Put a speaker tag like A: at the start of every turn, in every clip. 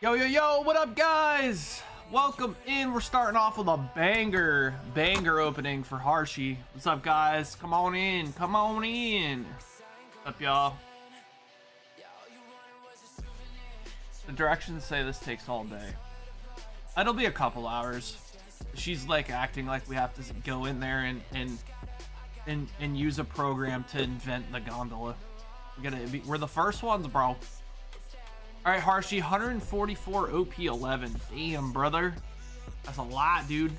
A: Yo, yo, yo, what up, guys? Welcome in. We're starting off with a banger opening for Harshy. What's up, guys? Come on in. Come on in. What's up, y'all? The directions say this takes all day. It'll be a couple hours. She's like acting like we have to go in there and use a program to invent the gondola. We're the first ones, bro. All right, Harshy, 144 OP 11. Damn, brother. That's a lot, dude.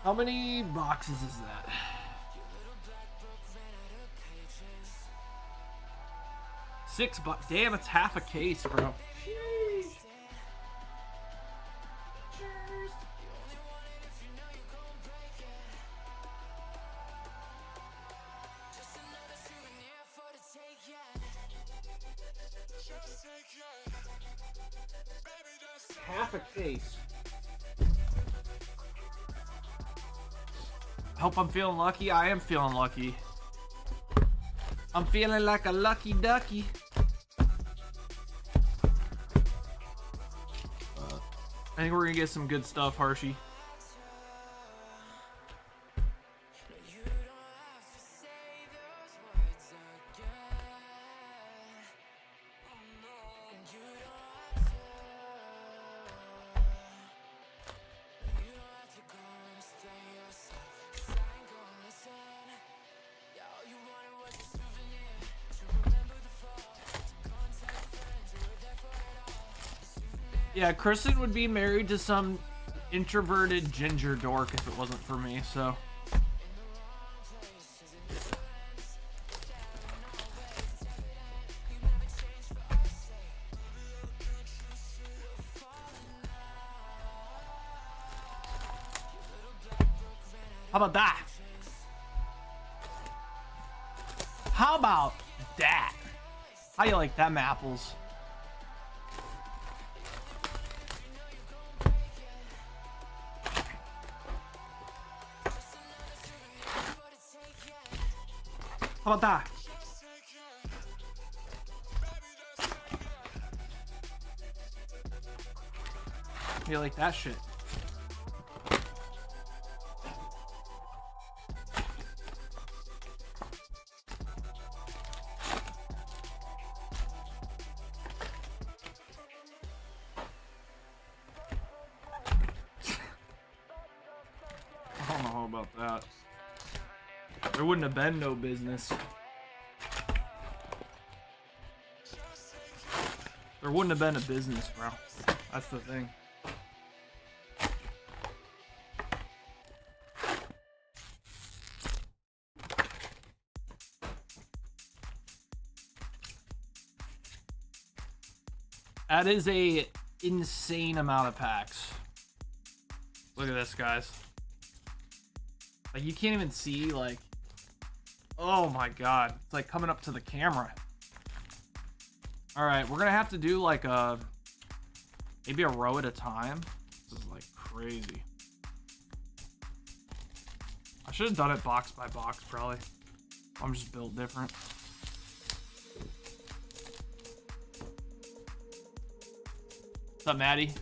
A: How many boxes is that? $6. Damn, it's half a case, bro. Sheesh. Cheers. Half a case. Hope I'm feeling lucky. I am feeling lucky. I'm feeling like a lucky ducky. I think we're gonna get some good stuff, Harshy. Yeah, Kristen would be married to some introverted ginger dork if it wasn't for me, so. How about that? How about that? How you like them apples? How about that? You like that shit? I don't know about that. There wouldn't have been no business. There wouldn't have been a business, bro. That's the thing. That is a insane amount of packs. Look at this, guys. Like, you can't even see, like, oh my god, it's like coming up to the camera. All right, we're gonna have to do like maybe a row at a time. This is like crazy. I should have done it box by box, probably. I'm just built different. What's up, Maddie?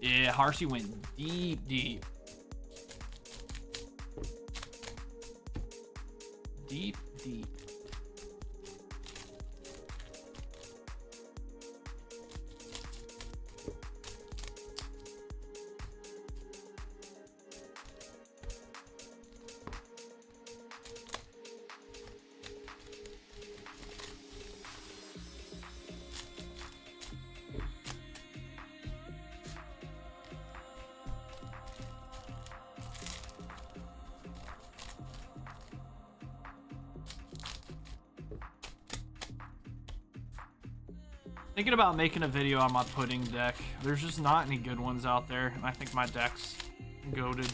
A: Yeah, Harshy went deep. Deep. Thinking about making a video on my pudding deck. There's just not any good ones out there, and I think my deck's goated.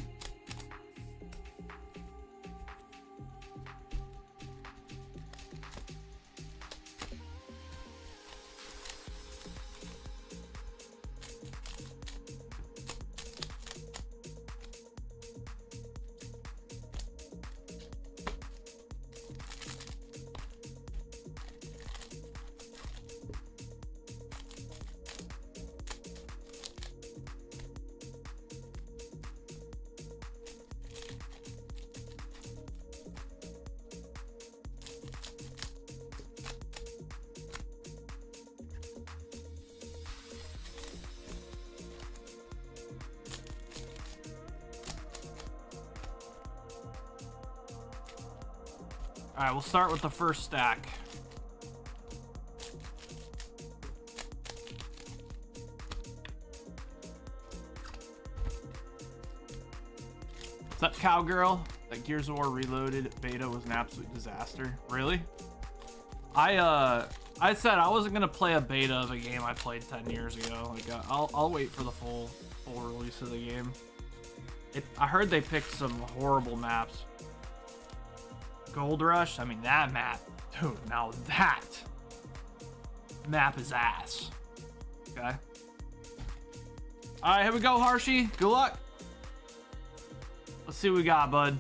A: Alright, we'll start with the first stack. What's up, Cowgirl? That Gears of War Reloaded beta was an absolute disaster. Really? I said I wasn't gonna play a beta of a game I played 10 years ago. Like, I'll wait for the full release of the game. I heard they picked some horrible maps. Gold Rush. I mean, that map, dude. Now that map is ass. Okay. All right, here we go, Harshy. Good luck. Let's see what we got, bud.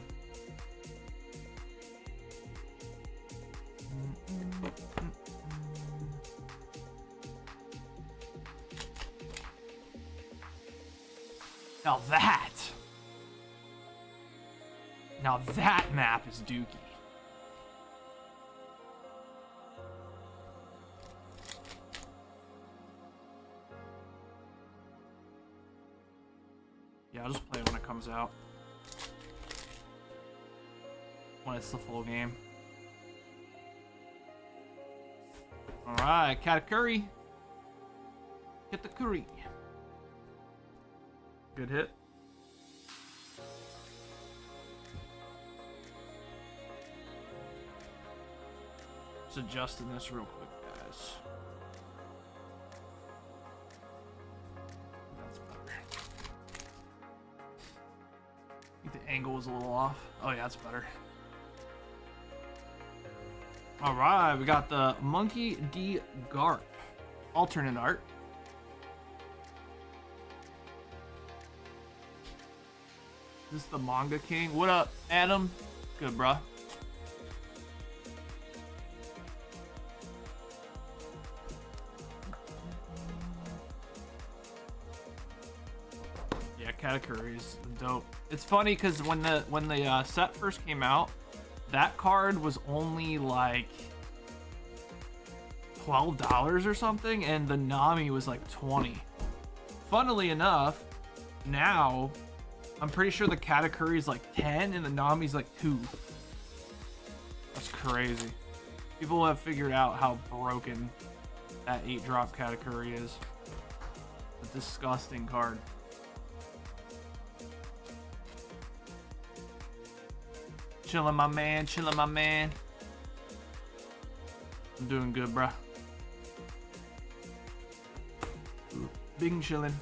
A: Now that map is dookie. Yeah, I'll just play it when it comes out. When it's the full game. Alright, Katakuri. Get the curry. Good hit. Just adjusting this real quick, guys. That's better. I think the angle was a little off. Oh yeah, that's better. Alright, we got the Monkey D. Garp. Alternate art. This is the Manga King. What up, Adam? Good, bruh. Yeah, Katakuri is dope. It's funny because when the set first came out, that card was only like $12 or something, and the Nami was like 20. Funnily enough, now I'm pretty sure the Katakuri is like 10 and the Nami's like 2. That's crazy. People have figured out how broken that 8-drop Katakuri is. A disgusting card. Chillin', my man. Chillin', my man. I'm doing good, bruh. Big chillin'.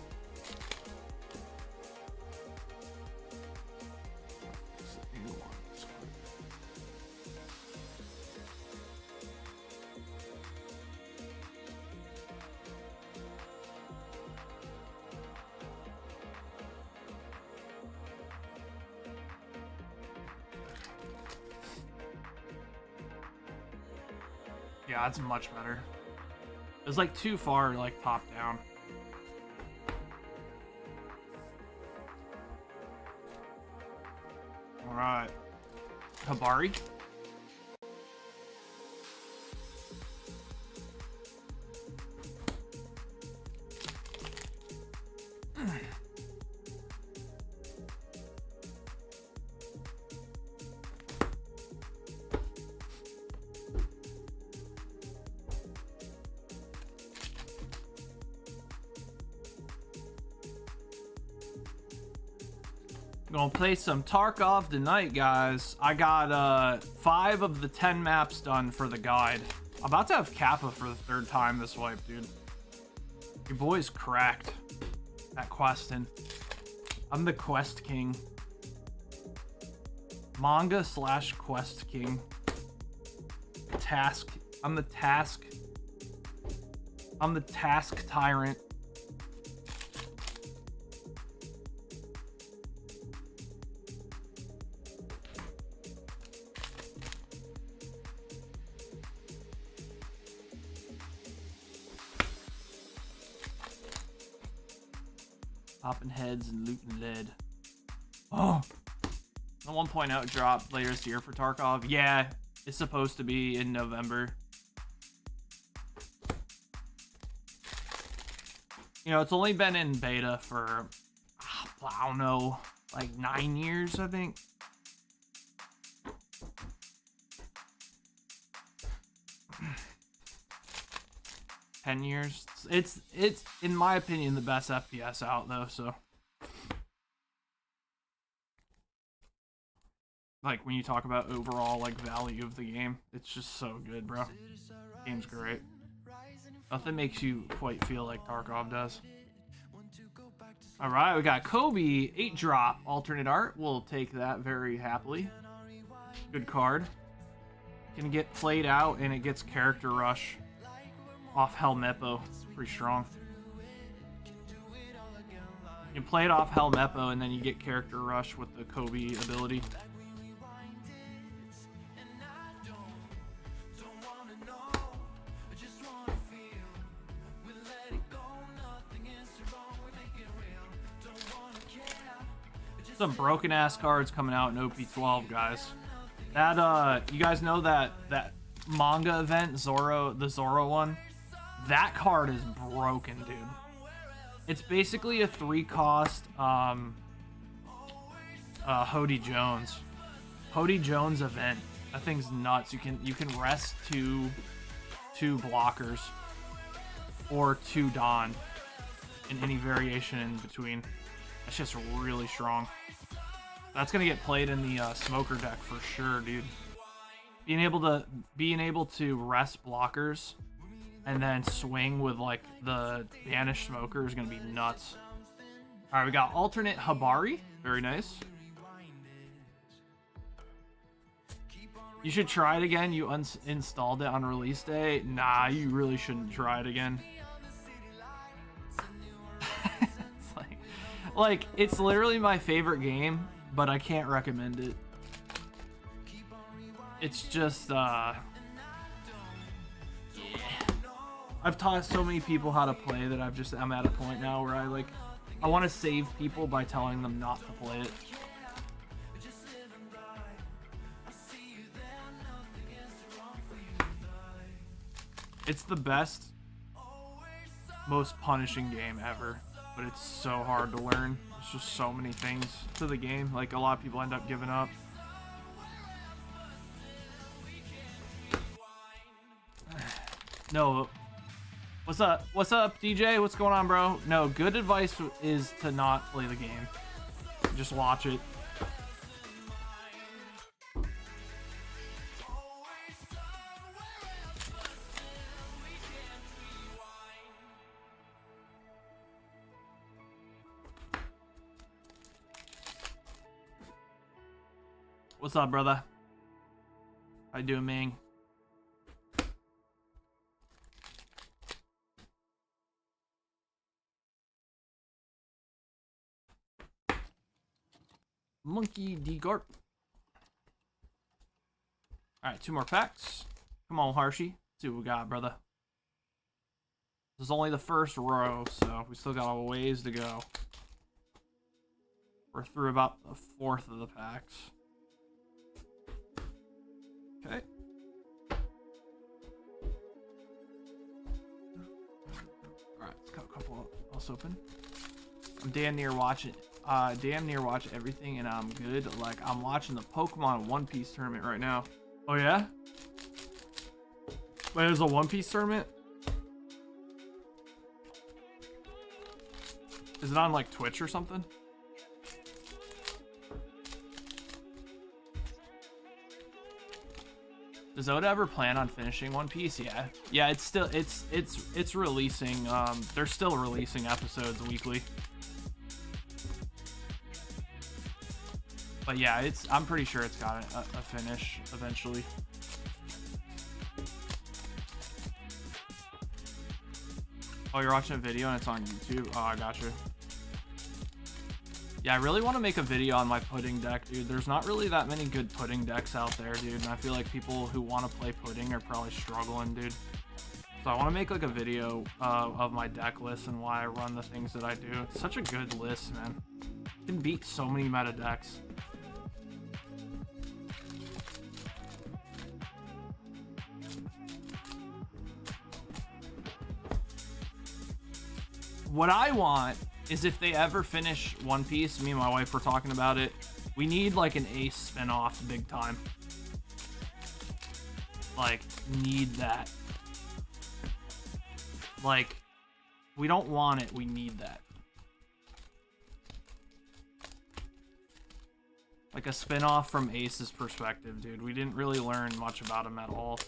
A: Yeah, that's much better. It was like too far, like top down. All right, Habari. Gonna play some Tarkov tonight, guys. I got 5 of the 10 maps done for the guide. I'm about to have Kappa for the 3rd time this wipe, dude. Your boy's cracked at questing. I'm the quest king. Manga / quest king. Task. I'm the task tyrant. Popping heads and looting lead. Oh, the 1.0 drop later this year for Tarkov. Yeah, it's supposed to be in November. You know, it's only been in beta for, I don't know, like 9 years, I think. 10 years. It's in my opinion the best FPS out though, so like when you talk about overall like value of the game, it's just so good, bro. Game's great. Nothing makes you quite feel like Tarkov does. All right, we got Kobe 8-drop alternate art. We'll take that very happily. Good card. Can get played out and it gets character rush off Helmeppo. Pretty strong. You can play it off Helmeppo and then you get character rush with the Kobe ability. Some broken ass cards coming out in OP12, guys. That you guys know that manga event, Zoro, the Zoro one? That card is broken, dude. It's basically a 3-cost Hody Jones. Hody Jones event. That thing's nuts. You can rest two blockers or 2 Dawn in any variation in between. That's just really strong. That's gonna get played in the smoker deck for sure, dude. Being able to rest blockers and then swing with like the banished smoker is gonna be nuts. All right, we got alternate Habari. Very nice. You should try it again. You uninstalled it on release day. Nah, you really shouldn't try it again. It's like it's literally my favorite game, but I can't recommend it. It's just yeah. I've taught so many people how to play that I'm at a point now where I want to save people by telling them not to play it. It's the best, most punishing game ever, but it's so hard to learn. There's just so many things to the game. Like, a lot of people end up giving up. No. What's up? What's up, DJ? What's going on, bro? No, good advice is to not play the game. Just watch it. What's up, brother? How you doing, Ming? Monkey D Garp. Alright, 2 more packs. Come on, Harshy. Let's see what we got, brother. This is only the first row, so we still got a ways to go. We're through about a 1/4 of the packs. Okay. Alright, let's got a couple else open. I'm damn near watching everything, and I'm good. Like, I'm watching the Pokemon One Piece tournament right now. Oh yeah? Wait, there's a One Piece tournament? Is it on like Twitch or something? Does Oda ever plan on finishing One Piece? Yeah. Yeah, it's still it's releasing. They're still releasing episodes weekly. But yeah, I'm pretty sure it's got a finish eventually. Oh, you're watching a video and it's on YouTube? Oh, I gotcha. Yeah, I really want to make a video on my pudding deck, dude. There's not really that many good pudding decks out there, dude. And I feel like people who want to play pudding are probably struggling, dude. So I want to make like a video of my deck list and why I run the things that I do. It's such a good list, man. You can beat so many meta decks. What I want is if they ever finish One Piece, me and my wife were talking about it, we need like an Ace spin-off big time. Like, need that. Like, we don't want it, we need that. Like a spin-off from Ace's perspective, dude. We didn't really learn much about him at all.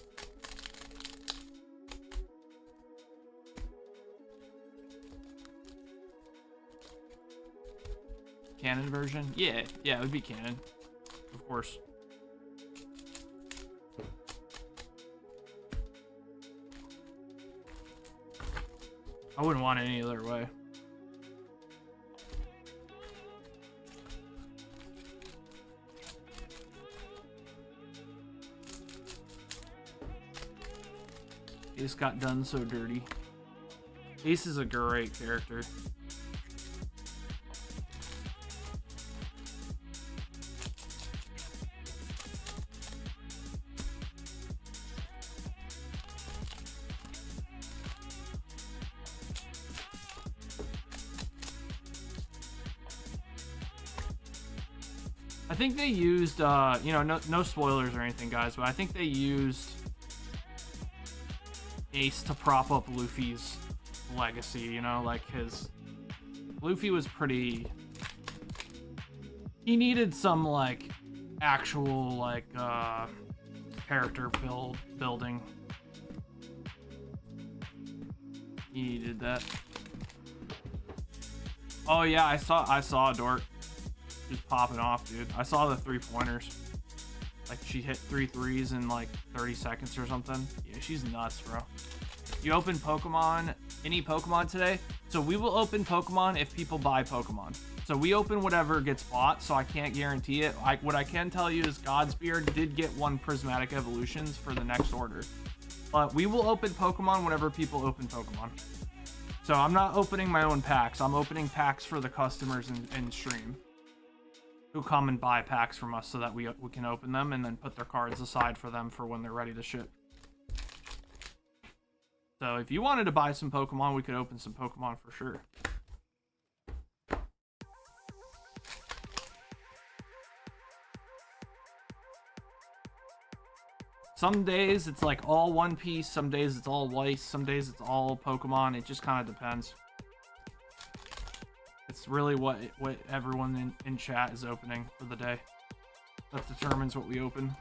A: Canon version? Yeah, it would be canon. Of course. I wouldn't want it any other way. Ace got done so dirty. Ace is a great character. I think they used, you know, no spoilers or anything, guys, but I think they used Ace to prop up Luffy's legacy, you know, like Luffy was pretty, he needed some, like, actual, like, character building. He needed that. Oh yeah, I saw a dork just popping off, dude. I saw the 3-pointers. Like, she hit 3 threes in like 30 seconds or something. Yeah, she's nuts, bro. You open Pokemon, any Pokemon today? So we will open Pokemon if people buy Pokemon. So we open whatever gets bought, so I can't guarantee it. What I can tell you is Godspear did get 1 Prismatic Evolutions for the next order. But we will open Pokemon whenever people open Pokemon. So I'm not opening my own packs. I'm opening packs for the customers in stream who come and buy packs from us so that we can open them and then put their cards aside for them for when they're ready to ship. So if you wanted to buy some Pokemon, we could open some Pokemon for sure. Some days it's like all One Piece, some days it's all Weiss, some days it's all Pokemon. It just kind of depends. It's really what everyone in chat is opening for the day. That determines what we open.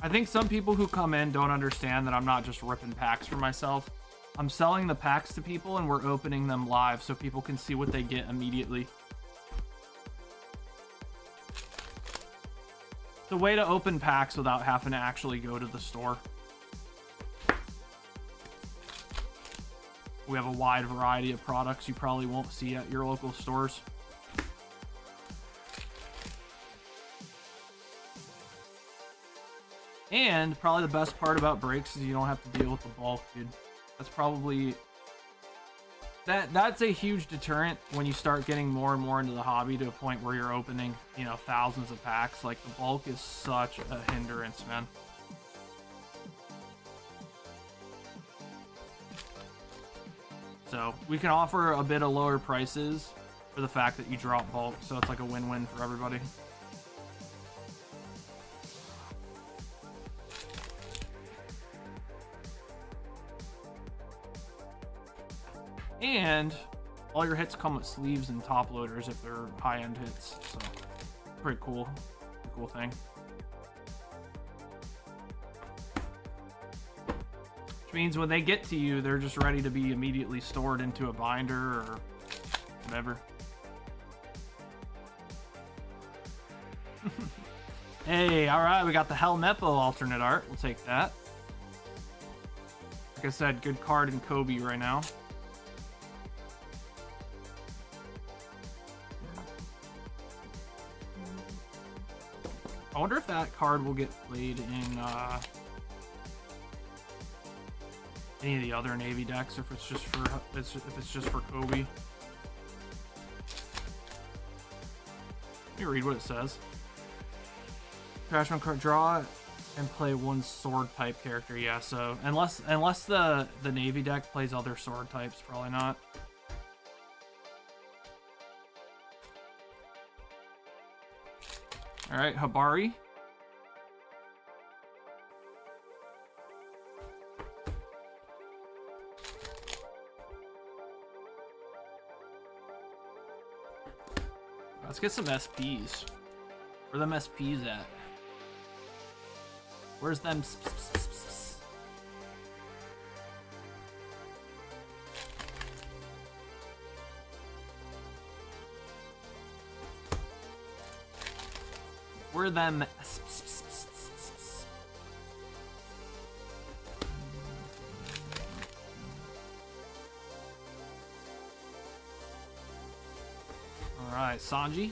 A: I think some people who come in don't understand that I'm not just ripping packs for myself. I'm selling the packs to people and we're opening them live so people can see what they get immediately. It's a way to open packs without having to actually go to the store. We have a wide variety of products you probably won't see at your local stores. And probably the best part about breaks is you don't have to deal with the bulk, dude. That's probably... That's a huge deterrent when you start getting more and more into the hobby to a point where you're opening, you know, thousands of packs. Like, the bulk is such a hindrance, man. So we can offer a bit of lower prices for the fact that you drop bulk, so it's like a win-win for everybody. And all your hits come with sleeves and top loaders if they're high-end hits. So pretty cool. Pretty cool thing. Which means when they get to you, they're just ready to be immediately stored into a binder or whatever. Hey, alright, we got the Helmeppo alternate art. We'll take that. Like I said, good card in Kobe right now. I wonder if that card will get played in any of the other Navy decks, if it's just for Kobe. Let me read what it says. Trash one card, draw and play 1 sword type character. Yeah, so unless the Navy deck plays other sword types, probably not. All right, Habari. Let's get some SPs. Where them SPs at? Where's them? Where them? All right, Sanji.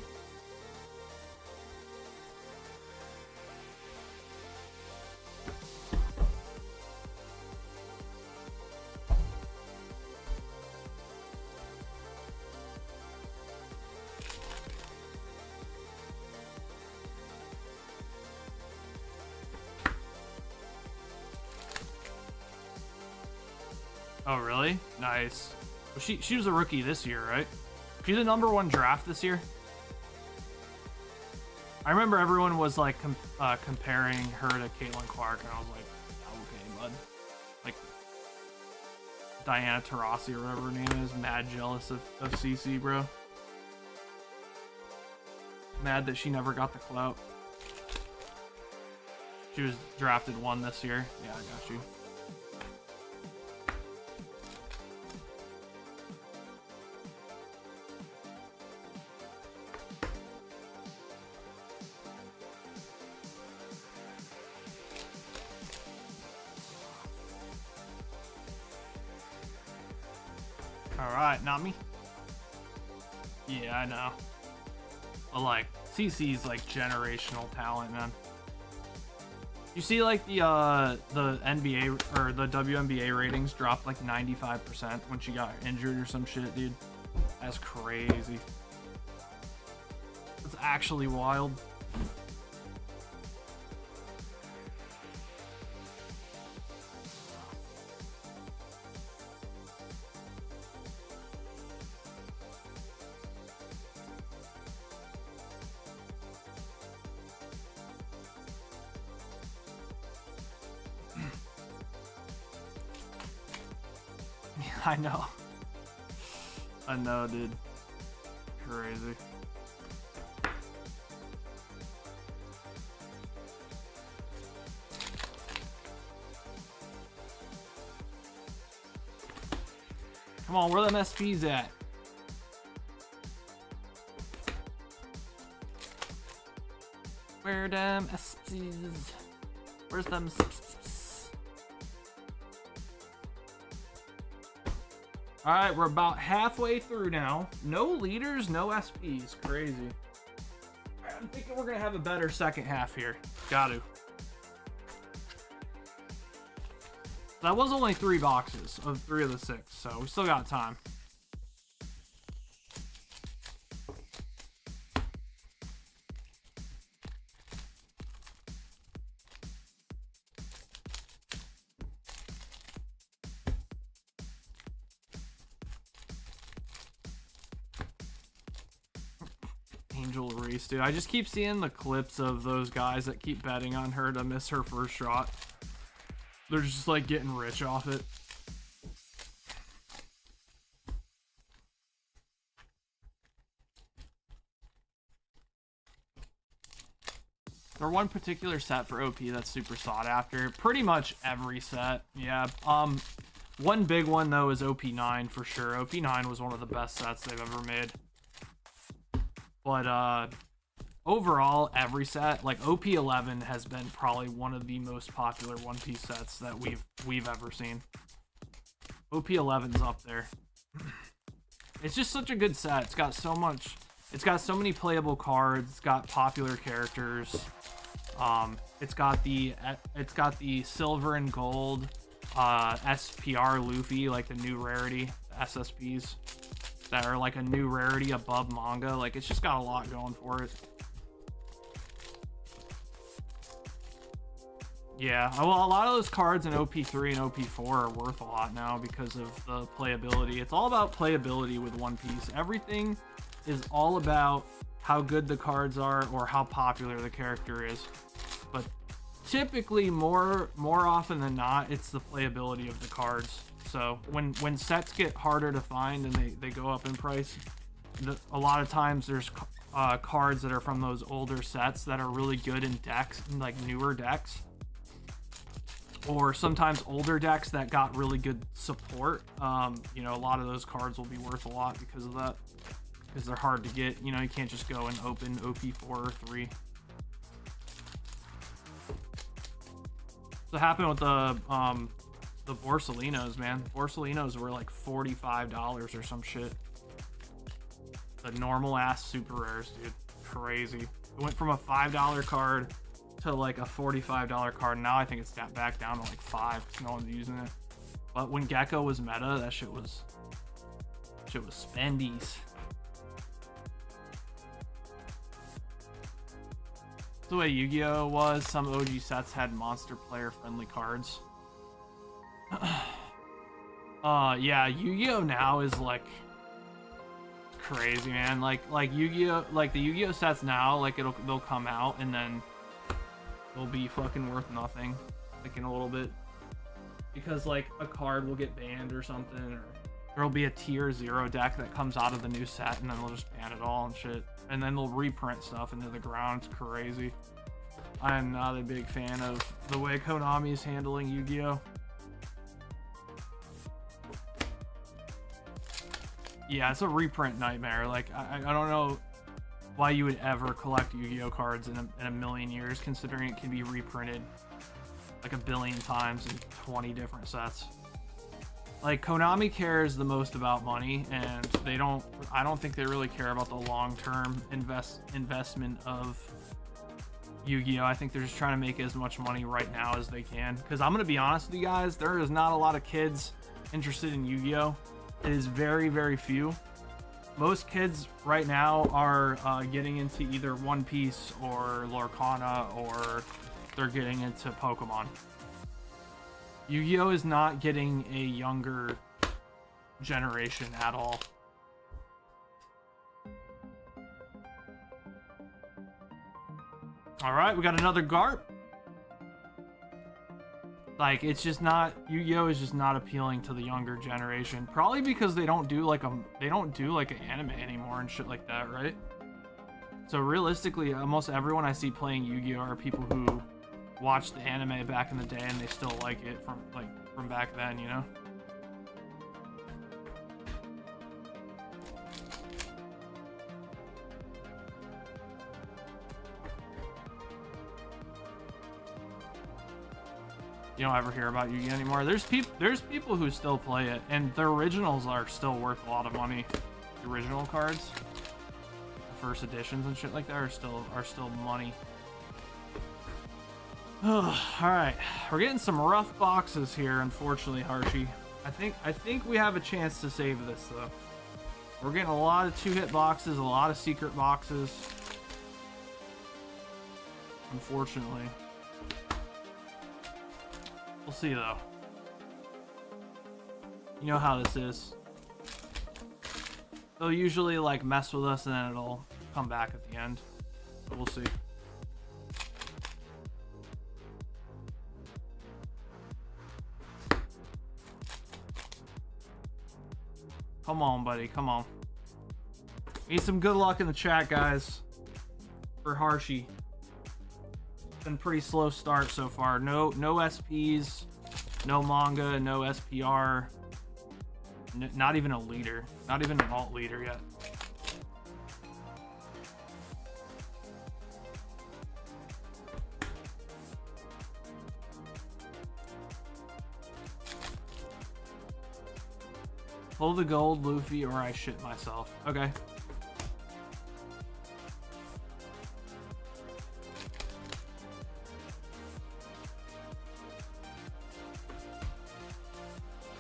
A: Oh, really? Nice. Well, she was a rookie this year, right? She's the #1 draft this year. I remember everyone was like comparing her to Caitlin Clark, and I was like, okay, bud. Like Diana Taurasi or whatever her name is. Mad jealous of CC, bro. Mad that she never got the clout. She was drafted 1 this year. Yeah, I got you. Alright, not me. Yeah, I know. But like, CC's like generational talent, man. You see like the NBA or the WNBA ratings dropped like 95% when she got injured or some shit, dude. That's crazy. That's actually wild. I know. I know, dude. Crazy. Come on, where them SPs at? Where them SPs? Where's them SPs? Alright, we're about halfway through now. No leaders, no SPs. Crazy. Right, I'm thinking we're going to have a better second half here. Got to. That was only 3 boxes of 3 of the 6, so we still got time. Angel Reese, dude. I just keep seeing the clips of those guys that keep betting on her to miss her first shot. They're just like getting rich off it. Or one particular set for OP that's super sought after. Pretty much every set. Yeah. One big one though is OP9 for sure. OP9 was one of the best sets they've ever made. But overall, every set, like OP11 has been probably one of the most popular One Piece sets that we've ever seen. OP11's up there. It's just such a good set. It's got so much. It's got so many playable cards. It's got popular characters. It's got the silver and gold SPR Luffy, like the new rarity SSPs. That are like a new rarity above manga. Like, it's just got a lot going for it. Yeah, well, a lot of those cards in OP3 and OP4 are worth a lot now because of the playability. It's all about playability with One Piece. Everything is all about how good the cards are or how popular the character is. But typically, more often than not, it's the playability of the cards. So when sets get harder to find and they go up in price, a lot of times there's cards that are from those older sets that are really good in decks, like newer decks, or sometimes older decks that got really good support. You know, a lot of those cards will be worth a lot because of that, because they're hard to get. You know, you can't just go and open OP4 or 3. So happened with the Borsalinos, man. Borsalinos were like $45 or some shit. The normal ass super rares, dude. Crazy. It went from a $5 card to like a $45 card. Now I think it's back down to like $5 because no one's using it. But when Gecko was meta, that shit was spendies. That's the way Yu-Gi-Oh was. Some OG sets had monster player friendly cards. Yeah, Yu-Gi-Oh now is like crazy, man. Like Yu-Gi-Oh, like the Yu-Gi-Oh sets now, like they'll come out and then they'll be fucking worth nothing, like in a little bit, because like a card will get banned or something, or there'll be a tier 0 deck that comes out of the new set and then they'll just ban it all and shit, and then they'll reprint stuff into the ground. It's crazy. I am not a big fan of the way Konami is handling Yu-Gi-Oh. Yeah, it's a reprint nightmare. Like, I don't know why you would ever collect Yu-Gi-Oh cards in a million years, considering it can be reprinted like a billion times in 20 different sets. Like, Konami cares the most about money, and I don't think they really care about the long-term investment of Yu-Gi-Oh. I think they're just trying to make as much money right now as they can. Because I'm gonna be honest with you guys, there is not a lot of kids interested in Yu-Gi-Oh. It is very, very few. Most kids right now are getting into either One Piece or Lorcana, or they're getting into Pokemon. Yu-Gi-Oh is not getting a younger generation at all. All right, we got another Garp. Like, it's just not, Yu-Gi-Oh is just not appealing to the younger generation. Probably because they don't do like an anime anymore and shit like that, right? So realistically, almost everyone I see playing Yu-Gi-Oh are people who watched the anime back in the day and they still like it from back then, you know? You don't ever hear about Yu-Gi anymore. There's people who still play it, and the originals are still worth a lot of money. The original cards, the first editions and shit like that are still money. All right, we're getting some rough boxes here, unfortunately, Harshy. I think we have a chance to save this though. We're getting a lot of 2-hit boxes, a lot of secret boxes. Unfortunately. We'll see though. You know how this is. They'll usually like mess with us and then it'll come back at the end. But we'll see. Come on, buddy. Come on. Need some good luck in the chat, guys. For Harshy. Been pretty slow start so far. No SPs, no manga, no SPR, not even a leader, not even an alt leader yet. Pull the gold, Luffy, or I shit myself. Okay.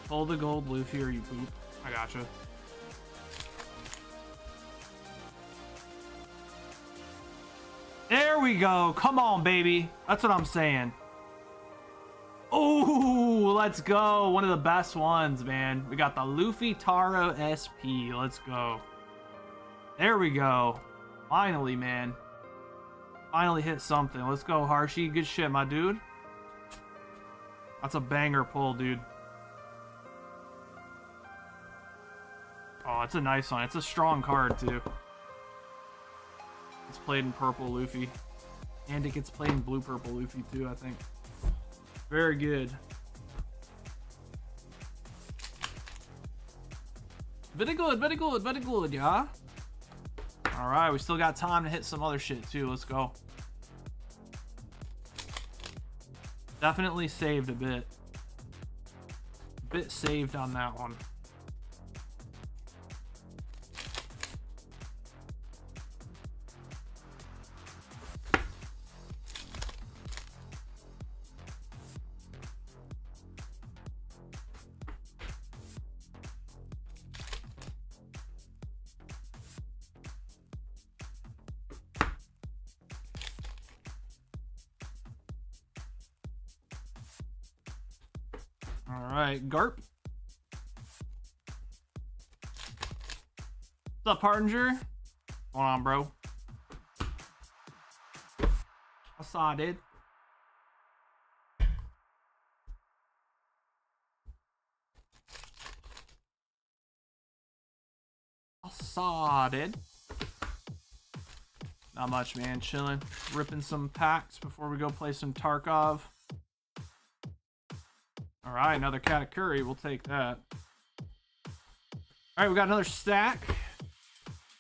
A: Pull the gold, Luffy, or you poop. I gotcha. There we go. Come on, baby. That's what I'm saying. Oh, let's go. One of the best ones, man. We got the Luffy Taro SP. Let's go. There we go. Finally, man. Finally hit something. Let's go, Harshy. Good shit, my dude. That's a banger pull, dude. Oh, it's a nice one. It's a strong card, too. It's played in purple Luffy. And it gets played in blue-purple Luffy, too, I think. Very good. Very good, very good, very good, yeah? Alright, we still got time to hit some other shit, too. Let's go. Definitely saved a bit. A bit saved on that one. Alright, Garp. What's up, Hardinger? What's going on, bro? I saw it, dude. I saw it. Not much, man. Chilling. Ripping some packs before we go play some Tarkov. Alright, another Katakuri. We'll take that. Alright, we got another stack.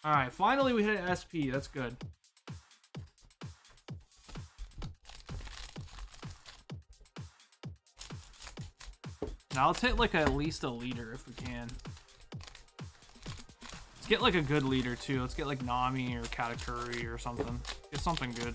A: Alright, finally we hit an SP. That's good. Now let's hit like at least a leader if we can. Let's get like a good leader too. Let's get like Nami or Katakuri or something. Get something good.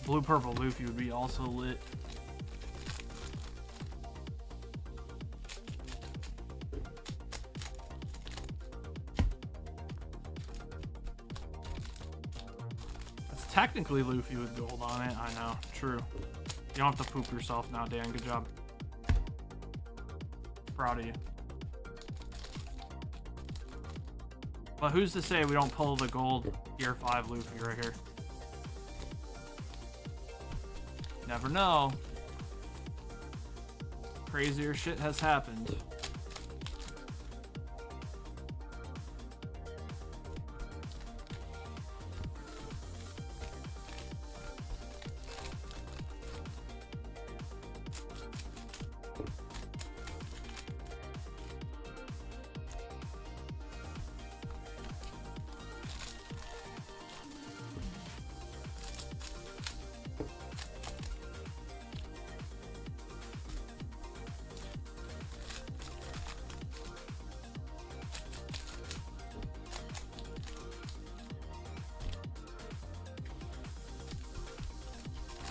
A: Blue purple Luffy would be also lit. That's technically Luffy with gold on it. I know, true. You don't have to poop yourself now, Dan. Good job. Proud of you. But who's to say we don't pull the gold Gear 5 Luffy right here? Never know. Crazier shit has happened.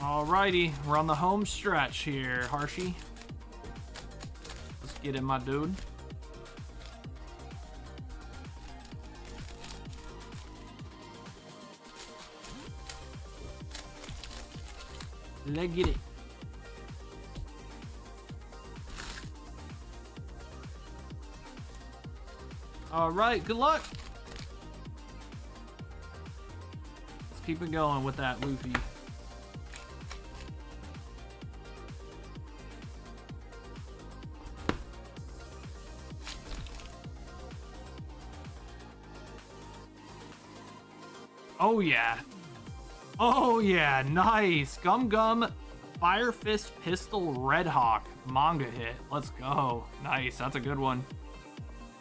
A: Alrighty, we're on the home stretch here, Harshy. Let's get it, my dude. Let's get it. Alright, good luck. Let's keep it going with that Luffy. Oh yeah. Oh yeah, nice. Gum Gum Fire Fist Pistol Red Hawk manga hit. Let's go. Nice, that's a good one.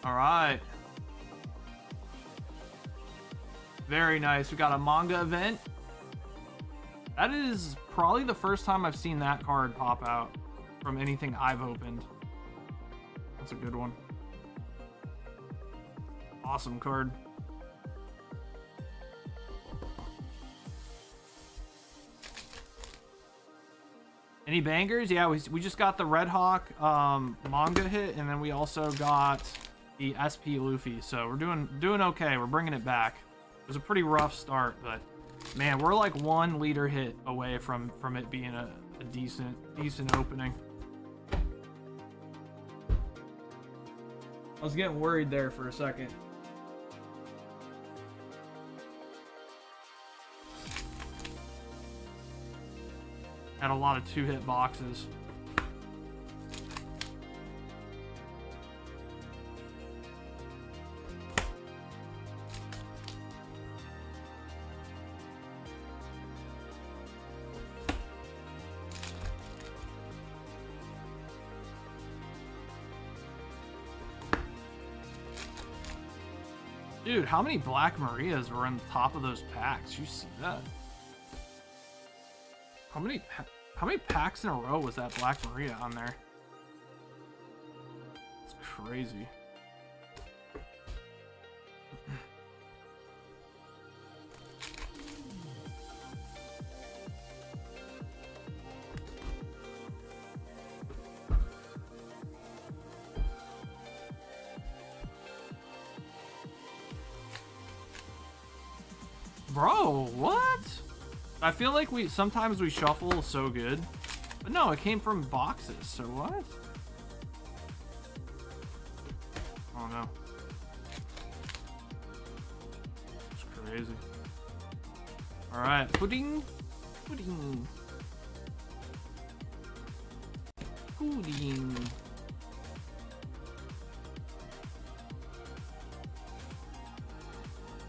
A: Alright. Very nice. We got a manga event. That is probably the first time I've seen that card pop out from anything I've opened. That's a good one. Awesome card. Any bangers? Yeah, we just got the Red Hawk manga hit, and then we also got the SP Luffy. So we're doing okay. We're bringing it back. It was a pretty rough start, but man, we're like 1 leader hit away from it being a decent opening. I was getting worried there for a second. Had a lot of 2-hit boxes. Dude, how many Black Marias were on the top of those packs? You see that? How many packs in a row was that Black Maria on there? It's crazy. Bro, what? I feel like sometimes we shuffle so good, but no, it came from boxes. So what? Oh no, it's crazy. All right, pudding.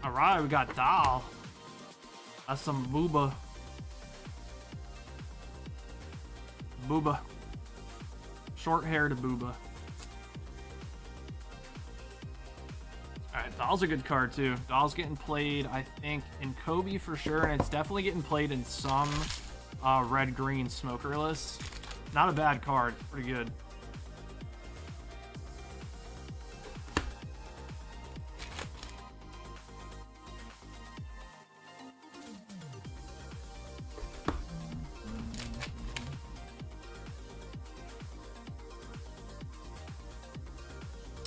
A: All right, we got Doll. That's some booba. Short hair to booba. Alright, Doll's a good card too. Doll's getting played, I think, in Kobe for sure, and it's definitely getting played in some red-green smoker lists. Not a bad card. Pretty good.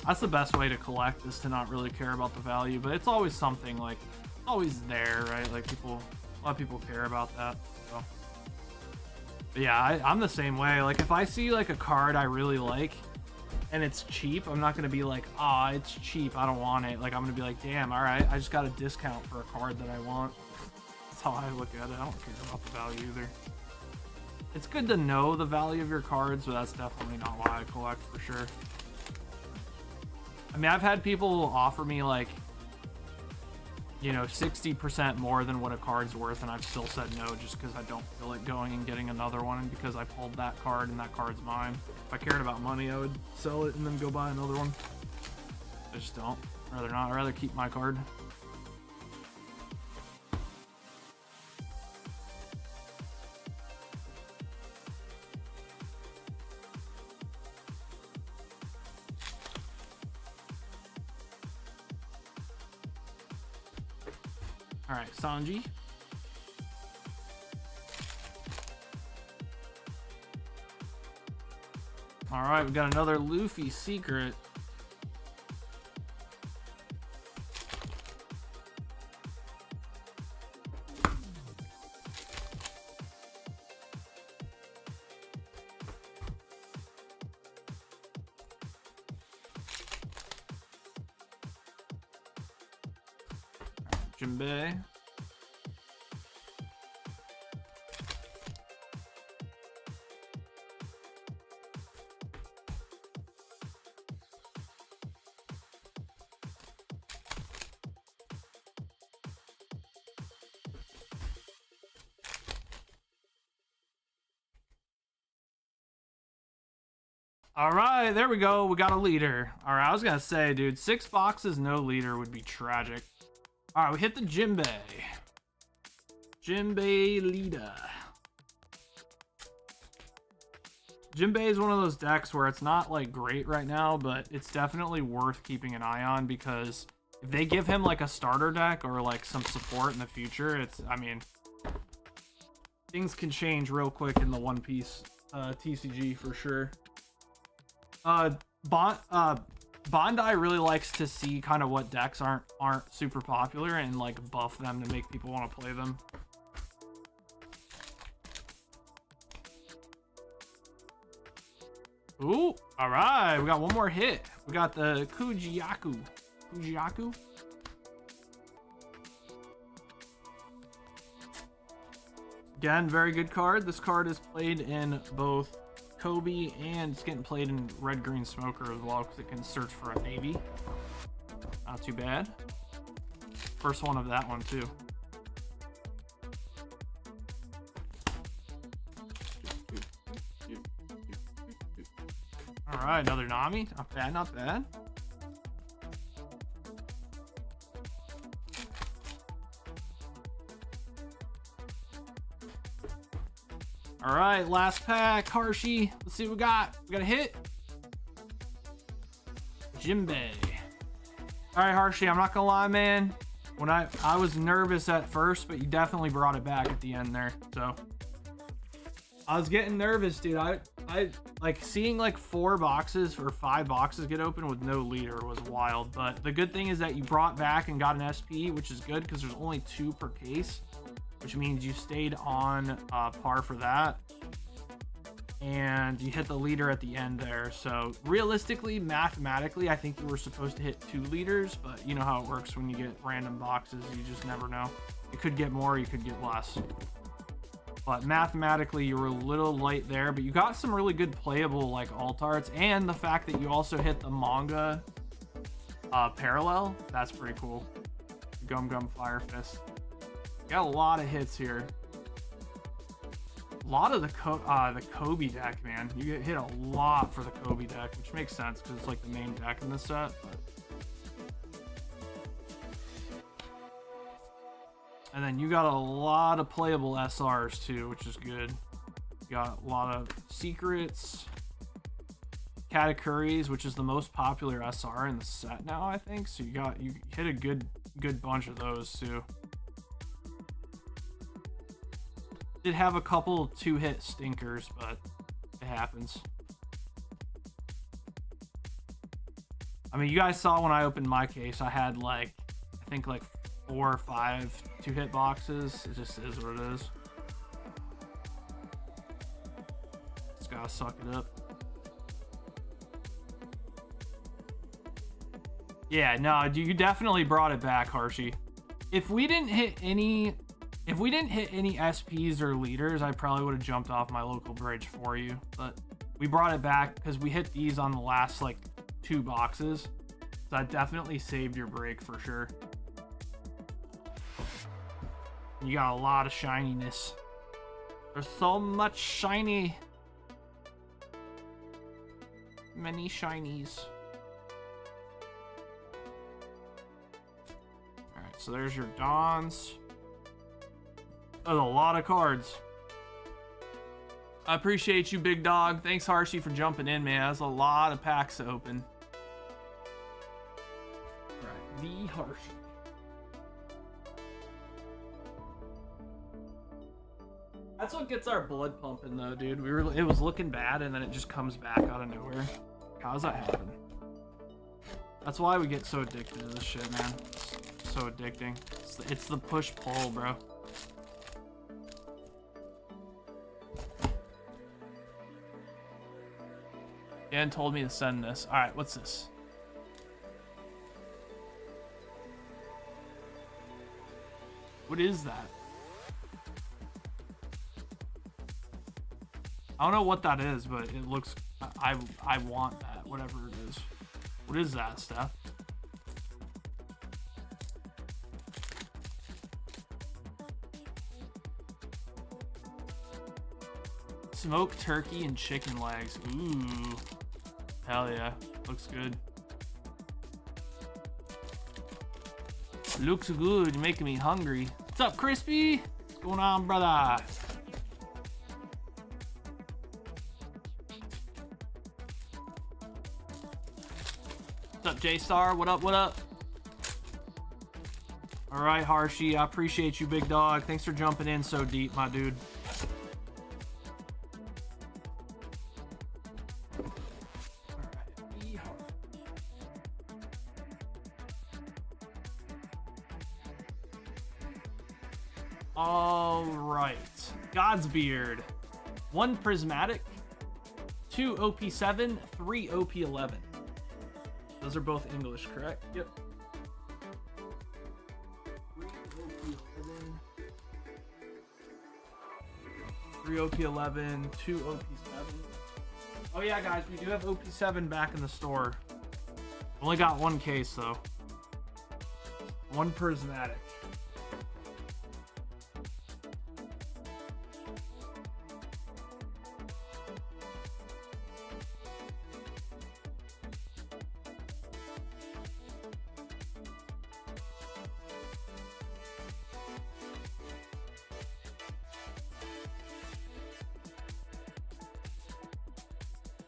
A: That's the best way to collect, is to not really care about the value, but it's always something, like, always there, right? Like, a lot of people care about that, so. But yeah, I'm the same way. Like, if I see, like, a card I really like, and it's cheap, I'm not gonna be like, ah, it's cheap, I don't want it. Like, I'm gonna be like, damn, alright, I just got a discount for a card that I want. That's how I look at it. I don't care about the value either. It's good to know the value of your cards, but that's definitely not why I collect, for sure. I mean, I've had people offer me, like, you know, 60% more than what a card's worth, and I've still said no just because I don't feel like going and getting another one, and because I pulled that card and that card's mine. If I cared about money, I would sell it and then go buy another one. I just don't. I'd rather not. I'd rather keep my card. Alright, Sanji. Alright, we got another Luffy secret. Jinbei. All right, there we go. We got a leader. All right, I was gonna say, dude, 6 boxes, no leader would be tragic. All right, we hit the Jinbei. Jinbei leader. Jinbei is one of those decks where it's not like great right now, but it's definitely worth keeping an eye on, because if they give him like a starter deck or like some support in the future, I mean, things can change real quick in the One Piece TCG for sure. Bondi really likes to see kind of what decks aren't super popular and like buff them to make people want to play them. Ooh, all right, we got one more hit. We got the Kujiaku. Again, very good card. This card is played in both Kobe and it's getting played in Red Green Smoker as well because it can search for a navy. Not too bad. First one of that one too. All right, another Nami. Not bad, not bad. All right, last pack, Harshi. Let's see what we got. We got a hit. Jinbei. All right, Harshi, I'm not gonna lie, man. When I was nervous at first, but you definitely brought it back at the end there. So I was getting nervous, dude. I like seeing like 4 boxes or 5 boxes get open with no leader was wild. But the good thing is that you brought back and got an SP, which is good because there's only 2 per case, which means you stayed on par for that. And you hit the leader at the end there. So realistically, mathematically, I think you were supposed to hit 2 leaders, but you know how it works when you get random boxes. You just never know. You could get more, you could get less. But mathematically, you were a little light there, but you got some really good playable like alt arts, and the fact that you also hit the manga parallel, that's pretty cool. Gum Gum Fire Fist. Got a lot of hits here. A lot of the Kobe deck, man. You get hit a lot for the Kobe deck, which makes sense because it's like the main deck in this set. But... And then you got a lot of playable SRs too, which is good. You got a lot of secrets, Katakuris, which is the most popular SR in the set now, I think. So you hit a good bunch of those too. Did have a couple 2-hit stinkers, but it happens. I mean, you guys saw when I opened my case, I had like, I think like 4 or 5 2-hit boxes. It just is what it is. Just gotta suck it up. Yeah, no, you definitely brought it back, Harshi. If we didn't hit any SPs or leaders, I probably would have jumped off my local bridge for you. But we brought it back because we hit these on the last like 2 boxes. So that definitely saved your break for sure. You got a lot of shininess. There's so much shiny. Many shinies. Alright, so there's your Dons. That's a lot of cards. I appreciate you, big dog. Thanks, Harshi, for jumping in, man. That's a lot of packs to open. Alright, the Harshi. That's what gets our blood pumping, though, dude. It was looking bad, and then it just comes back out of nowhere. How does that happen? That's why we get so addicted to this shit, man. It's so addicting. It's the push-pull, bro. Dan told me to send this. All right, what's this? What is that? I don't know what that is, but it looks... I want that, whatever it is. What is that, Steph? Smoked turkey and chicken legs. Ooh. Hell yeah. Looks good. Looks good. You're making me hungry. What's up, Crispy? What's going on, brother? What's up, J-Star? What up, what up? All right, Harshi. I appreciate you, big dog. Thanks for jumping in so deep, my dude. All right. Godsbeard. 1 prismatic, 2 OP7, 3 OP11. Those are both English, correct? Yep. 3 OP11. 3 OP11, 2 OP7. Oh yeah, guys, we do have OP7 back in the store. Only got 1 case though. 1 prismatic.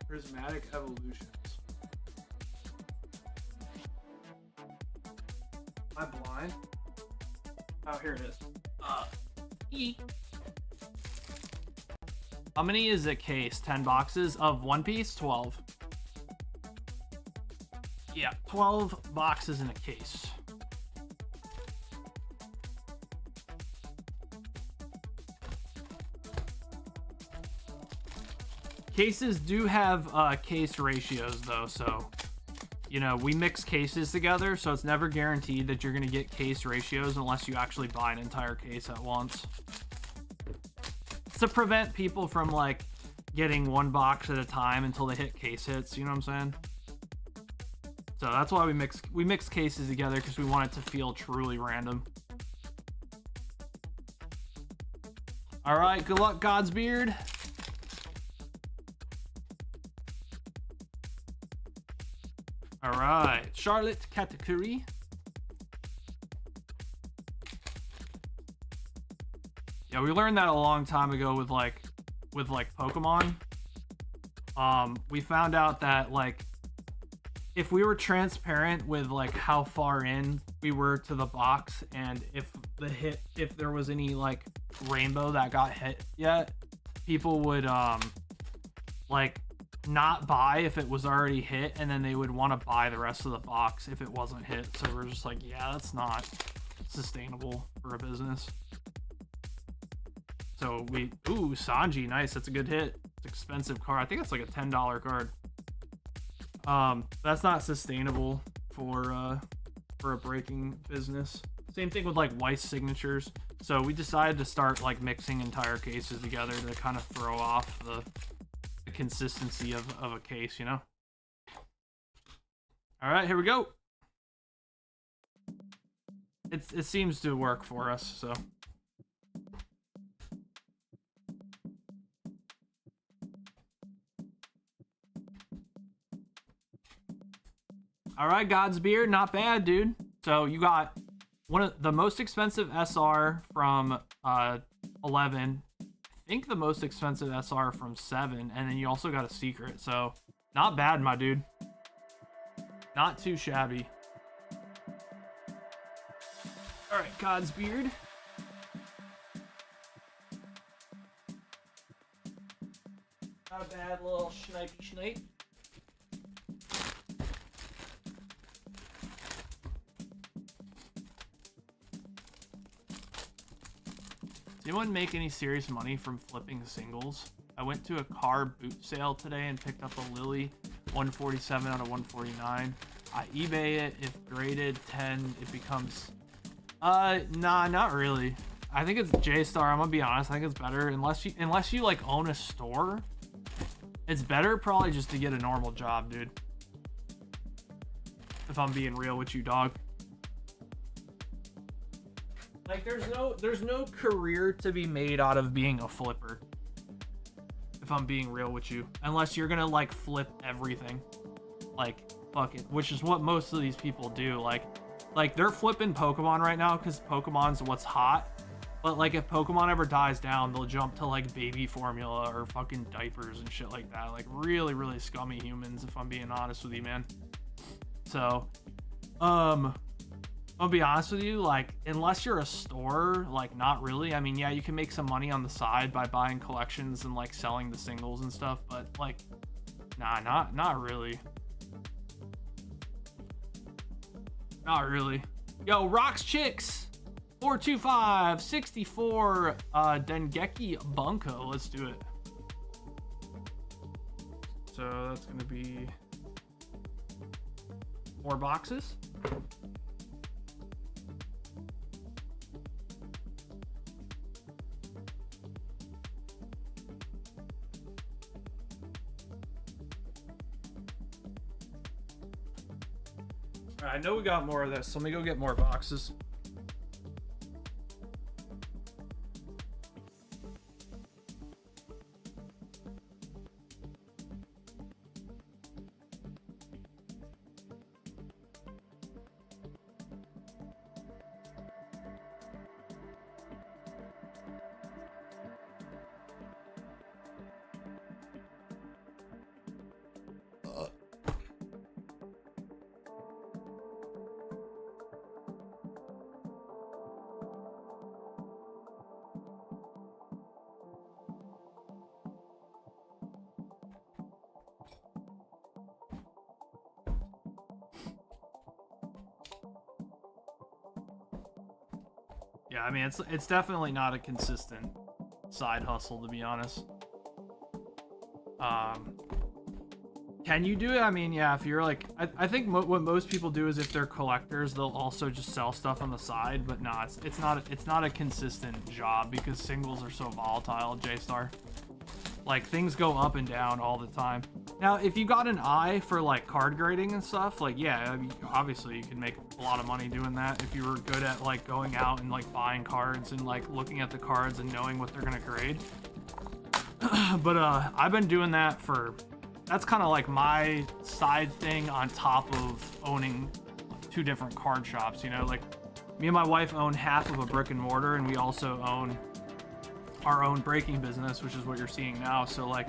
A: Prismatic Evolutions. Am I blind? Oh, here it is. How many is a case? 10 boxes of One Piece? 12. Yeah, 12 boxes in a case. Cases do have case ratios though, so you know, we mix cases together, so it's never guaranteed that you're gonna get case ratios unless you actually buy an entire case at once. It's to prevent people from like getting 1 box at a time until they hit case hits, you know what I'm saying? So that's why we mix cases together, because we want it to feel truly random. All right, good luck, Godsbeard. All right, Charlotte Katakuri. Yeah, we learned that a long time ago with like Pokemon. We found out that like if we were transparent with like how far in we were to the box, and if there was any like rainbow that got hit yet, people would like not buy if it was already hit, and then they would want to buy the rest of the box if it wasn't hit. So we're just like, yeah, that's not sustainable for a business. So ooh, Sanji, nice, that's a good hit. It's an expensive card. I think it's like a $10 card. That's not sustainable for a breaking business. Same thing with like Weiss signatures. So we decided to start like mixing entire cases together to kind of throw off the consistency of a case, you know. All right, here we go. It seems to work for us, so. All right, Godsbeard, not bad, dude. So you got one of the most expensive SR from 11. I think the most expensive SR from 7, and then you also got a secret. So not bad, my dude. Not too shabby. All right, Godsbeard. Not a bad little snipey snipe. Anyone make any serious money from flipping singles? I went to a car boot sale today and picked up a Lily 147 out of 149. I eBay it. If graded 10, it becomes nah, not really. I think it's J-Star. I'm gonna be honest, I think it's better unless you like own a store. It's better probably just to get a normal job, dude. If I'm being real with you, dog. Like, there's no career to be made out of being a flipper. If I'm being real with you. Unless you're gonna, like, flip everything. Like, fuck it. Which is what most of these people do. Like they're flipping Pokemon right now because Pokemon's what's hot. But, like, if Pokemon ever dies down, they'll jump to, like, baby formula or fucking diapers and shit like that. Like, really, really scummy humans, if I'm being honest with you, man. So, I'll be honest with you, like, unless you're a store, like, not really. I mean, yeah, you can make some money on the side by buying collections and, like, selling the singles and stuff, but, like, nah, not really. Not really. Yo, Rocks Chicks! 425 64 Dengeki Bunko. Let's do it. So that's gonna be 4 boxes. All right, I know we got more of this, so let me go get more boxes. Yeah, I mean, it's definitely not a consistent side hustle, to be honest. Can you do it? I mean, yeah, if you're like, I think what most people do is if they're collectors, they'll also just sell stuff on the side. But no, it's not a consistent job because singles are so volatile, J-Star. Like, things go up and down all the time. Now, if you got an eye for like card grading and stuff, like, yeah, I mean, obviously you can make a lot of money doing that if you were good at like going out and like buying cards and like looking at the cards and knowing what they're gonna grade. But I've been doing that for, that's kind of like my side thing on top of owning 2 different card shops, you know, like me and my wife own half of a brick and mortar, and we also own our own breaking business, which is what you're seeing now. So like,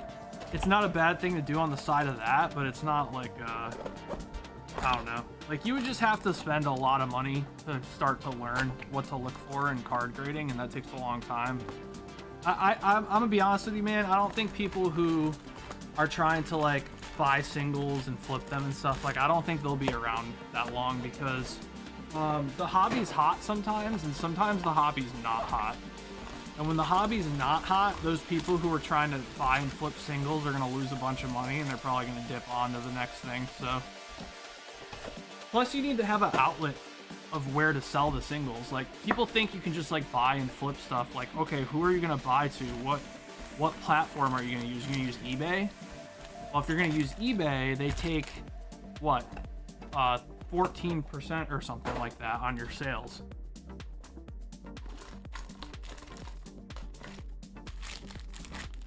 A: it's not a bad thing to do on the side of that, but it's not like, I don't know. Like, you would just have to spend a lot of money to start to learn what to look for in card grading, and that takes a long time. I'm gonna be honest with you, man. I don't think people who are trying to like buy singles and flip them and stuff, like, I don't think they'll be around that long because the hobby's hot sometimes, and sometimes the hobby's not hot. And when the hobby's not hot, those people who are trying to buy and flip singles are going to lose a bunch of money, and they're probably going to dip on to the next thing. So, plus you need to have an outlet of where to sell the singles. Like, people think you can just like buy and flip stuff. Like, okay, who are you going to buy to? What platform are you going to use? You're going to use eBay? Well, if you're going to use eBay, they take what, 14% or something like that on your sales.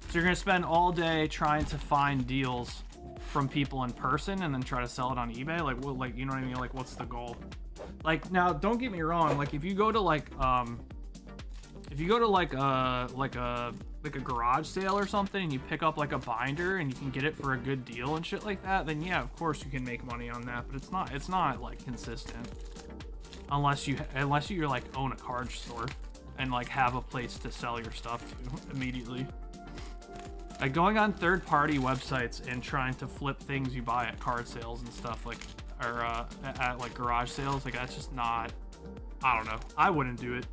A: So you're gonna spend all day trying to find deals from people in person and then try to sell it on eBay. Like, what, like, you know what I mean? Like, what's the goal? Like, now, don't get me wrong. Like, if you go to like a garage sale or something, and you pick up like a binder and you can get it for a good deal and shit like that, then yeah, of course you can make money on that. But it's not like consistent unless you like own a card store and like have a place to sell your stuff to immediately. Like, going on third-party websites and trying to flip things you buy at card sales and stuff, like, or at like garage sales, like, that's just not, I don't know. I wouldn't do it.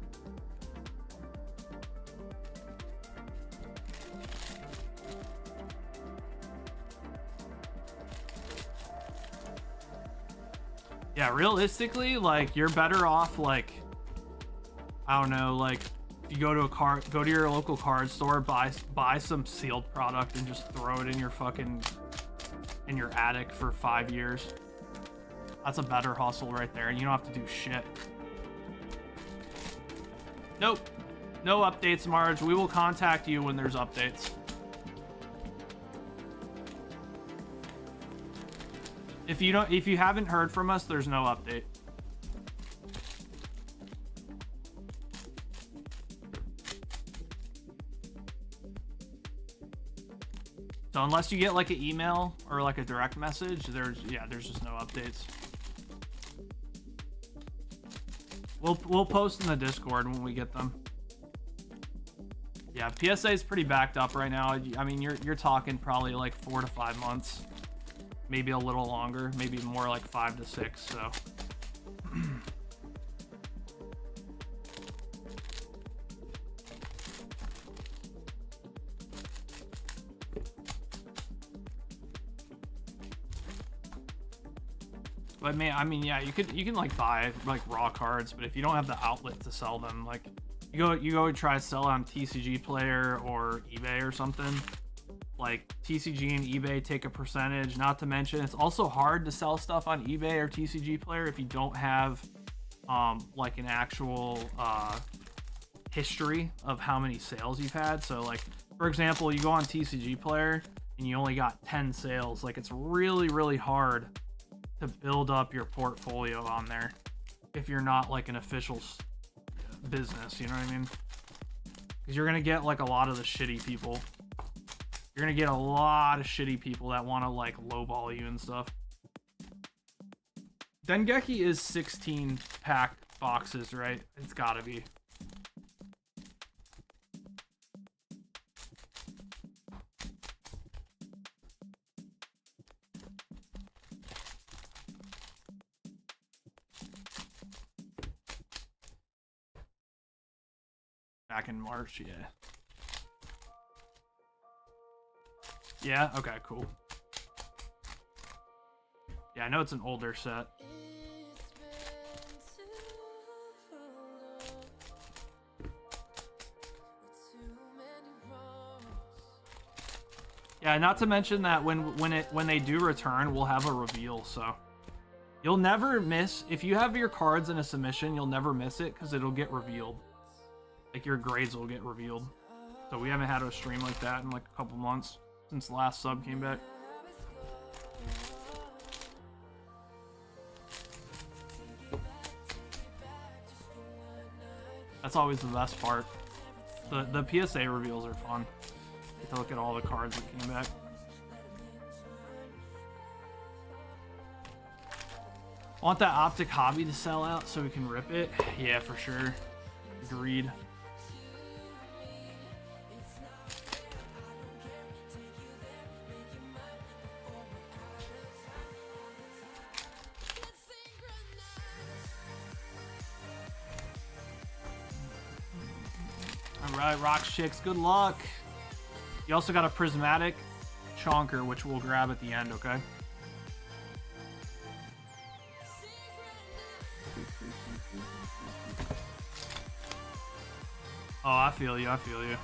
A: Yeah, realistically, like, you're better off, like, I don't know, like, you go to your local card store, buy some sealed product and just throw it in your attic for 5 years. That's a better hustle right there, and you don't have to do shit. Nope. No updates, Marge. We will contact you when there's updates. If you haven't heard from us, there's no update. So unless you get like an email or like a direct message, there's just no updates. We'll post in the Discord when we get them. Yeah, PSA is pretty backed up right now. I mean, you're talking probably like 4 to 5 months, maybe a little longer, maybe more like 5 to 6. So But man, I mean, yeah, you can like buy like raw cards, but if you don't have the outlet to sell them, like you go and try to sell on TCG Player or eBay or something. Like TCG and eBay take a percentage. Not to mention, it's also hard to sell stuff on eBay or TCG Player if you don't have like an actual history of how many sales you've had. So like, for example, you go on TCG Player and you only got 10 sales. Like, it's really hard to build up your portfolio on there if you're not like an official business, you know what I mean? Because you're gonna get like a lot of the shitty people. You're gonna get a lot of shitty people that want to like lowball you and stuff. Dengeki is 16 pack boxes, right? It's gotta be. Back in March, yeah. Yeah, okay, cool. Yeah, I know it's an older set. Yeah, not to mention that when they do return, we'll have a reveal, so you'll never miss. If you have your cards in a submission, you'll never miss it because it'll get revealed. Like, your grades will get revealed. So we haven't had a stream like that in like a couple months since the last sub came back. That's always the best part. The PSA reveals are fun. You get to look at all the cards that came back. I want that Optic Hobby to sell out so we can rip it. Yeah, for sure. Agreed. Alright, Rocks Chicks, good luck. You also got a Prismatic Chonker, which we'll grab at the end, okay? Oh, I feel you, I feel you.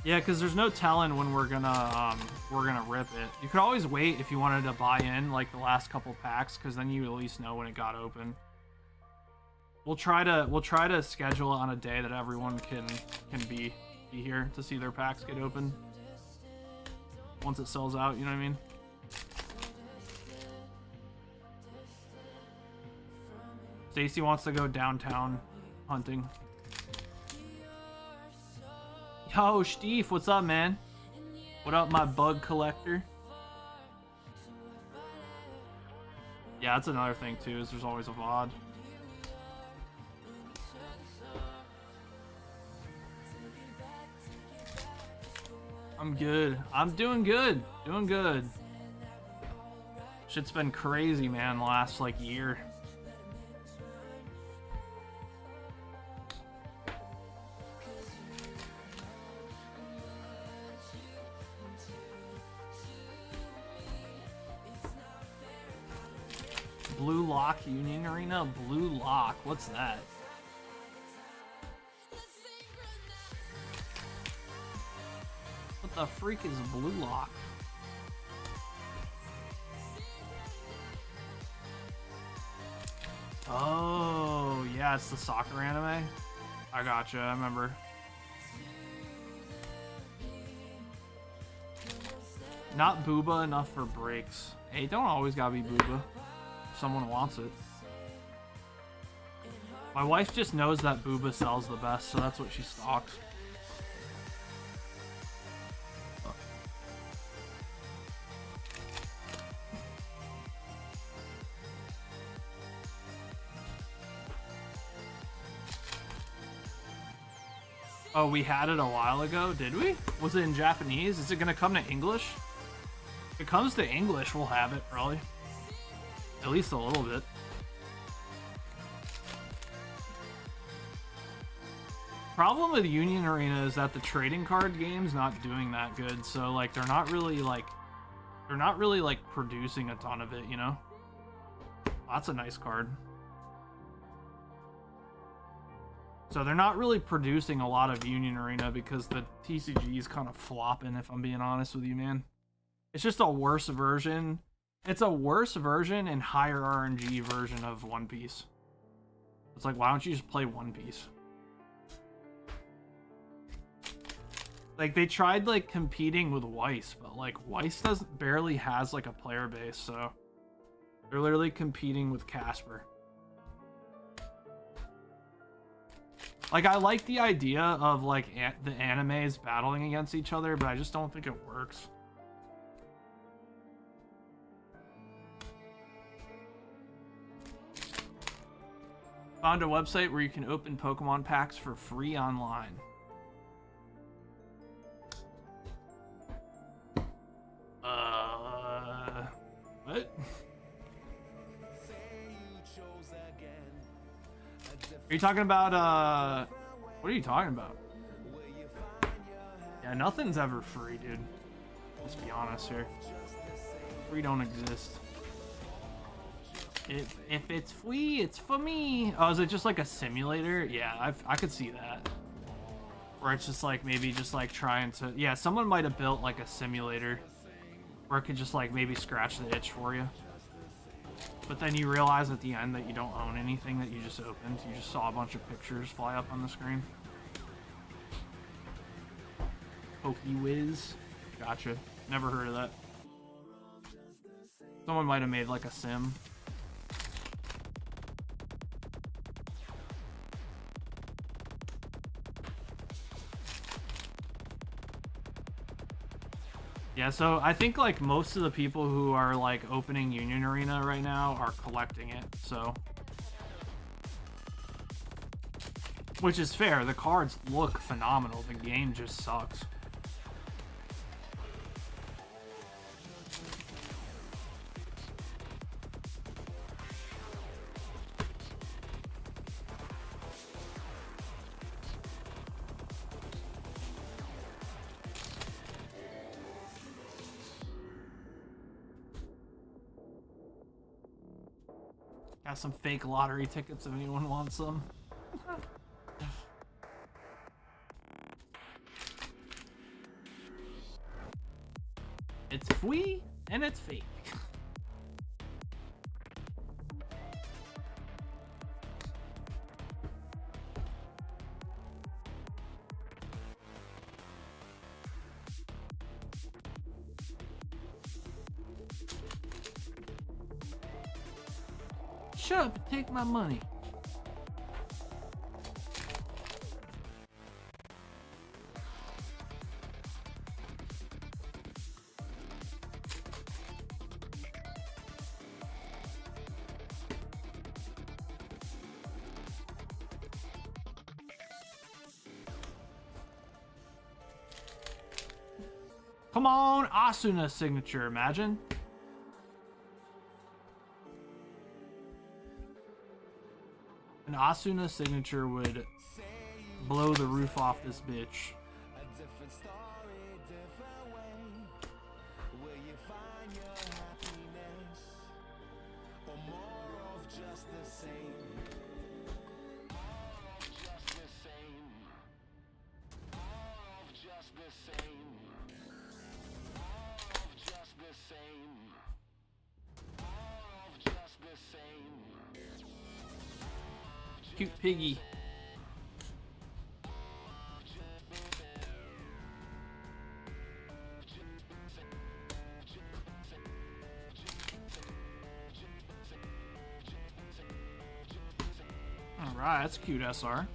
A: Yeah, because there's no telling when we're gonna rip it. You could always wait if you wanted to buy in like the last couple packs, because then you at least know when it got open. We'll try to schedule it on a day that everyone can be here to see their packs get open. Once it sells out, you know what I mean? Stacy wants to go downtown hunting. Yo, Steve, what's up, man? What up, my bug collector? Yeah, that's another thing too, is there's always a VOD. I'm good. I'm doing good. Doing good. Shit's been crazy, man, the last like year. Blue Lock Union Arena? Blue Lock. What's that? What the freak is Blue Lock? Oh, yeah, it's the soccer anime. I gotcha, I remember. Not booba enough for breaks. Hey, don't always gotta be booba. If someone wants it. My wife just knows that booba sells the best, so that's what she stocks. Oh, we had it a while ago, did we? Was it in Japanese? Is it gonna come to English? If it comes to English, we'll have it, probably. At least a little bit. Problem with Union Arena is that the trading card game's not doing that good, so like they're not really like They're not really like producing a ton of it, you know? That's a nice card. So they're not really producing a lot of Union Arena because the TCG is kind of flopping, if I'm being honest with you, man. It's just a worse version. It's a worse version and higher RNG version of One Piece. It's like, why don't you just play One Piece? Like, they tried, like, competing with Weiss, but, like, Weiss barely has, like, a player base, so they're literally competing with Casper. Like, I like the idea of, like, the animes battling against each other, but I just don't think it works. Found a website where you can open Pokemon packs for free online. What? Are you talking about, what are you talking about? Yeah, nothing's ever free, dude. Let's be honest here. Free don't exist. If it's free, it's for me. Oh, is it just like a simulator? Yeah, I could see that. Or it's just like, maybe just like trying to... Yeah, someone might have built like a simulator where it could just like maybe scratch the itch for you. But then you realize at the end that you don't own anything that you just opened. You just saw a bunch of pictures fly up on the screen. PokeWiz. Gotcha. Never heard of that. Someone might have made like a sim. Yeah, so I think like most of the people who are like opening Union Arena right now are collecting it, so. Which is fair, the cards look phenomenal, the game just sucks. Got some fake lottery tickets if anyone wants them. It's free and it's fake. Shut up and take my money. Come on, Asuna signature, imagine. An Asuna signature would blow the roof off this bitch. Cute piggy. All right, that's cute SR.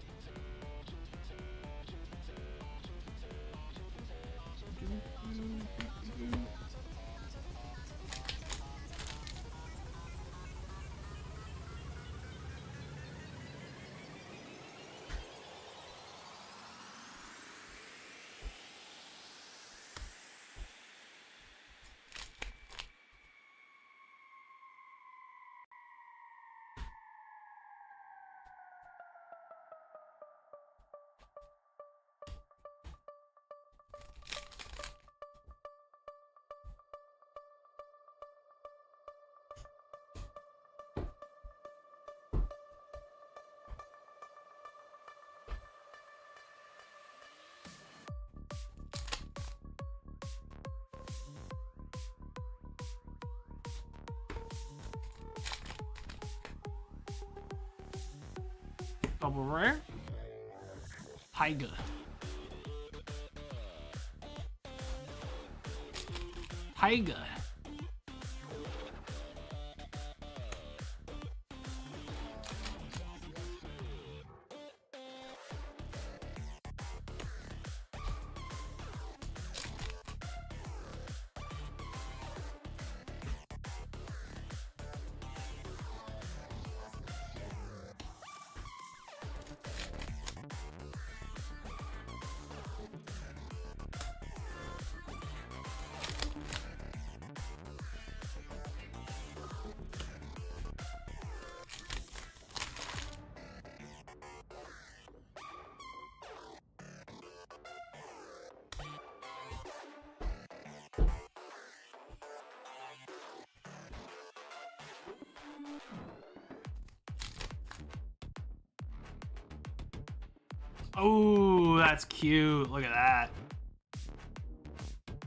A: Double rare. Tiger. Tiger. Oh, that's cute. Look at that.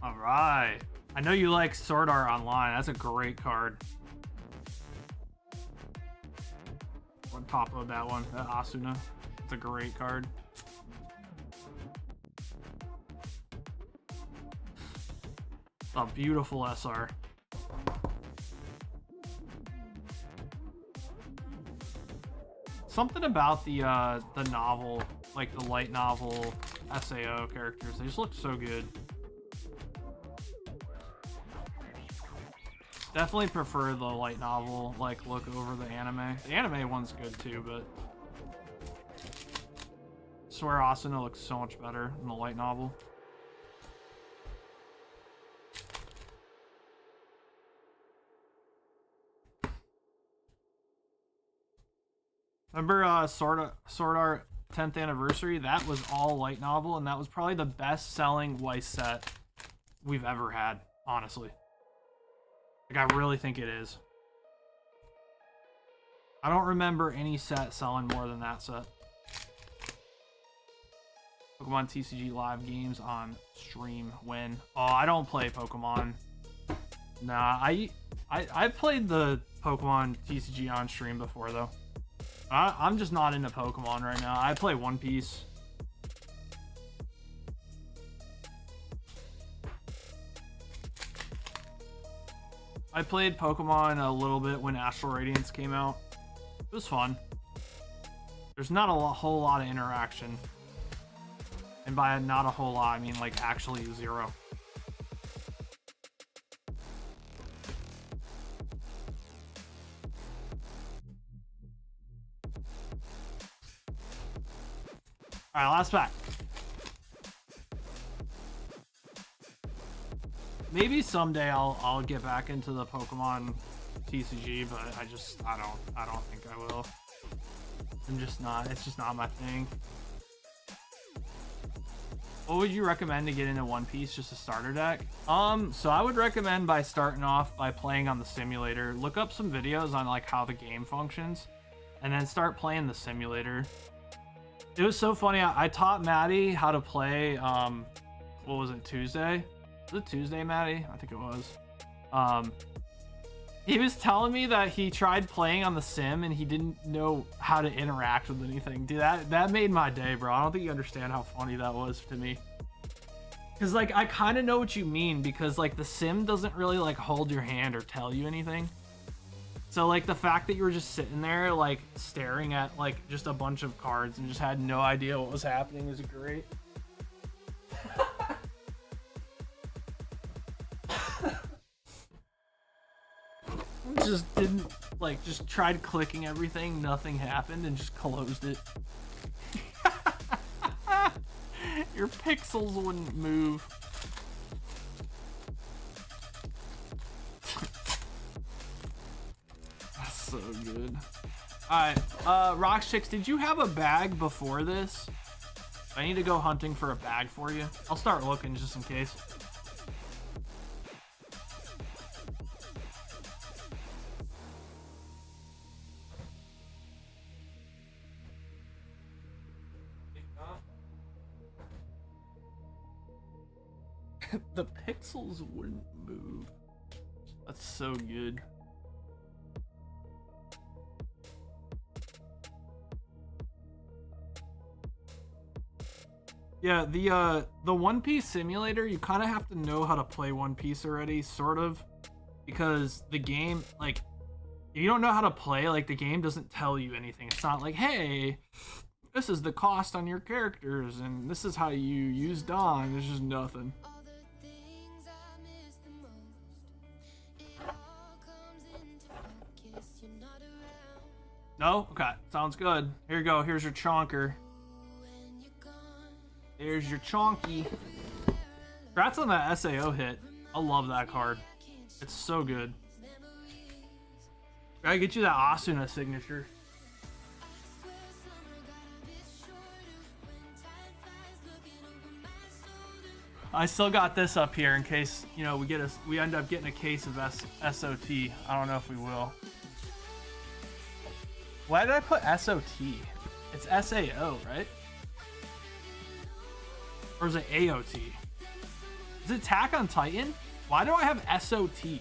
A: All right. I know you like Sword Art Online. That's a great card. On top of that one, that Asuna. It's a great card. It's a beautiful SR. Something about the novel, like the light novel SAO characters, they just look so good. Definitely prefer the light novel like look over the anime. The anime one's good too, but I swear Asuna looks so much better than the light novel. Remember Sword Art 10th anniversary? That was all light novel, and that was probably the best selling Weiss set we've ever had, honestly. Like, I really think it is. I don't remember any set selling more than that set. Pokemon TCG live games on stream when? Oh, I don't play Pokemon. Nah, I played the Pokemon TCG on stream before though. I'm just not into Pokemon right now. I play One Piece. I played Pokemon a little bit when Astral Radiance came out. It was fun. There's not a whole lot of interaction. And by not a whole lot, I mean like actually zero. Alright, last pack. Maybe someday I'll get back into the Pokemon TCG, but I don't think I will. It's just not my thing. What would you recommend to get into One Piece? Just a starter deck? So I would recommend by starting off by playing on the simulator. Look up some videos on like how the game functions and then start playing the simulator. It was so funny. I taught Maddie how to play, what was it, Tuesday? Was it Tuesday, Maddie? I think it was. He was telling me that he tried playing on the sim and he didn't know how to interact with anything. Dude, that made my day, bro. I don't think you understand how funny that was to me. Because, like, I kind of know what you mean because, like, the sim doesn't really, like, hold your hand or tell you anything. So, like, the fact that you were just sitting there, like, staring at, like, just a bunch of cards and just had no idea what was happening is great. Just didn't, like, just tried clicking everything, nothing happened, and just closed it. Your pixels wouldn't move. That's so good. Alright, Rox Chicks, did you have a bag before this? I need to go hunting for a bag for you. I'll start looking just in case. The pixels wouldn't move. That's so good. Yeah, the One Piece simulator, you kind of have to know how to play One Piece already, sort of, because the game, like, if you don't know how to play, like, the game doesn't tell you anything. It's not like, hey, this is the cost on your characters, and this is how you use Dawn. There's just nothing. No? Okay, sounds good. Here you go. Here's your chonker. There's your chonky. Congrats on that SAO hit. I love that card. It's so good. Gotta get you that Asuna signature. I still got this up here in case, you know, we end up getting a case of SOT. I don't know if we will. Why did I put SOT? It's SAO, right? Or is it AOT? Is it Attack on Titan? Why do I have SOT?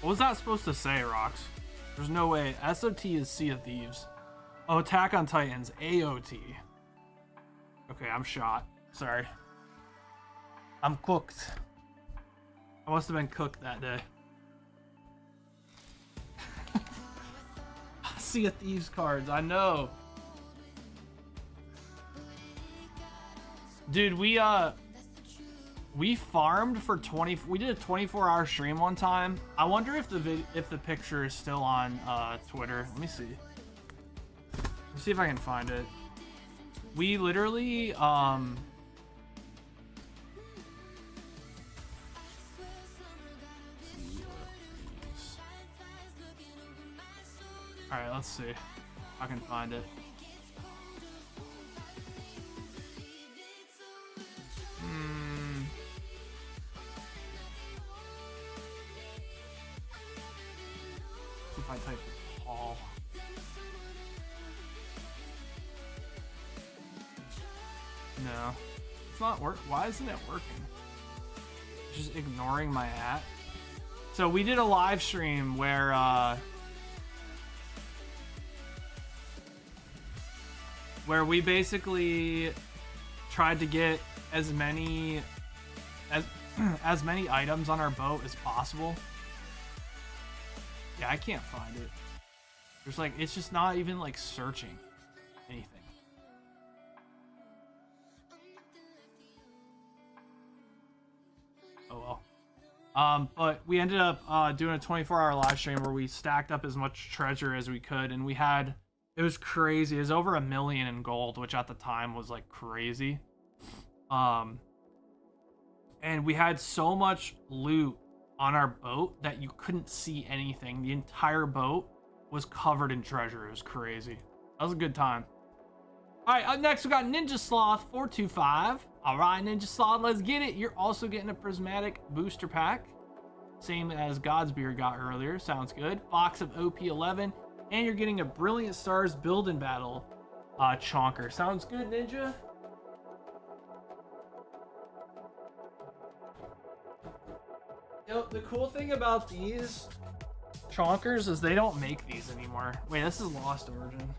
A: What was that supposed to say, Rox? There's no way. SOT is Sea of Thieves. Oh, Attack on Titan's AOT. Okay, I'm shot. Sorry. I'm cooked. I must have been cooked that day. Sea of Thieves cards, I know. Dude, we farmed for 20. We did a 24-hour stream one time. I wonder if the picture is still on Twitter. Let me see. Let's see if I can find it. We literally all right, let's see if I can find it. If I type Paul. No. It's not work. Why isn't it working? Just ignoring my at. So we did a live stream where we basically tried to get as many items on our boat as possible. Yeah, I can't find it. There's like, it's just not even like searching anything. Oh well. But we ended up doing a 24-hour live stream where we stacked up as much treasure as we could, and it was crazy. It was over 1 million in gold, which at the time was like crazy. And we had so much loot on our boat that you couldn't see anything. The entire boat was covered in treasure. It was crazy. That was a good time. All right, up next we got Ninja Sloth 425. All right, Ninja Sloth, let's get it. You're also getting a prismatic booster pack, same as Godsbeard got earlier. Sounds good. Box of OP11, and you're getting a Brilliant Stars Build and Battle chonker. Sounds good, Ninja. Yo, the cool thing about these chonkers is they don't make these anymore. Wait, this is Lost Origin.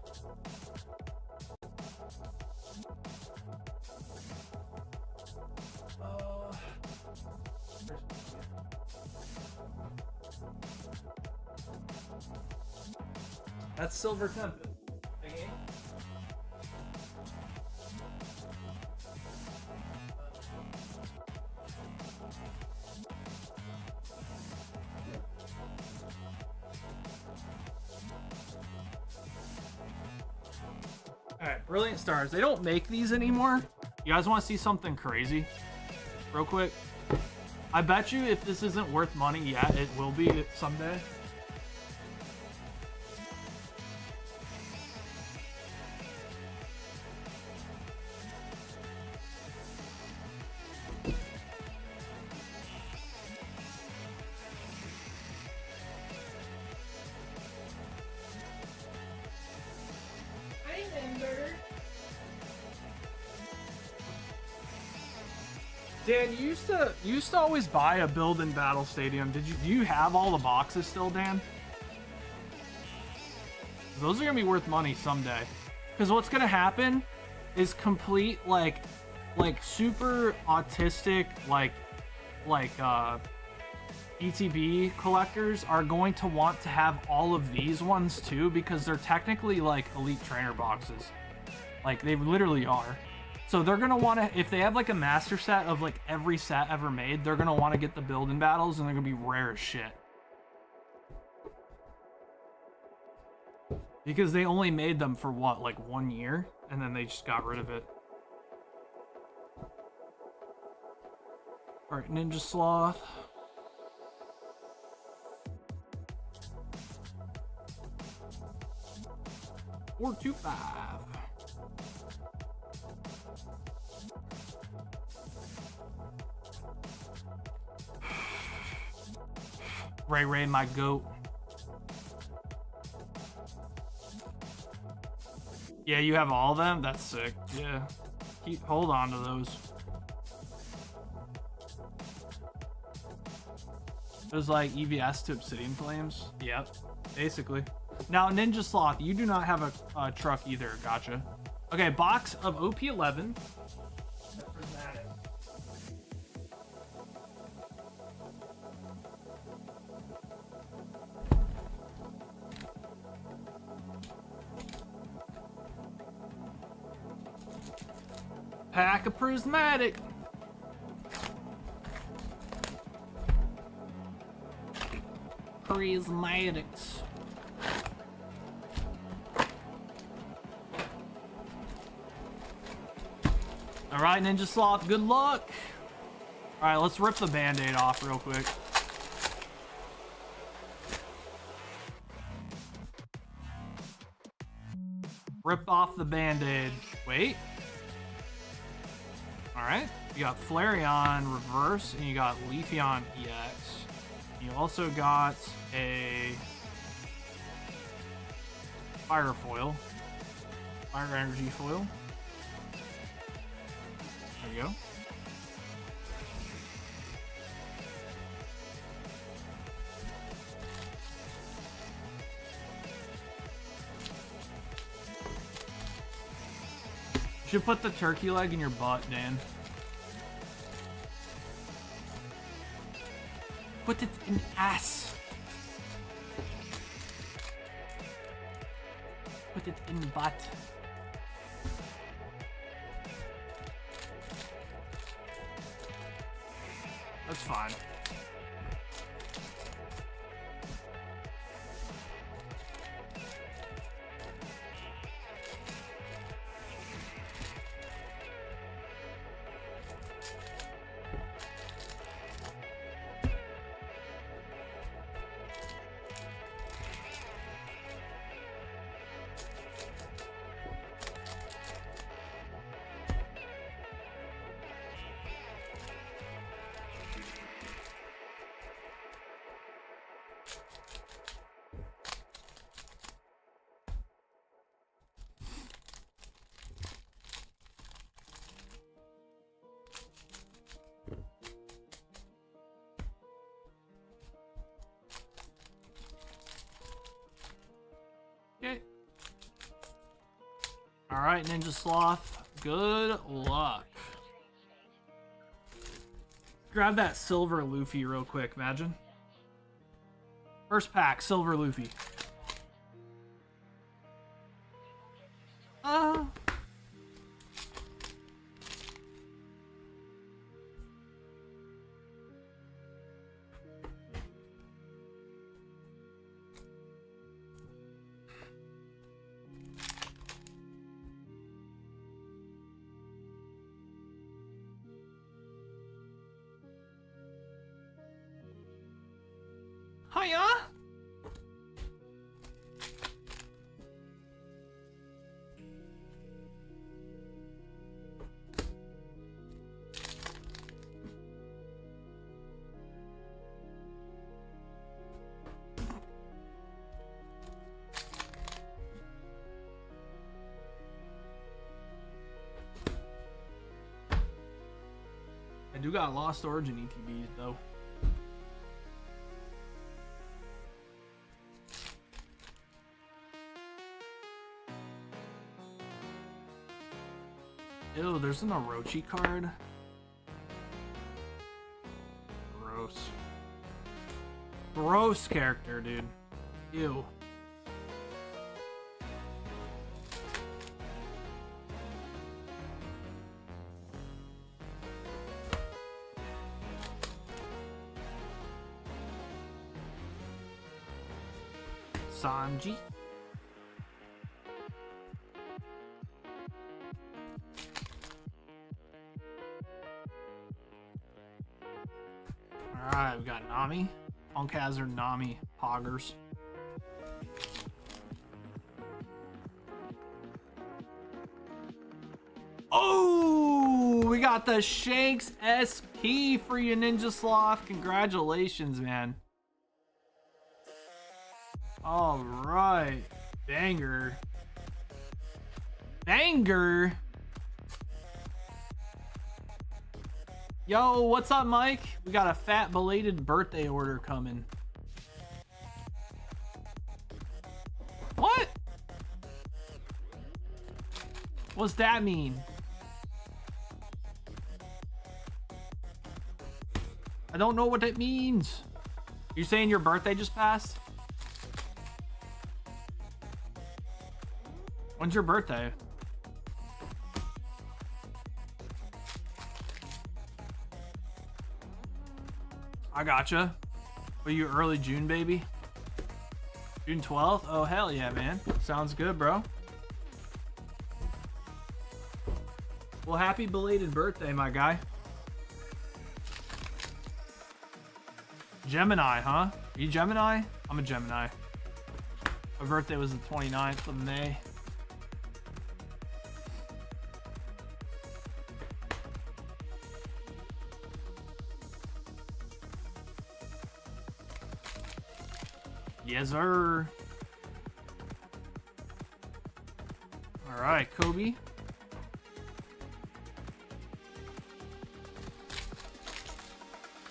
A: That's Silver Tempest. Okay. Alright, Brilliant Stars. They don't make these anymore. You guys want to see something crazy? Real quick. I bet you if this isn't worth money yet, it will be someday. Dan, you used to always buy a build in Battle Stadium. Do you have all the boxes still, Dan? Those are gonna be worth money someday. Because what's gonna happen is complete like super autistic ETB collectors are going to want to have all of these ones too, because they're technically like elite trainer boxes. Like they literally are. So they're gonna want to, if they have like a master set of like every set ever made, they're gonna want to get the build in battles, and they're gonna be rare as shit. Because they only made them for what, like 1 year, and then they just got rid of it. Alright, Ninja Sloth. Four, 2, 5. Ray, my goat. Yeah, you have all of them? That's sick. Yeah. Hold on to those. It was like EVS to Obsidian Flames? Yep. Basically. Now, Ninja Sloth, you do not have a truck either. Gotcha. Okay, box of OP11. Pack of prismatic. Prismatics. Alright, Ninja Sloth, good luck. Alright, let's rip the band-aid off real quick. Rip off the band-aid. Wait. Alright, you got Flareon Reverse, and you got Leafeon EX. You also got a Fire Foil. Fire Energy Foil. There you go. You should put the turkey leg in your butt, Dan. Put it in ass. Put it in butt. That's fine. Okay. Alright, Ninja Sloth. Good luck. Grab that silver Luffy real quick, imagine. First pack, silver Luffy. Hiya! do got Lost Origin ETBs though. Ew, there's an Orochi card. Gross. Gross character, dude. Ew. Sanji. Alright, we got Nami. Punk Hazard, Nami, Poggers. Oh, we got the Shanks SP for you, Ninja Sloth. Congratulations, man. All right, banger. Banger. Yo, what's up, Mike? We got a fat belated birthday order coming. What? What's that mean? I don't know what that means. You saying your birthday just passed? When's your birthday? I gotcha. Are you early June, baby? June 12th? Oh, hell yeah, man. Sounds good, bro. Well, happy belated birthday, my guy. Gemini, huh? Are you Gemini? I'm a Gemini. My birthday was the 29th of May. Yes, sir. All right, Kobe.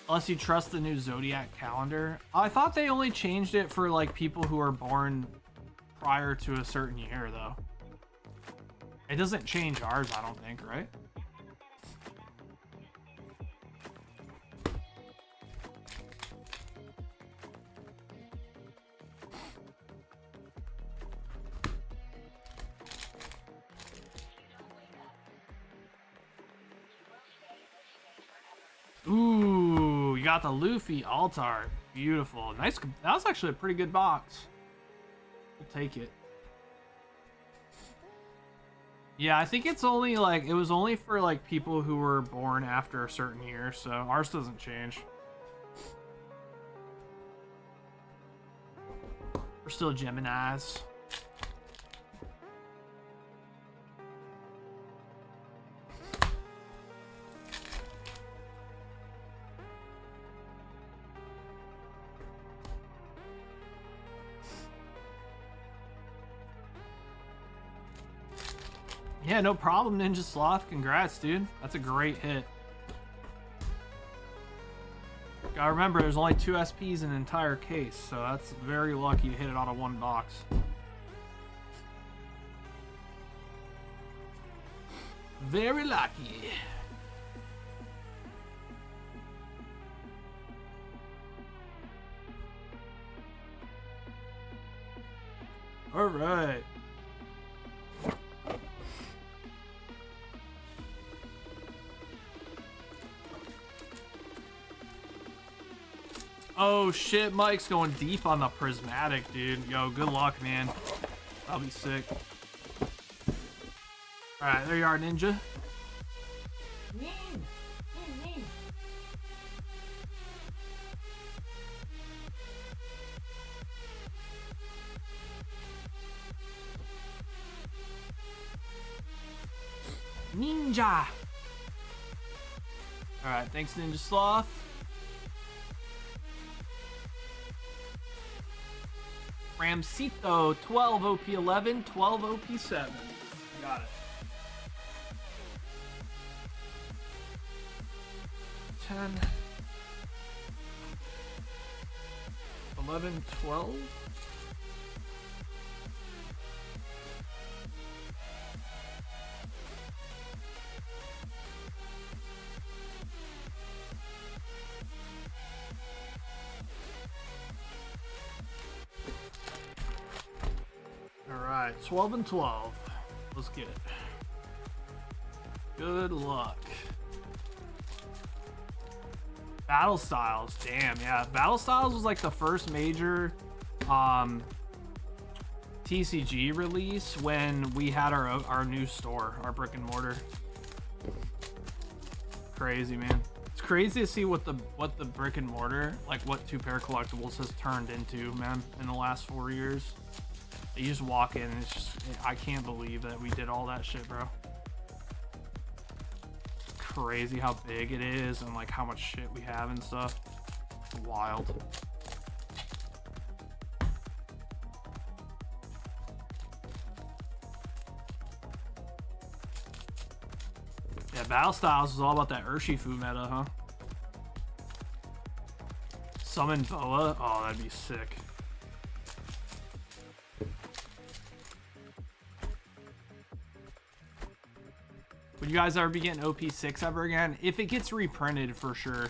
A: Unless you trust the new Zodiac calendar. I thought they only changed it for like people who are born prior to a certain year, though. It doesn't change ours, I don't think, right? Ooh, you got the Luffy Altar. Beautiful. Nice. That was actually a pretty good box. We'll take it. Yeah, I think it's only like, it was only for like people who were born after a certain year, so ours doesn't change. We're still Geminis. Yeah, no problem, Ninja Sloth. Congrats, dude. That's a great hit. Gotta remember, there's only 2 SPs in an entire case, so that's very lucky to hit it out of one box. Very lucky. All right. Oh shit, Mike's going deep on the prismatic, dude. Yo, good luck, man. That'll be sick. Alright, there you are, Ninja. Ninja! Alright, thanks, Ninja Sloth. Ramsito, 12 OP 11, 12 OP 7. Got it. 10, 11, 12. All right, 12 and 12. Let's get it. Good luck. Battle Styles, damn, yeah. Battle Styles was like the first major TCG release when we had our new store, our brick and mortar. Crazy, man. It's crazy to see what the brick and mortar, like what Two Pair Collectibles has turned into, man, in the last 4 years. You just walk in and it's just, I can't believe that we did all that shit, bro. Crazy how big it is and like how much shit we have and stuff. It's wild. Yeah, Battle Styles is all about that Urshifu meta, huh? Summon Boa? Oh, that'd be sick. Would you guys ever be getting OP6 ever again? If it gets reprinted, for sure.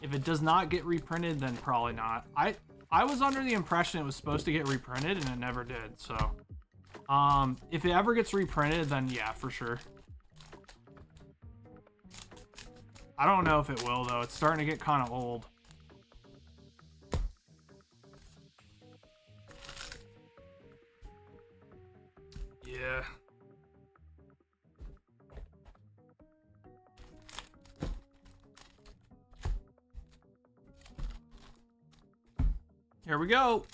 A: If it does not get reprinted, then probably not. I was under the impression it was supposed to get reprinted, and it never did, so... if it ever gets reprinted, then yeah, for sure. I don't know if it will, though. It's starting to get kind of old. Yeah. Here we go.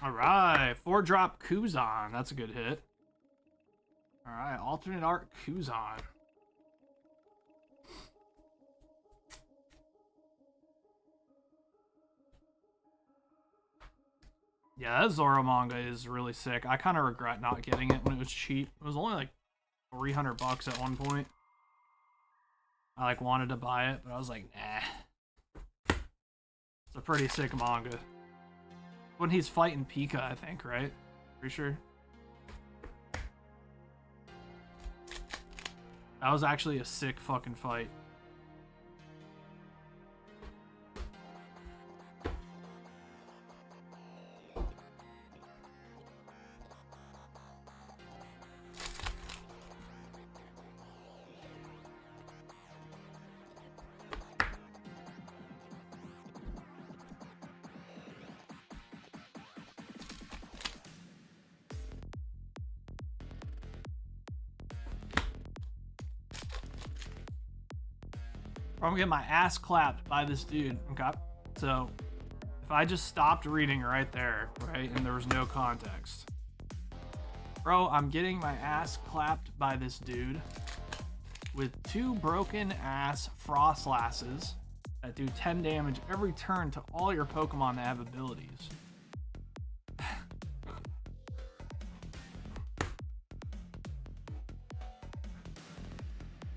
A: All right, 4-drop Kuzan. That's a good hit. All right, alternate art Kuzan. Yeah, that Zoro manga is really sick. I kind of regret not getting it when it was cheap. It was only like 300 bucks at one point. I like wanted to buy it, but I was like, nah. It's a pretty sick manga. When he's fighting Pika, I think, right? Pretty sure. That was actually a sick fucking fight. I'm gonna get my ass clapped by this dude. Okay, so if I just stopped reading right there, right, and there was no context, bro, I'm getting my ass clapped by this dude with 2 broken ass frost lasses that do 10 damage every turn to all your Pokemon that have abilities.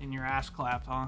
A: In your ass clapped, huh?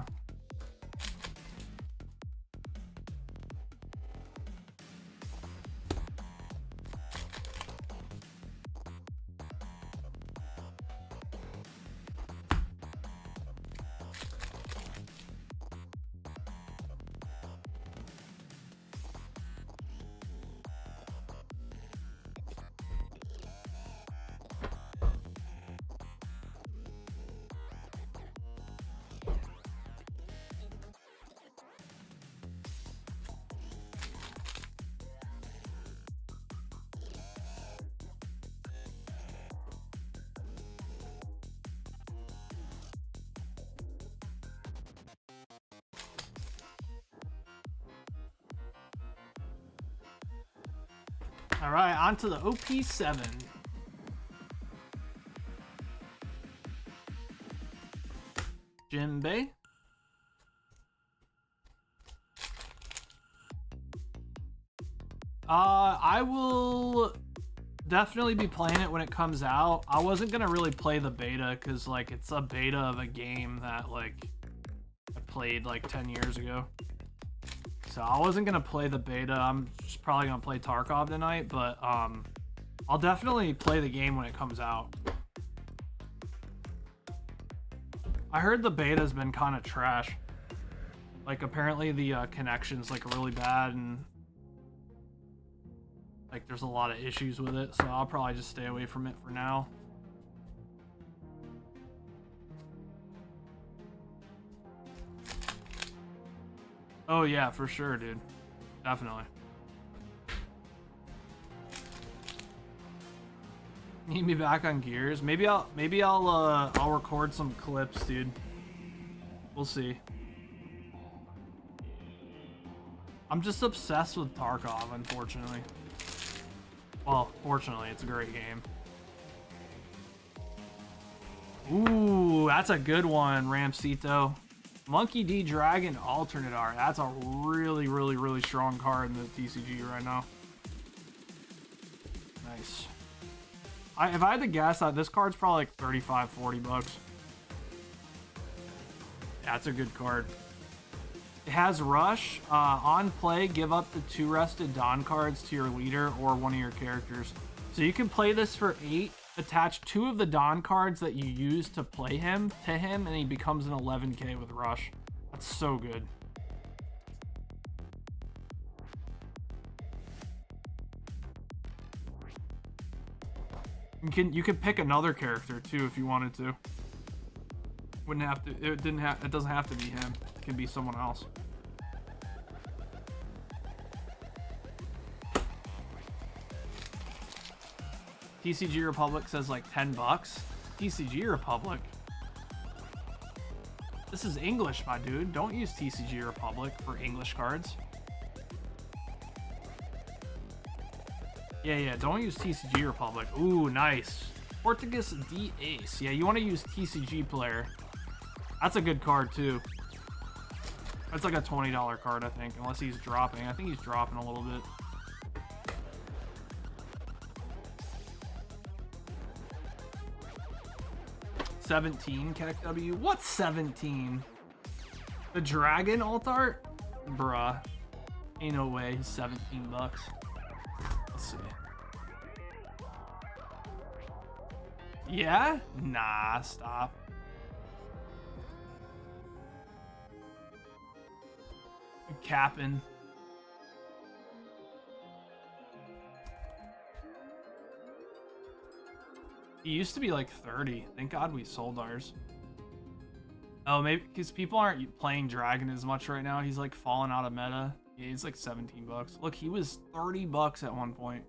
A: All right, on to the OP7. Jinbei. I will definitely be playing it when it comes out. I wasn't gonna really play the beta because like it's a beta of a game that like I played like 10 years ago. So I wasn't gonna play the beta. I'm just probably gonna play Tarkov tonight, but I'll definitely play the game when it comes out. I heard the beta's been kind of trash. Like apparently the connection's like really bad and like there's a lot of issues with it, so I'll probably just stay away from it for now. Oh yeah, for sure, dude. Definitely. Need me back on Gears? Maybe I'll record some clips, dude. We'll see. I'm just obsessed with Tarkov, unfortunately. Well, fortunately, it's a great game. Ooh, that's a good one, Ramsito. Monkey D Dragon alternate art. That's a really, really, really strong card in the TCG right now. Nice. If I had to guess, this card's probably like 35, 40 bucks. Yeah, it's a good card. It has Rush. On play, give up the 2 rested Dawn cards to your leader or one of your characters. So you can play this for 8, attach 2 of the Dawn cards that you use to play him to him, and he becomes an 11k with Rush. That's so good. You can pick another character too if you wanted to. Wouldn't have to. It doesn't have to be him. It can be someone else. TCG Republic says like 10 bucks. TCG Republic. This is English, my dude. Don't use TCG Republic for English cards. Yeah, don't use TCG Republic. Ooh, nice. Portuguese D Ace. Yeah, you want to use TCG Player. That's a good card, too. That's like a $20 card, I think, unless he's dropping. I think he's dropping a little bit. $17 KW. What's 17? The Dragon alt art? Bruh. Ain't no way. 17 bucks. Let's see. Yeah? Nah, stop. You capping. He used to be like 30. Thank God we sold ours. Oh, maybe because people aren't playing Dragon as much right now. He's like falling out of meta. Yeah, he's like 17 bucks. Look, he was 30 bucks at one point.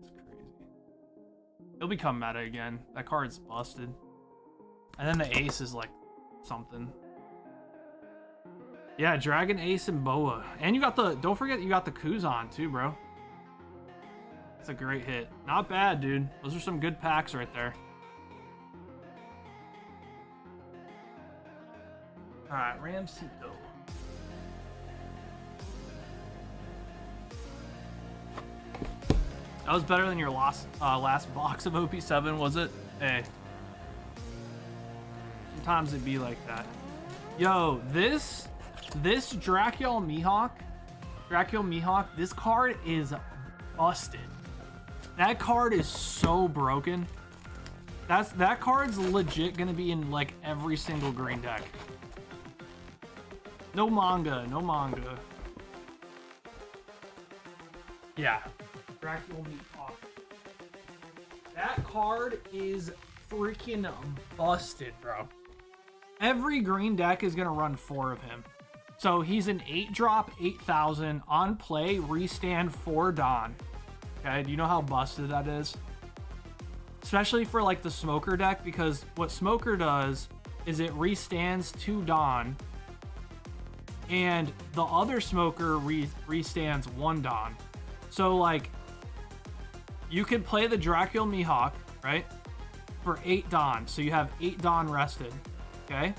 A: It's crazy. He'll become meta again. That card's busted. And then the ace is like something. Yeah, Dragon, Ace, and Boa. And you got the, don't forget you got the Kuzan too, bro. That's a great hit. Not bad, dude. Those are some good packs right there. Alright, Ramsito. That was better than your last box of OP7, was it? Hey. Sometimes it'd be like that. Yo, this Dracul Mihawk, this card is busted. That card is so broken. That card's legit gonna be in like every single green deck. No manga. Yeah. Dracul Mihawk. That card is freaking busted, bro. Every green deck is gonna run 4 of him. So he's an 8-drop, 8,000 on play, restand 4 Dawn. Okay, do you know how busted that is? Especially for like the Smoker deck, because what Smoker does is it restands 2 Dawn, and the other Smoker restands 1 Dawn. So like, you could play the Dracul Mihawk, right? For 8 Dawn, so you have 8 Dawn rested, okay?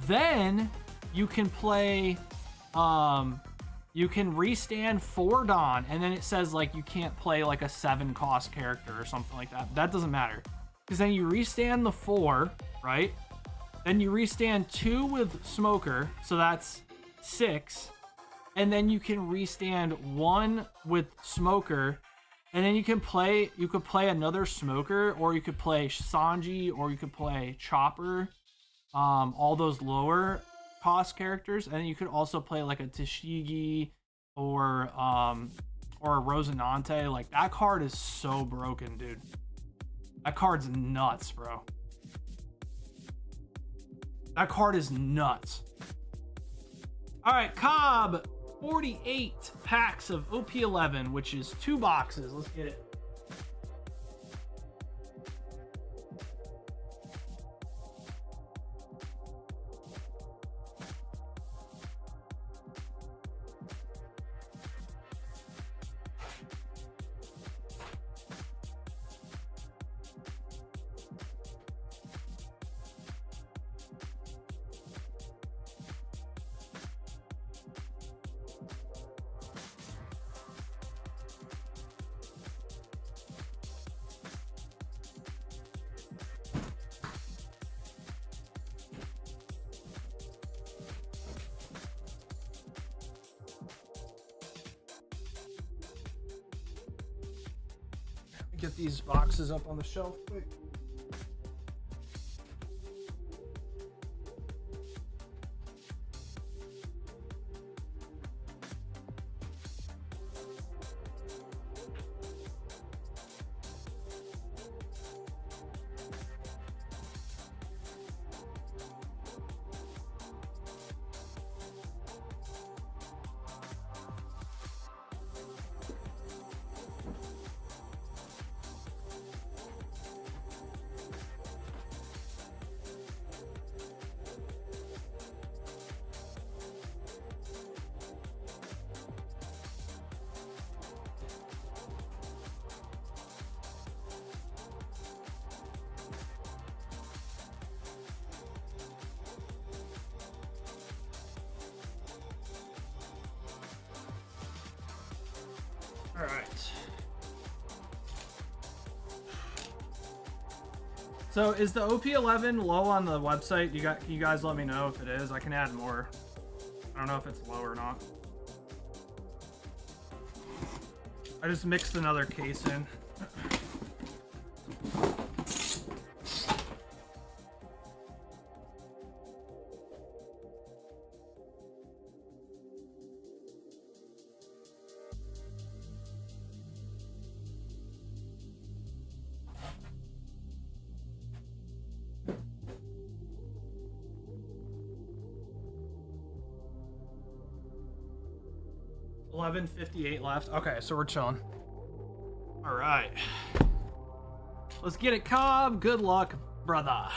A: Then you can play you can restand 4 Dawn, and then it says like you can't play like a 7 cost character or something like that. That doesn't matter, because then you restand the 4, right? Then you restand 2 with Smoker, so that's 6, and then you can restand 1 with Smoker, and then you could play another Smoker, or you could play Sanji, or you could play Chopper, all those lower cost characters, and then you could also play like a Tashigi or a Rosinante. Like, that card is so broken, dude. That card's nuts, bro. That card is nuts. All right, Cobb, 48 packs of OP11, which is 2 boxes. Let's get it. Get these boxes up on the shelf quick. All right. So is the OP11 low on the website? You guys let me know if it is. I can add more. I don't know if it's low or not. I just mixed another case in. $11.58 left. Okay, so we're chilling. All right. Let's get it, Cobb. Good luck, brother.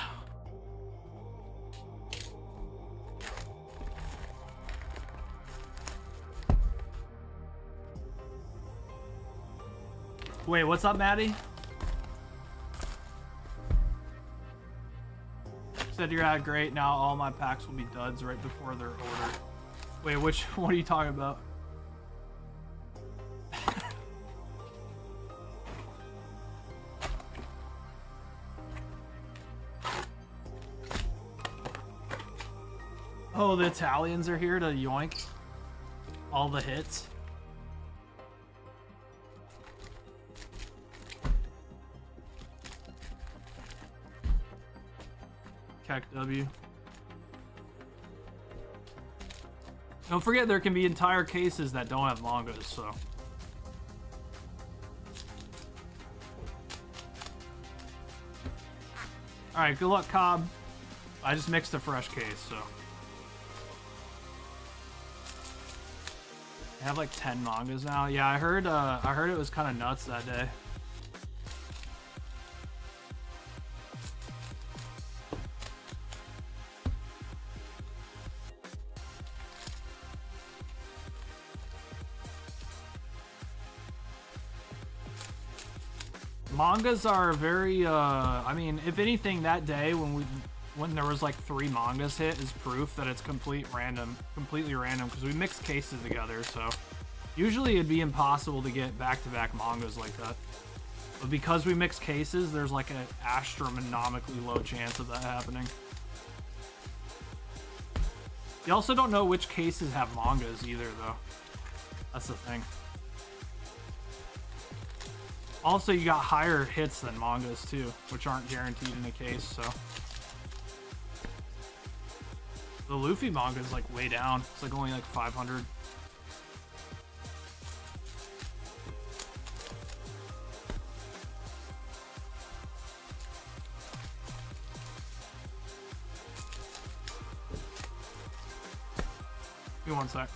A: Wait, what's up, Maddie? Said you're at great. Now all my packs will be duds right before they're ordered. Wait, what are you talking about? Oh, the Italians are here to yoink all the hits. Keck W. Don't forget, there can be entire cases that don't have mangas, so. Alright, good luck, Cobb. I just mixed a fresh case, so. I have like 10 mangas now. Yeah, I heard it was kind of nuts that day. Mangas are very I mean, if anything, that day when
B: when there was like 3 mangas hit is proof that it's completely random, because we mixed cases together, so usually it'd be impossible to get back-to-back mangas like that. But because we mix cases, there's like an astronomically low chance of that happening. You also don't know which cases have mangas either, though. That's the thing. Also, you got higher hits than mangas, too, which aren't guaranteed in a case, so. The Luffy manga is, like, way down. It's, like, only, like, 500. Give me one sec.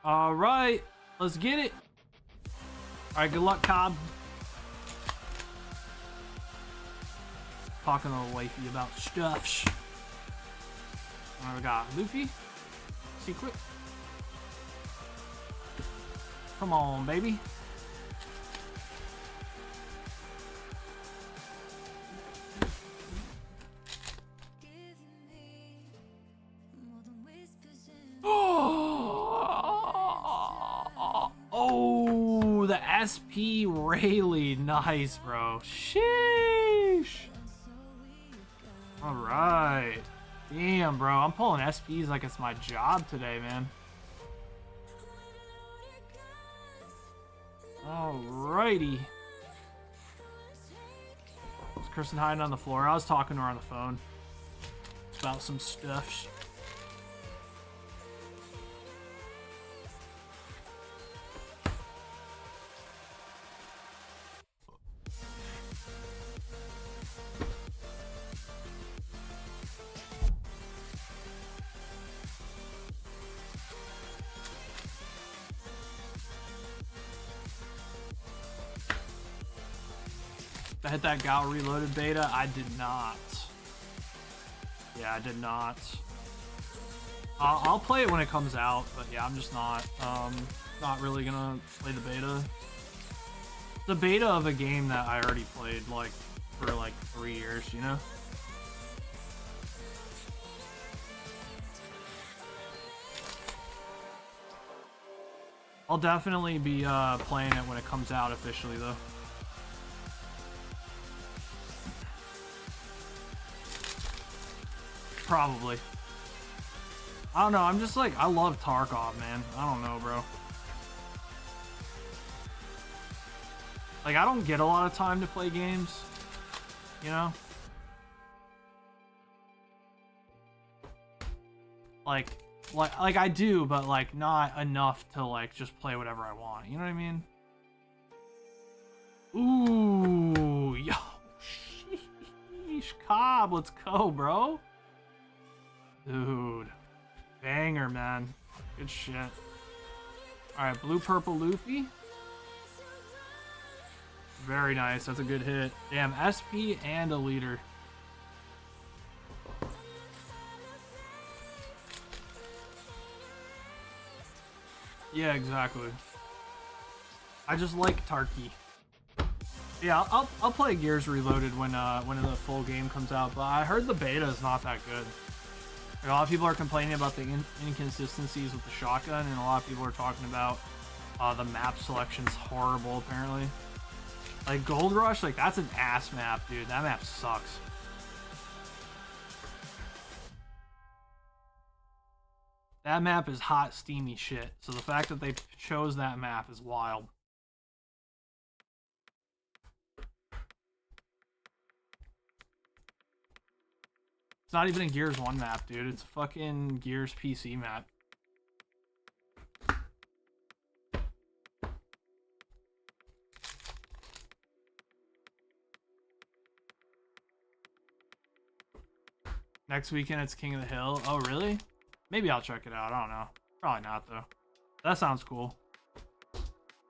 B: All right, let's get it. All right, good luck, Cobb. Talking to the wifey about stuff. All right, we got Luffy. Secret. Come on, baby. Oh, the SP Rayleigh. Nice, bro. Sheesh. All right. Damn, bro. I'm pulling SPs like it's my job today, man. Alrighty. Is Kristen hiding on the floor? I was talking to her on the phone. It's about some stuff. I hit that Gal Reloaded beta. I did not. Yeah, I did not. I'll play it when it comes out, but yeah, I'm just not really gonna play the beta. The beta of a game that I already played like for like 3 years, you know? I'll definitely be playing it when it comes out officially though. probably. I don't know. I'm just like, I love Tarkov, man. I don't know, bro. Like, I don't get a lot of time to play games, you know? Like I do, but like not enough to like just play whatever I want. You know what I mean? Ooh, yo, sheesh, Cobb, let's go, bro. Dude, banger, man. Good shit. All right, blue, purple, Luffy. Very nice. That's a good hit. Damn, SP and a leader. Yeah, exactly. I just like Tarky. Yeah, I'll play Gears Reloaded when the full game comes out, but I heard the beta is not that good. Like, a lot of people are complaining about the inconsistencies with the shotgun, and a lot of people are talking about the map selection's horrible, apparently. Like, Gold Rush, like, that's an ass map, dude. That map sucks. That map is hot, steamy shit. So the fact that they chose that map is wild. It's not even a Gears 1 map, dude. It's a fucking Gears PC map. Next weekend it's King of the Hill. Oh, really? Maybe I'll check it out. I don't know. Probably not, though. That sounds cool.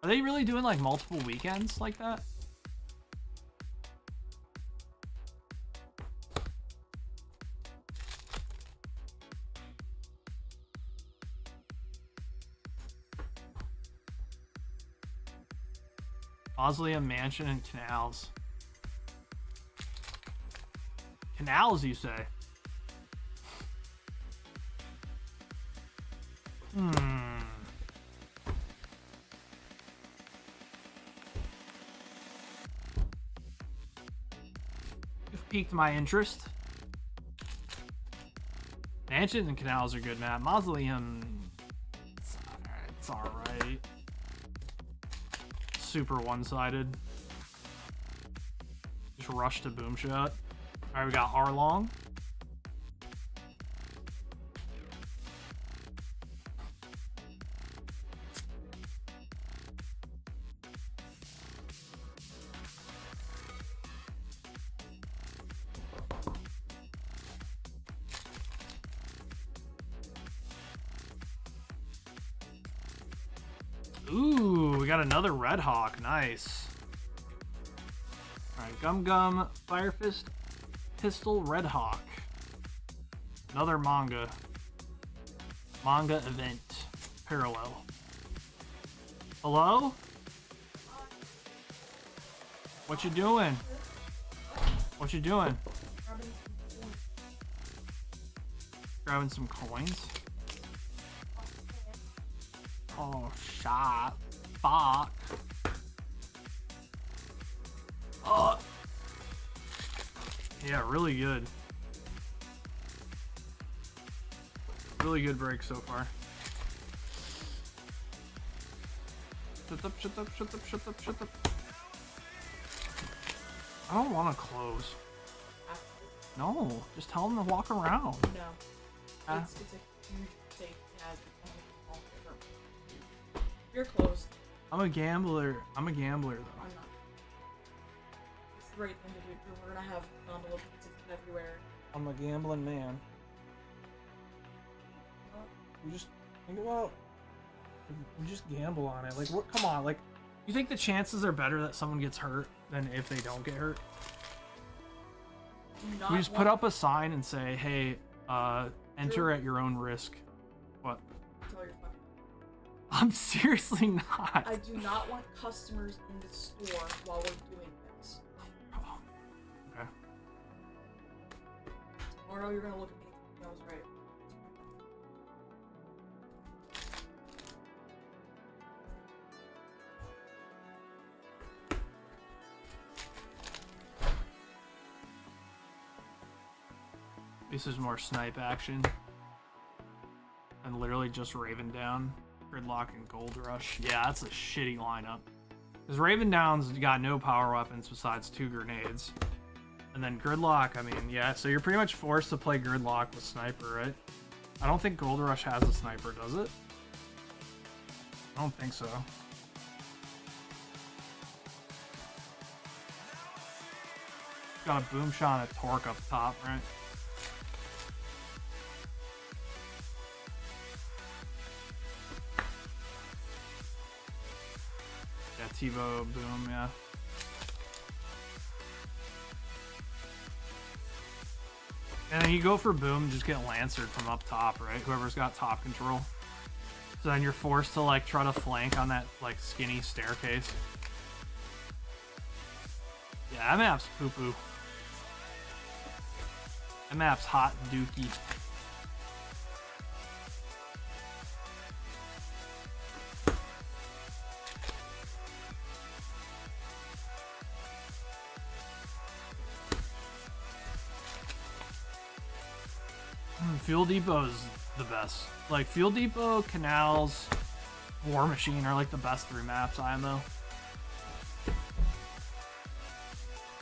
B: Are they really doing, like, multiple weekends like that? Mausoleum, Mansion, and Canals. Canals, you say? You've piqued my interest. Mansion and Canals are good, man. Mausoleum, it's alright. Super one-sided. Just rush to boom shot. Alright, we got Arlong. Ooh, we got another Red Hawk. Nice. Alright, Gum Gum, Fire Fist, Pistol, Red Hawk. Another manga. Manga event. Parallel. Hello? What you doing? What you doing? Grabbing some coins. Oh, shot. Fuck. Oh. Yeah, really good. Really good break so far. Shut up, shut up, shut up, shut up, shut up. I don't want to close. No, just tell them to walk around.
C: No. It's a huge safe hazard. You're closed.
B: I'm a gambler. I'm a gambler, though.
C: I'm not. It's the right thing to do. We're gonna have gondola pizzas everywhere.
B: I'm a gambling man. You just think about. You just gamble on it. Like, what? Come on. Like, you think the chances are better that someone gets hurt than if they don't get hurt? We just put up a sign and say, "Hey, enter at your own risk." What?
C: Tell your fucking.
B: I'm seriously not.
C: I do not want customers in the store while we're doing this.
B: Oh, okay.
C: Or no, you're gonna look at me. That was right.
B: This is more snipe action. And literally just Raven Down, Gridlock, and Gold Rush. Yeah, that's a shitty lineup. Because Raven Down's got no power weapons besides 2 grenades. And then Gridlock, I mean, yeah, so you're pretty much forced to play Gridlock with Sniper, right? I don't think Gold Rush has a Sniper, does it? I don't think so. Got a Boom Shot and a Torque up top, right? Yeah, TiVo, Boom, yeah. And then you go for Boom, just get Lancered from up top, right? Whoever's got top control. So then you're forced to like try to flank on that like skinny staircase. Yeah, that map's poo-poo. That map's hot dookie. Fuel Depot is the best. Like, Fuel Depot, Canals, War Machine are like the best 3 maps, IMO.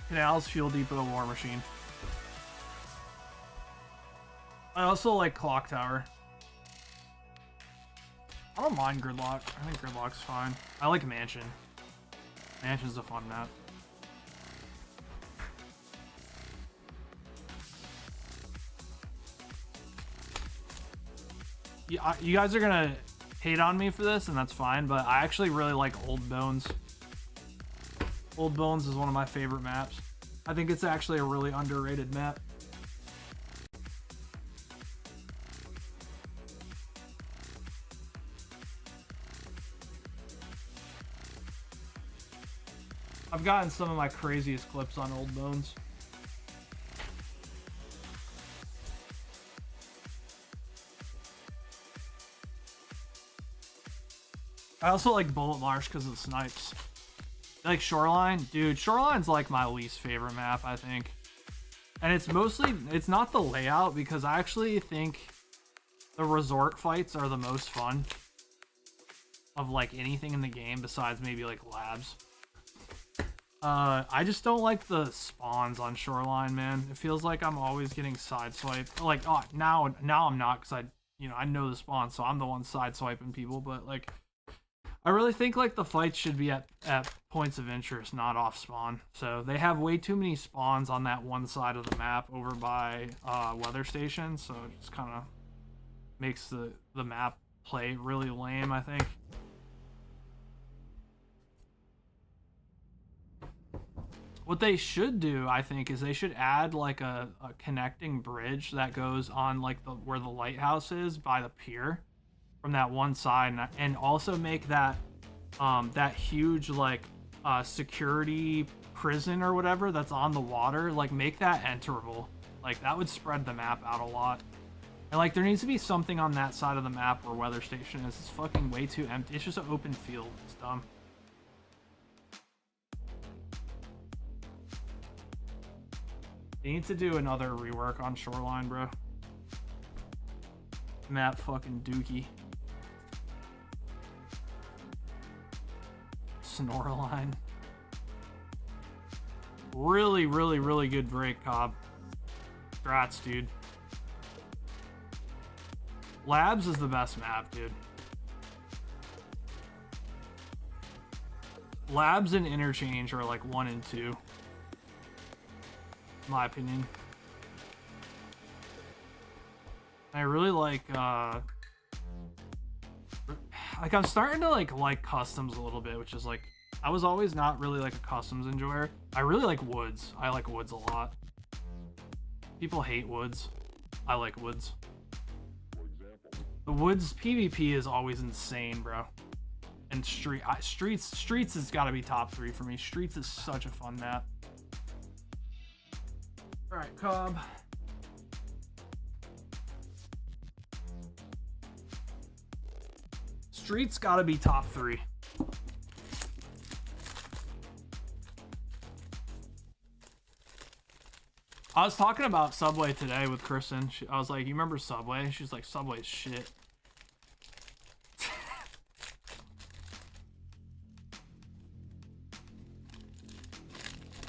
B: Canals, Fuel Depot, War Machine. I also like Clock Tower. I don't mind Gridlock. I think Gridlock's fine. I like Mansion. Mansion's a fun map. You guys are gonna hate on me for this, and that's fine, but I actually really like Old Bones. Old Bones is one of my favorite maps. I think it's actually a really underrated map. I've gotten some of my craziest clips on Old Bones. I also like Bullet Marsh because of the snipes. I like Shoreline. Dude, Shoreline's like my least favorite map, I think. And it's mostly, it's not the layout, because I actually think the resort fights are the most fun of like anything in the game besides maybe like labs. I just don't like the spawns on Shoreline, man. It feels like I'm always getting sideswiped. Like, oh, now I'm not, because I know the spawn, so I'm the one sideswiping people, but like, I really think like the fights should be at points of interest, not off spawn. So they have way too many spawns on that one side of the map over by weather station, so it just kind of makes the map play really lame, I think. What they should do, I think, is they should add like a connecting bridge that goes on like where the lighthouse is by the pier from that one side, and also make that that huge like security prison or whatever that's on the water, like make that enterable. Like that would spread the map out a lot. And like there needs to be something on that side of the map where weather station is. It's fucking way too empty. It's just an open field. It's dumb. They need to do another rework on Shoreline, bro. Map fucking dookie. Snoreline. Really, really, really good break, Cobb. Congrats, dude. Labs is the best map, dude. Labs and Interchange are like 1 and 2. In my opinion. I really like I'm starting to like customs a little bit, which is like, I was always not really like a customs enjoyer. I really like woods. I like woods a lot. People hate woods. I like woods. The woods PvP is always insane, bro. And streets has got to be top 3 for me. Streets is such a fun map. All right, Cobb. Streets gotta be top 3. I was talking about Subway today with Kristen. I was like, you remember Subway? She's like, Subway's shit.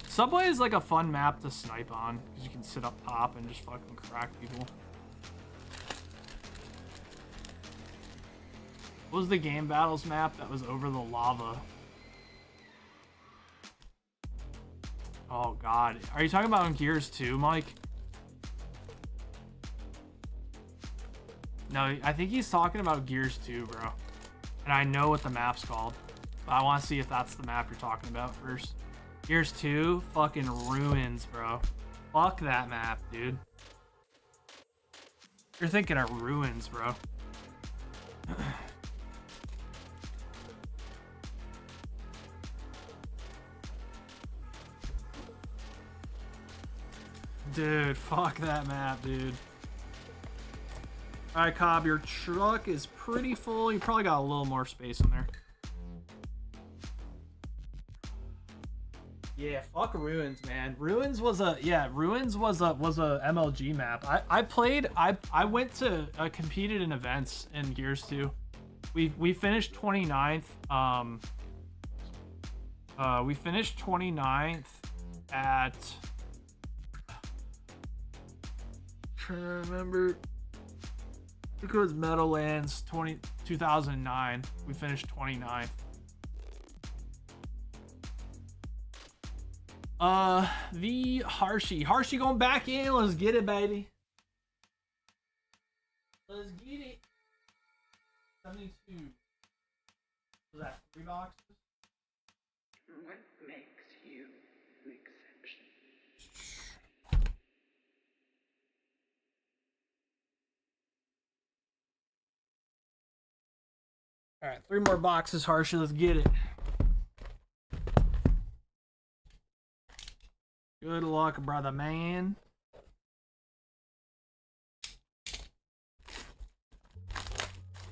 B: Subway is like a fun map to snipe on because you can sit up top and just fucking crack people. What was the game battles map that was over the lava? Oh god. Are you talking about in Gears 2, Mike? No, I think he's talking about Gears 2, bro. And I know what the map's called. But I want to see if that's the map you're talking about first. Gears 2, fucking ruins, bro. Fuck that map, dude. You're thinking of ruins, bro. Dude, fuck that map, dude. Alright, Cobb, your truck is pretty full. You probably got a little more space in there. Yeah, fuck Ruins, man. Ruins was a MLG map. I went to competed in events in Gears 2. We finished 29th. We finished 29th at, trying to remember. I think it was Meadowlands 2009. We finished 29th. The Harshy going back in. Let's get it, baby. Let's get it. 72. Was that 3 boxes?
D: What makes you an exception?
B: All right, 3 more boxes, Harshy. Let's get it. Good luck, brother man.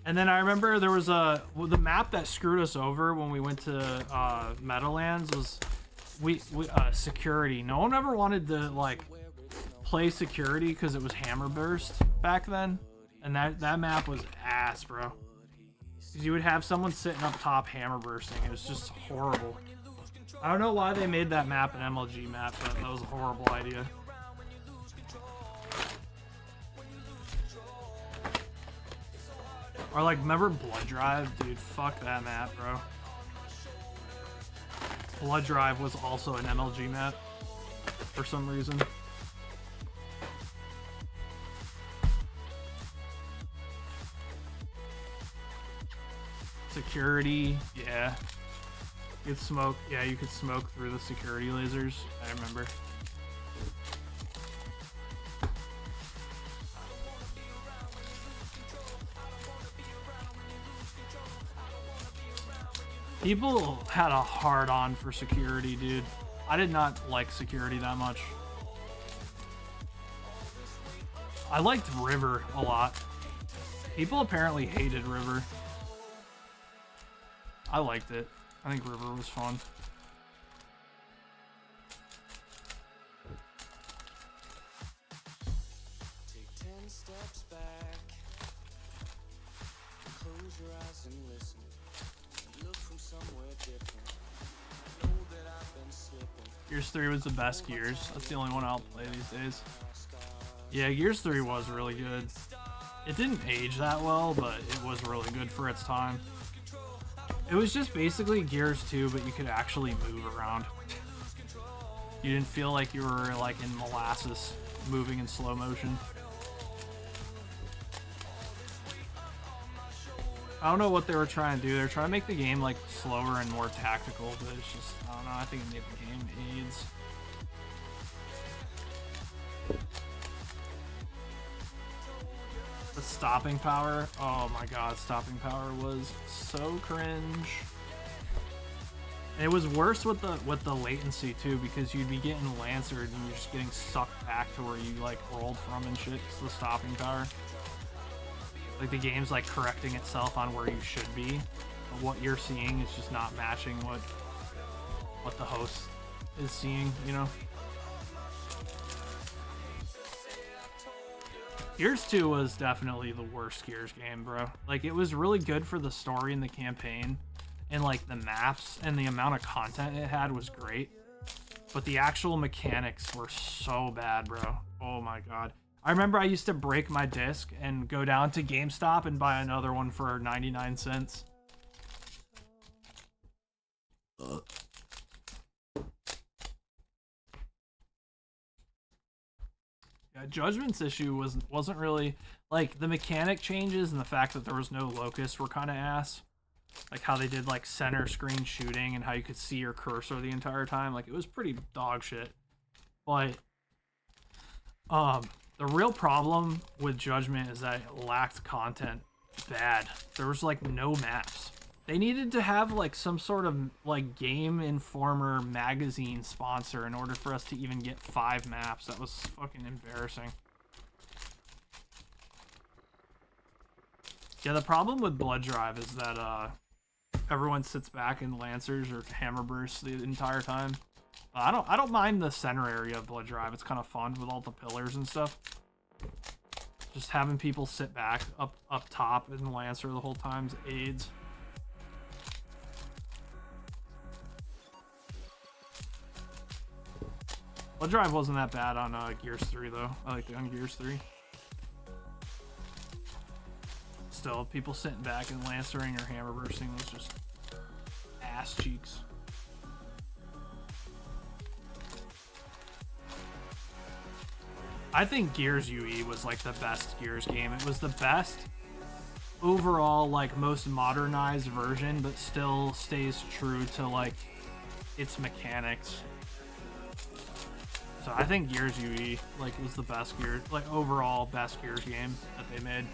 B: And then I remember there was the map that screwed us over when we went to Meadowlands was security. No one ever wanted to like play security because it was hammer burst back then, and that map was ass, bro. Because you would have someone sitting up top hammer bursting. It was just horrible. I don't know why they made that map an MLG map, but that was a horrible idea. Or like, remember Blood Drive? Dude, fuck that map, bro. Blood Drive was also an MLG map for some reason. Security, yeah. You could smoke, yeah, you could smoke through the security lasers. I remember. People had a hard on for security, dude. I did not like security that much. I liked River a lot. People apparently hated River. I liked it. I think River was fun.
E: Take 10 steps back. Close your eyes and listen. Look from somewhere different. Know that I've been slipping.
B: Gears 3 was the best Gears. That's the only one I'll play these days. Yeah, Gears 3 was really good. It didn't age that well, but it was really good for its time. It was just basically Gears 2, but you could actually move around. You didn't feel like you were like in molasses, moving in slow motion. I don't know what they were trying to do. They're trying to make the game like slower and more tactical, but it's just, I don't know, I think it made the game AIDS. The stopping power, oh my god, stopping power was so cringe. And it was worse with the latency too, because you'd be getting lancered and you're just getting sucked back to where you like rolled from and shit. It's the stopping power. Like the game's like correcting itself on where you should be, but what you're seeing is just not matching what the host is seeing, you know? Gears 2 was definitely the worst Gears game, bro. Like, it was really good for the story and the campaign, and like the maps and the amount of content it had was great. But the actual mechanics were so bad, bro. Oh my god. I remember I used to break my disc and go down to GameStop and buy another one for 99 cents. Yeah, Judgment's issue wasn't really like the mechanic changes, and the fact that there was no locust were kind of ass. Like how they did like center screen shooting and how you could see your cursor the entire time. Like it was pretty dog shit. But the real problem with Judgment is that it lacked content bad. There was like no maps. They needed to have like some sort of like Game Informer magazine sponsor in order for us to even get 5 maps. That was fucking embarrassing. Yeah, the problem with Blood Drive is that everyone sits back in Lancers or Hammer Bursts the entire time. I don't mind the center area of Blood Drive. It's kind of fun with all the pillars and stuff. Just having people sit back up top in Lancer the whole time's aids. Blood Drive wasn't that bad on Gears 3 though. I liked it on Gears 3. Still, people sitting back and lancering or hammer bursting was just ass cheeks. I think Gears UE was like the best Gears game. It was the best overall, like most modernized version, but still stays true to like its mechanics. So I think Gears UE like was the best Gears, like overall best Gears game that they made.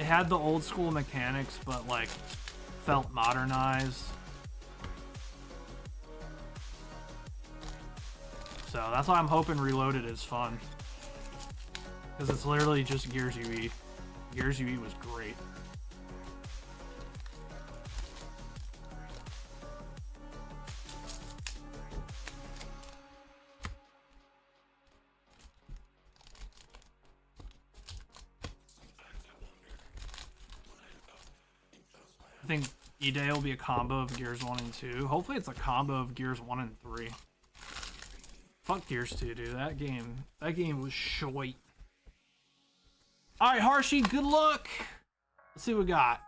B: It had the old school mechanics, but like felt modernized. So that's why I'm hoping Reloaded is fun. Because it's literally just Gears UE. Gears UE was great. I think E-Day will be a combo of Gears 1 and 2. Hopefully it's a combo of Gears 1 and 3. Fuck Gears 2, dude. That game was shite. Alright, Harshi, good luck! Let's see what we got.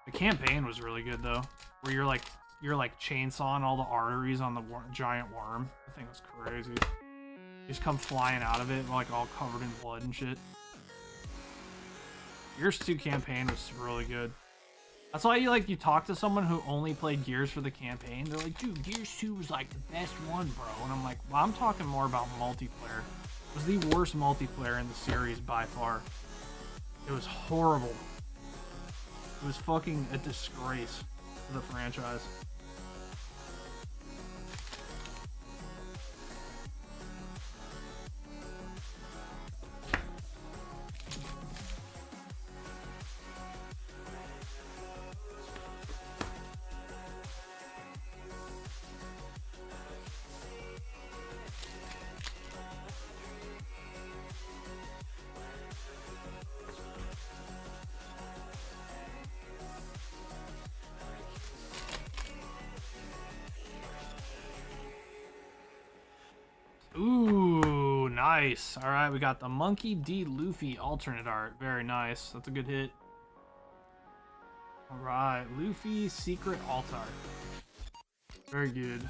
B: The campaign was really good, though. Where you're like chainsawing all the arteries on the giant worm. That thing was crazy. You just come flying out of it, like all covered in blood and shit. Gears 2 campaign was really good. That's why you talk to someone who only played Gears for the campaign. They're like, dude, Gears 2 was like the best one, bro. And I'm like, well, I'm talking more about multiplayer. It was the worst multiplayer in the series by far. It was horrible. It was fucking a disgrace to the franchise. Ooh, nice. All right, we got the Monkey D. Luffy alternate art. Very nice. That's a good hit. All right, Luffy secret alt art. Very good.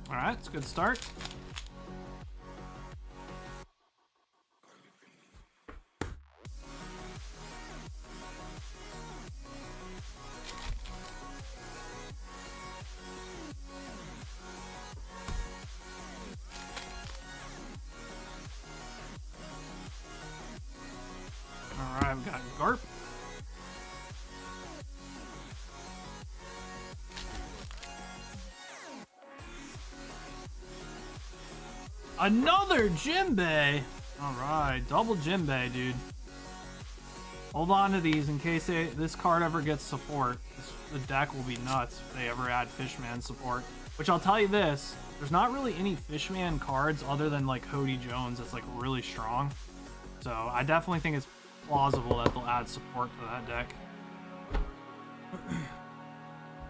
B: All right, it's a good start. Alright, we got Garp. Another Jimbei! Alright, double Jinbei, dude. Hold on to these in case this card ever gets support. The deck will be nuts if they ever add Fishman support. Which I'll tell you this, there's not really any Fishman cards other than like Hody Jones that's like really strong. So I definitely think it's plausible that they'll add support to that deck.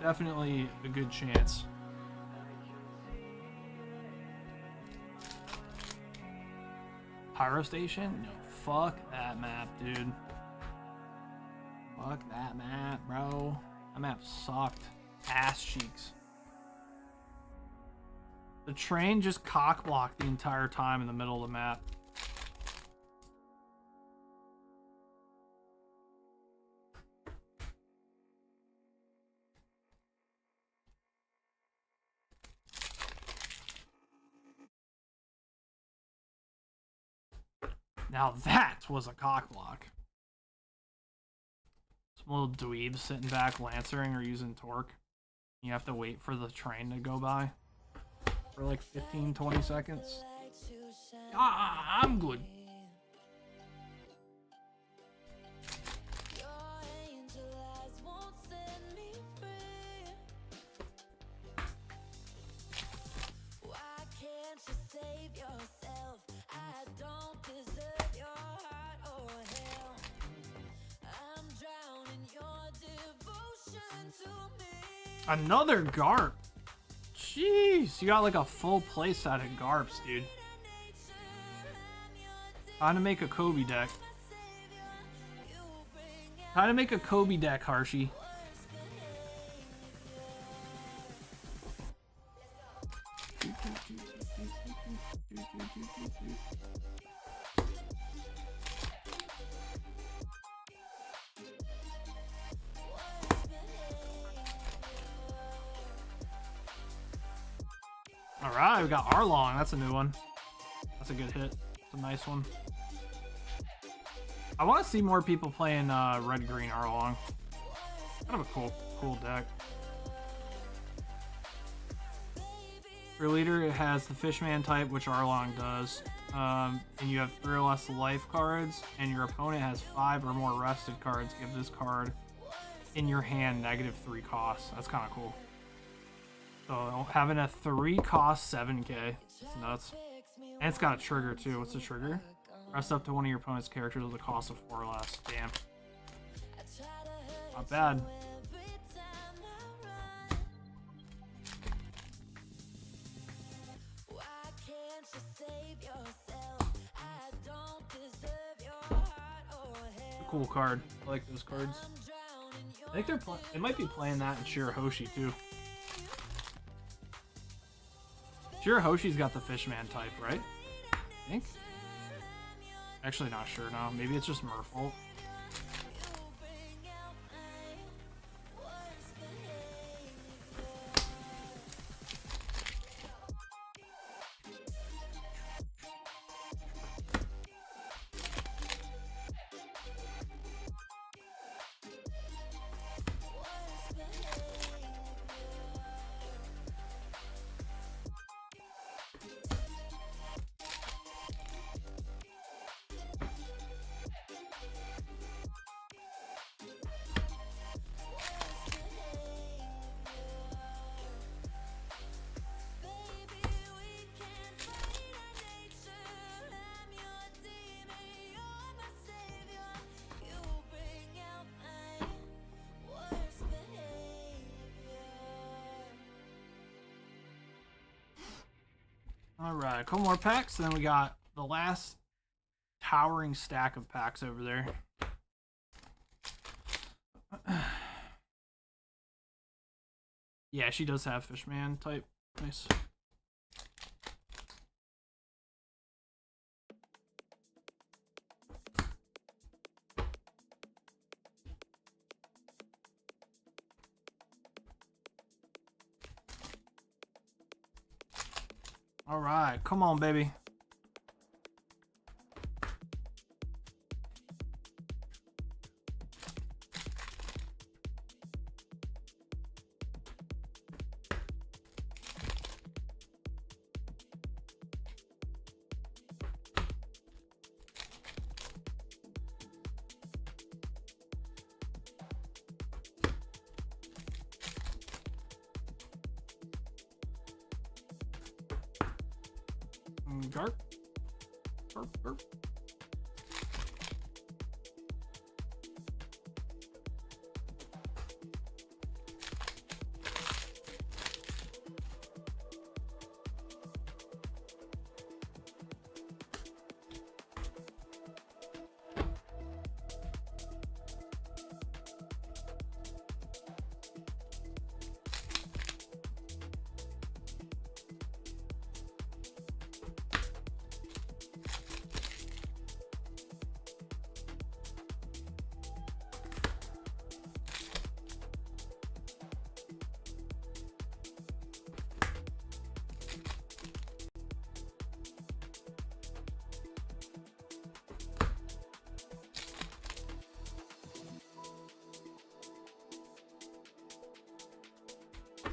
B: Definitely a good chance. Pyro Station? No, fuck that map, dude. Fuck that map, bro. That map sucked. Ass cheeks. The train just cock blocked the entire time in the middle of the map. Now that was a cock block. Some little dweebs sitting back lancering or using torque. You have to wait for the train to go by for like 15-20 seconds. I'm good. Another Garp. Jeez, you got like a full playset of Garps, dude. Time to make a Kobe deck. Time to make a Kobe deck, Harshi. Alright, we got Arlong. That's a new one. That's a good hit. It's a nice one. I want to see more people playing red-green Arlong. Kind of a cool deck. For leader, it has the Fishman type, which Arlong does. And you have 3 or less life cards, and your opponent has 5 or more rested cards. Give this card in your hand -3 cost. That's kind of cool. So having a 3 cost 7k. It's nuts. And it's got a trigger too. What's the trigger? Rest up to one of your opponent's characters with a cost of 4 or less. Damn. Not bad. Cool card. I like those cards. I think they might be playing that in Shirahoshi too. Shirahoshi's got the Fishman type, right? I think. Actually, not sure now. Maybe it's just Merfolk. Alright, a couple more packs, then we got the last towering stack of packs over there. Yeah, she does have Fishman type. Nice. All right, come on, baby. Garp. Garp, garp.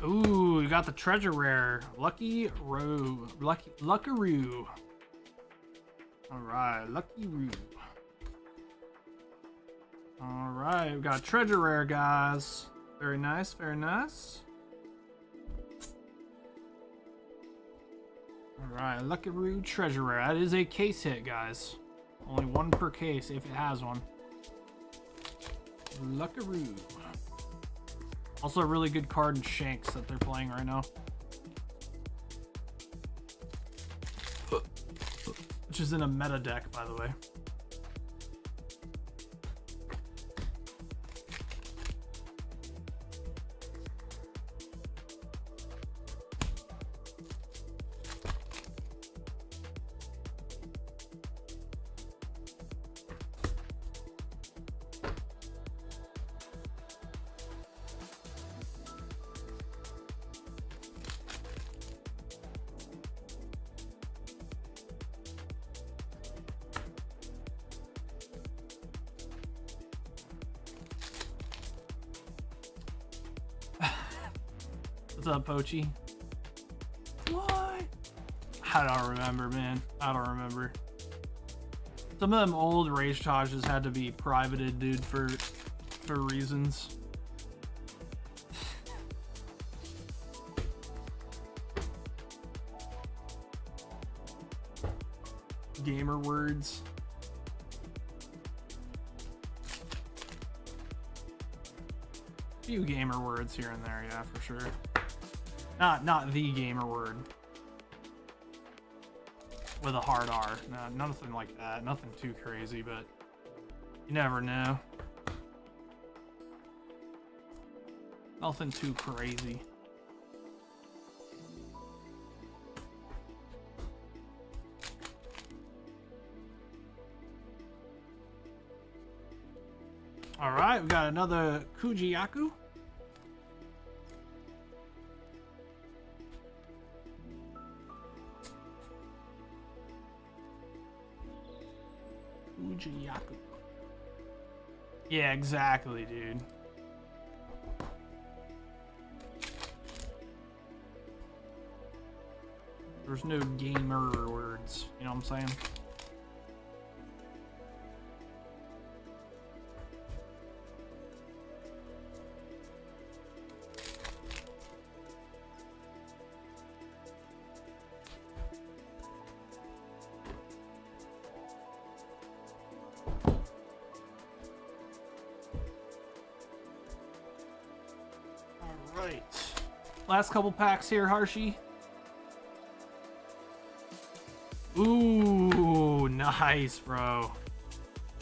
B: Ooh, you got the treasure rare. Luckaroo. Alright, Luckaroo. Alright, we got a treasure rare, guys. Very nice, very nice. Alright, Luckaroo treasure rare. That is a case hit, guys. Only one per case if it has one. Luckaroo. Also a really good card in Shanks that they're playing right now. Which is in a meta deck, by the way. What's up, Pochi? What? I don't remember, man. I don't remember. Some of them old Rage Tashes had to be privated, dude, for reasons. Gamer words. Few gamer words here and there, yeah, for sure. Not the gamer word with a hard R. No, nothing like that. Nothing too crazy, but you never know. Nothing too crazy. All right, we got another Kujiyaku. Kujiyaku. Yeah, exactly, dude. There's no gamer words, you know what I'm saying? Alright. Last couple packs here, Harshi. Ooh, nice, bro.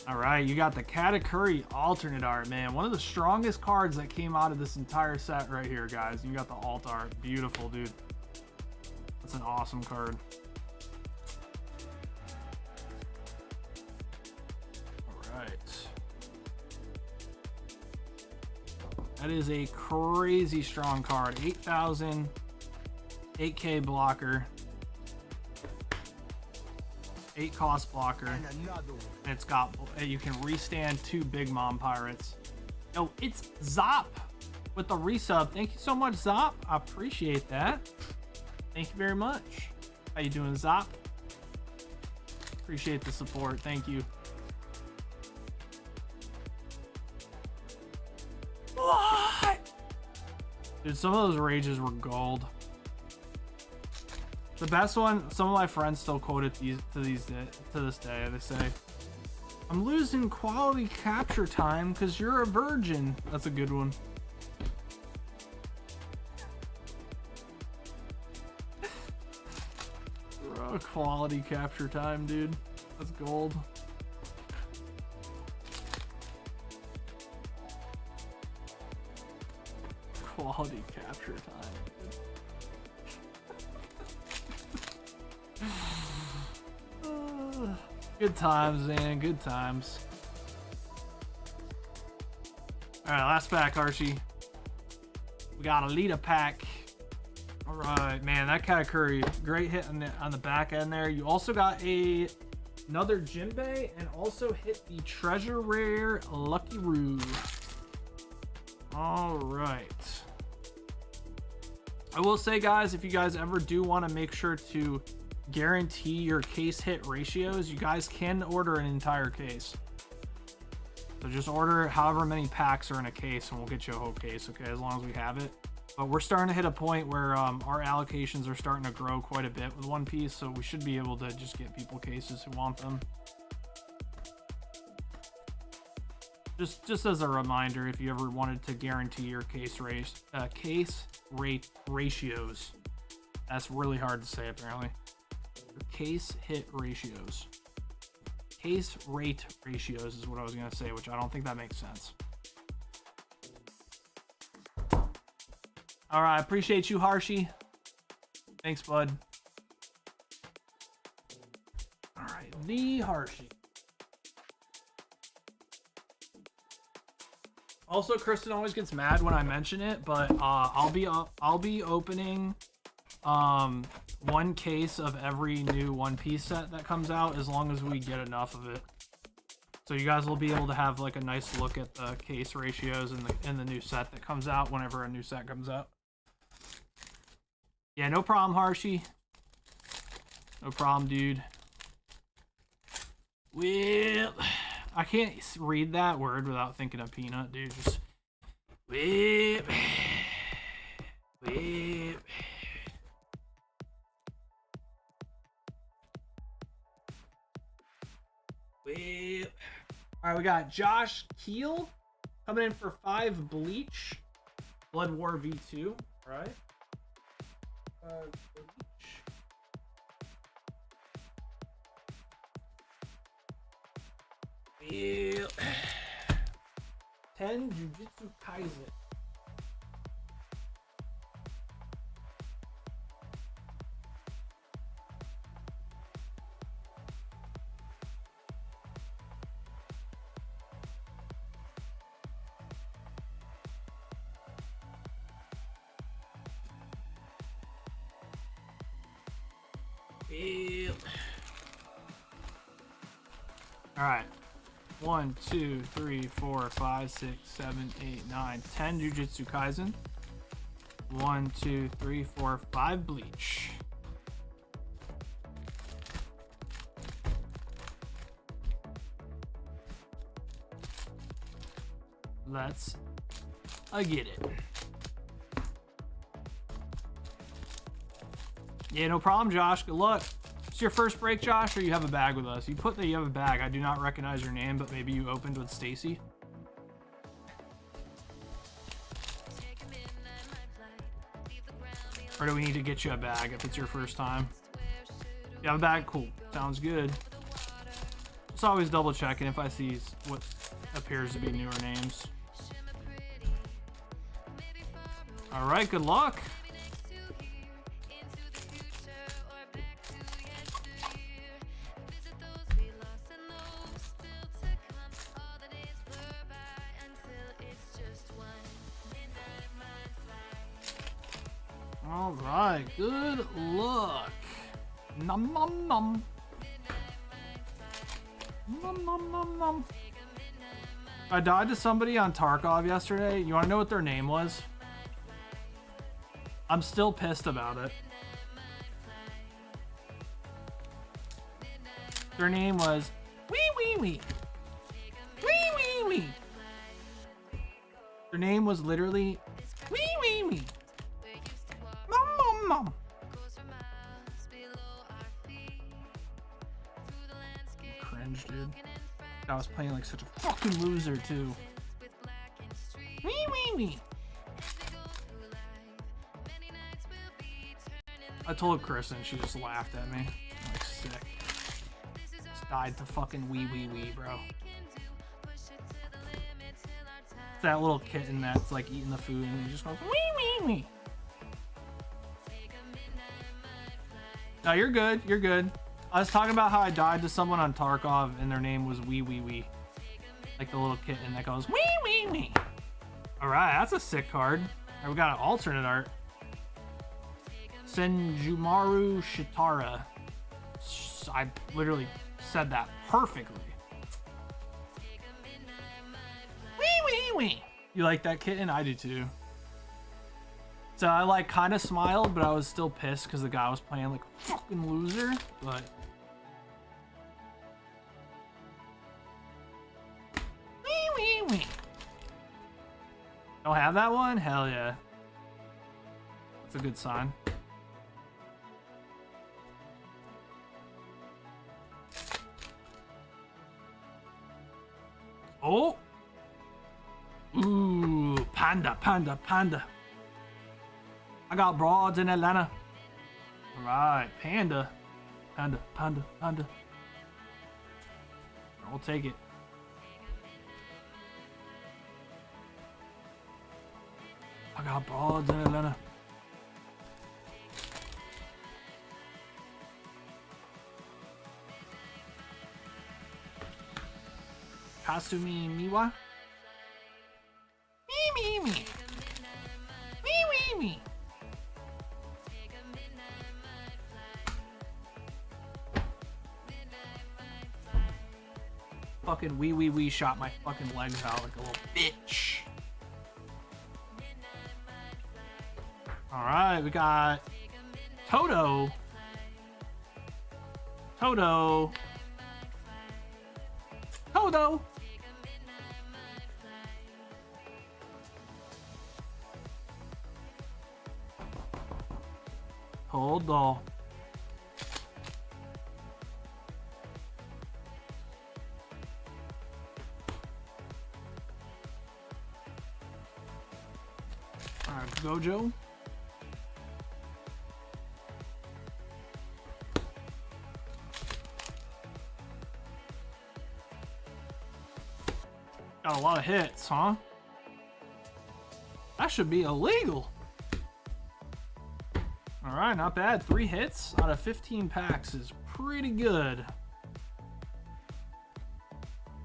B: Alright, you got the Katakuri alternate art, man. One of the strongest cards that came out of this entire set right here, guys. You got the alt art. Beautiful, dude. That's an awesome card. Alright. That is a crazy strong card. 8,000, 8K blocker, 8 cost blocker, and it's got, you can restand 2 Big Mom Pirates. Oh, it's Zop with the resub. Thank you so much, Zop. I appreciate that. Thank you very much. How you doing, Zop? Appreciate the support. Thank you. What? Dude, some of those rages were gold. The best one, some of my friends still quote it to this day. They say, "I'm losing quality capture time because you're a virgin." That's a good one. Quality capture time, dude. That's gold. Quality capture time, dude. Good times, man. Good times. Alright, last pack, Archie. We got a leader pack. Alright, man. That Katakuri, great hit on the back end there. You also got another Jinbei and also hit the treasure rare Lucky Roo. Alright. I will say, guys, if you guys ever do want to make sure to guarantee your case hit ratios, you guys can order an entire case. So just order however many packs are in a case and we'll get you a whole case, okay, as long as we have it. But we're starting to hit a point where our allocations are starting to grow quite a bit with One Piece, so we should be able to just get people cases who want them. Just as a reminder, if you ever wanted to guarantee your case rate ratios. That's really hard to say, apparently. Your case hit ratios. Case rate ratios is what I was going to say, which I don't think that makes sense. All right, appreciate you, Harshi. Thanks, bud. All right, the Harshi. Also, Kristen always gets mad when I mention it, but I'll be opening one case of every new One Piece set that comes out, as long as we get enough of it. So you guys will be able to have like a nice look at the case ratios in the new set that comes out whenever a new set comes out. Yeah, no problem, Harshi. No problem, dude. Well, I can't read that word without thinking of peanut, dude. Just whip, whip. Whip. All right, we got Josh Keel coming in for 5 Bleach, Blood War V2. All right. Bleach. Yeah. 10 Jujutsu Kaisen. Yeah. All right. 1, 2, 3, 4, 5, 6, 7, 8, 9, 10 Jujutsu Kaisen. 1, 2, 3, 4, 5 Bleach. Let's get it. Yeah, no problem, Josh. Good luck. It's your first break, Josh, or you have a bag with us? You put that you have a bag. I do not recognize your name, but maybe you opened with Stacy. Or do we need to get you a bag if it's your first time? You have a bag? Cool. Sounds good. Just always double checking if I see what appears to be newer names. All right, good luck. All right, good luck. Nom nom nom. Nom nom nom nom. I died to somebody on Tarkov yesterday. You want to know what their name was? I'm still pissed about it. Their name was Wee Wee Wee. Wee Wee Wee. Their name was literally Wee Wee Wee. Mom, mom, mom. I was playing like such a fucking loser too. Wee wee wee. I told Kristen, she just laughed at me. I'm like sick. Just died to fucking wee wee wee, bro. It's that little kitten that's like eating the food and he just goes wee wee wee. No, you're good. You're good. I was talking about how I died to someone on Tarkov and their name was Wee Wee Wee. Like the little kitten that goes Wee Wee Wee. Alright, that's a sick card. Right, we got an alternate art. Senjumaru Shitara. I literally said that perfectly. Wee Wee Wee. You like that kitten? I do too. So I like kind of smiled, but I was still pissed because the guy was playing like a fucking loser. But wee wee wee. Don't have that one? Hell yeah. That's a good sign. Oh. Ooh, panda, panda, panda. I got broads in Atlanta. Alright, panda. Panda, panda, panda. I'll take it. I got broads in Atlanta. Kasumi Miwa? Me, me, me. Me, me, me. Fucking wee wee wee shot my fucking legs out like a little bitch. Alright, we got Toto. Toto. Toto. Hold on. Alright, Gojo. Got a lot of hits, huh? That should be illegal. Alright, not bad. 3 hits out of 15 packs is pretty good.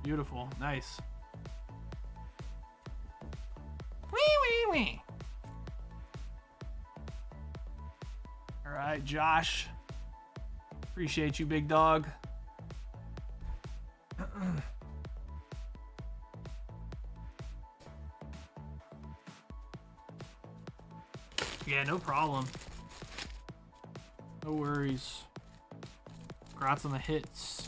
B: Beautiful. Nice. Wee wee wee. Alright, Josh. Appreciate you, big dog. Yeah, no problem. No worries. Congrats on the hits.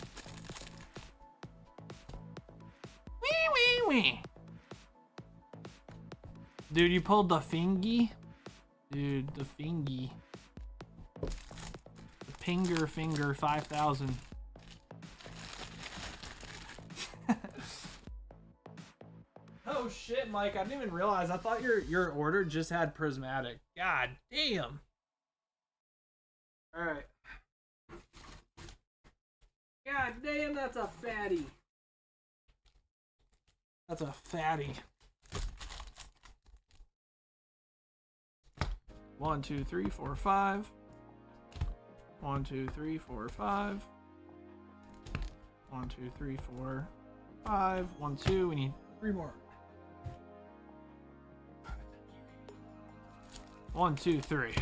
B: Wee wee wee. Dude, you pulled the fingy? Dude, the fingy. The Pinger Finger 5000. Oh shit, Mike, I didn't even realize. I thought your order just had prismatic. God damn. Alright. God damn, that's a fatty. That's a fatty. 1, 2, 3, 4, 5. 1, 2, 3, 4, 5. 1, 2, 3, 4, 5. 1, 2. We need 3 more. 1, 2, 3.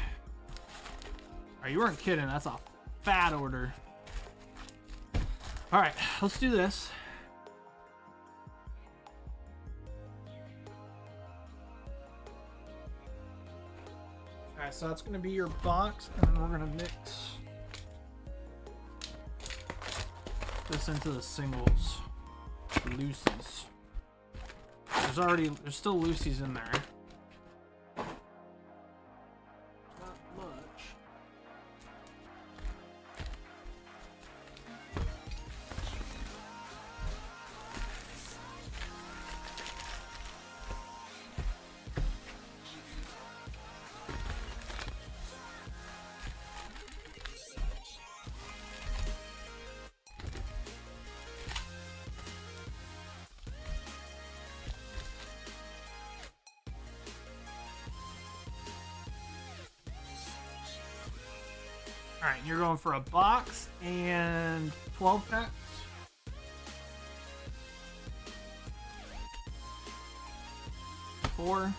B: Alright, you weren't kidding. That's a fat order. Alright, let's do this. Alright, so that's going to be your box, and then we're going to mix this into the singles. The loosies. There's still loosies in there. Alright, you're going for a box and 12 packs. Four,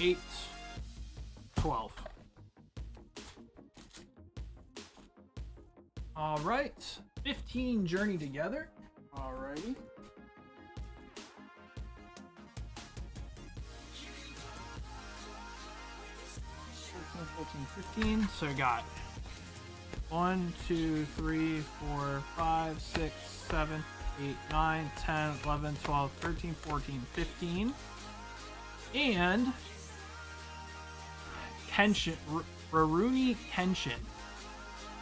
B: 8, 12. Alright, 15 Journey Together. Alrighty. 14, 15. So we got 1, 2, 3, 4, 5, 6, 7, 8, 9, 10, 11, 12, 13, 14, 15. And Kenshin, Raruni Kenshin.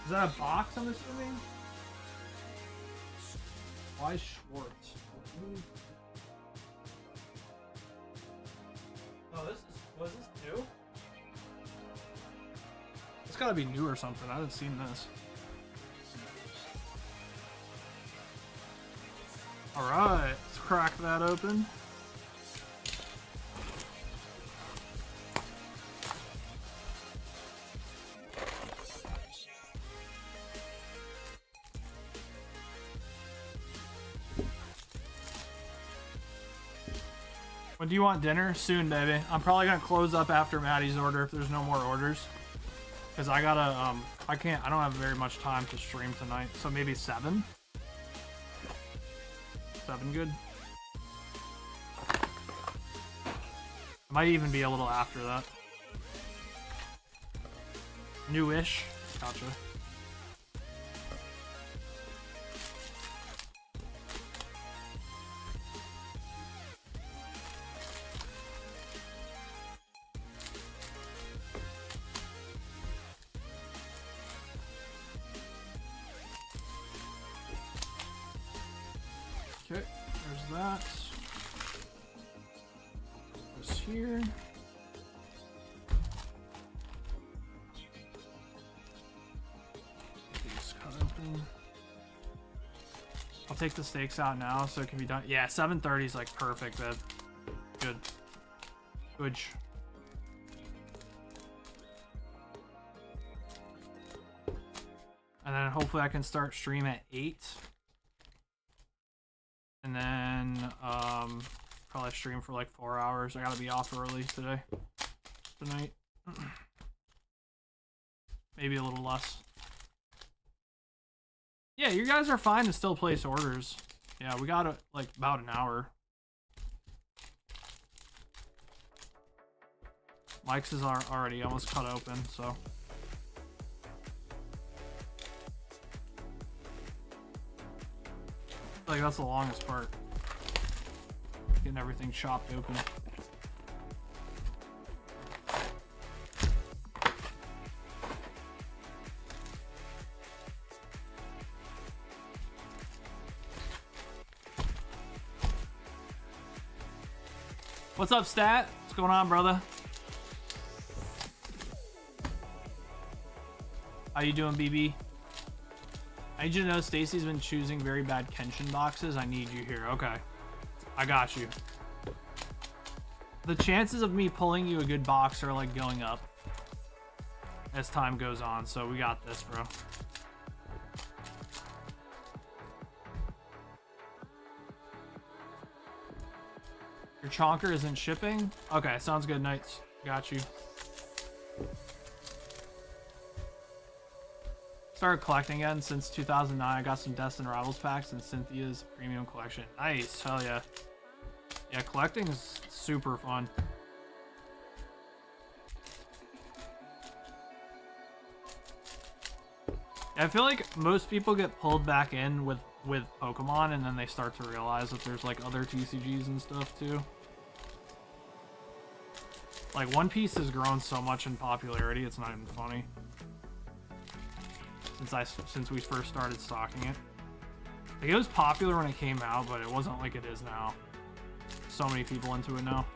B: Is that a box, I'm assuming? Why Schwartz? Oh, was this new? It's gotta be new or something. I haven't seen this. Alright, let's crack that open. When do you want dinner? Soon, baby. I'm probably gonna close up after Maddie's order if there's no more orders. Because I gotta, I don't have very much time to stream tonight. So maybe 7? 7 good? It might even be a little after that. Newish. Gotcha. Okay, there's that. This here. These cut open. I'll take the steaks out now so it can be done. Yeah, 7:30 is like perfect, babe. Good. Good. And then hopefully I can start stream at 8. And then probably stream for like 4 hours. I gotta be off early tonight. Maybe a little less. Yeah, you guys are fine to still place orders. Yeah, we got like about an hour. Mike's is already almost cut open, so. Like that's the longest part. Getting everything chopped open. What's up, Stat? What's going on, brother? How you doing, BB? I need you to know Stacy's been choosing very bad Kenshin boxes. I need you here. Okay. I got you. The chances of me pulling you a good box are like going up as time goes on, so we got this, bro. Your chonker isn't shipping? Okay, sounds good, Knights. Got you. Started collecting again since 2009. I got some Destin Rivals packs and Cynthia's premium collection. Nice, hell yeah. Yeah, collecting is super fun. I feel like most people get pulled back in with Pokemon and then they start to realize that there's like other TCGs and stuff too. Like One Piece has grown so much in popularity, it's not even funny. Since we first started stocking it. Like it was popular when it came out, but it wasn't like it is now. So many people into it now.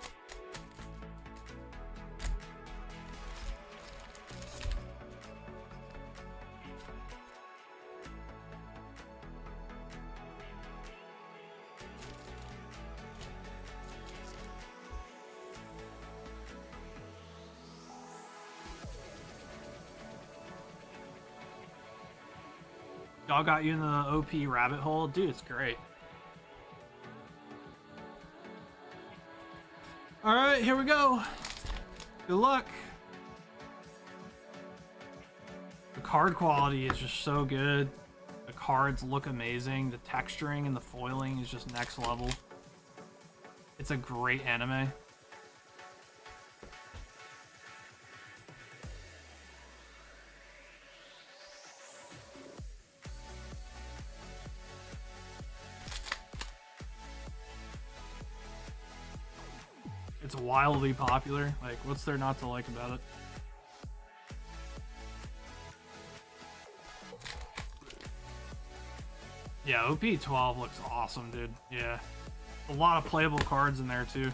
B: Y'all got you in the OP rabbit hole? Dude, it's great. Alright, here we go. Good luck. The card quality is just so good. The cards look amazing. The texturing and the foiling is just next level. It's a great anime. It's wildly popular. Like, what's there not to like about it? Yeah, OP12 looks awesome, dude. Yeah. A lot of playable cards in there, too.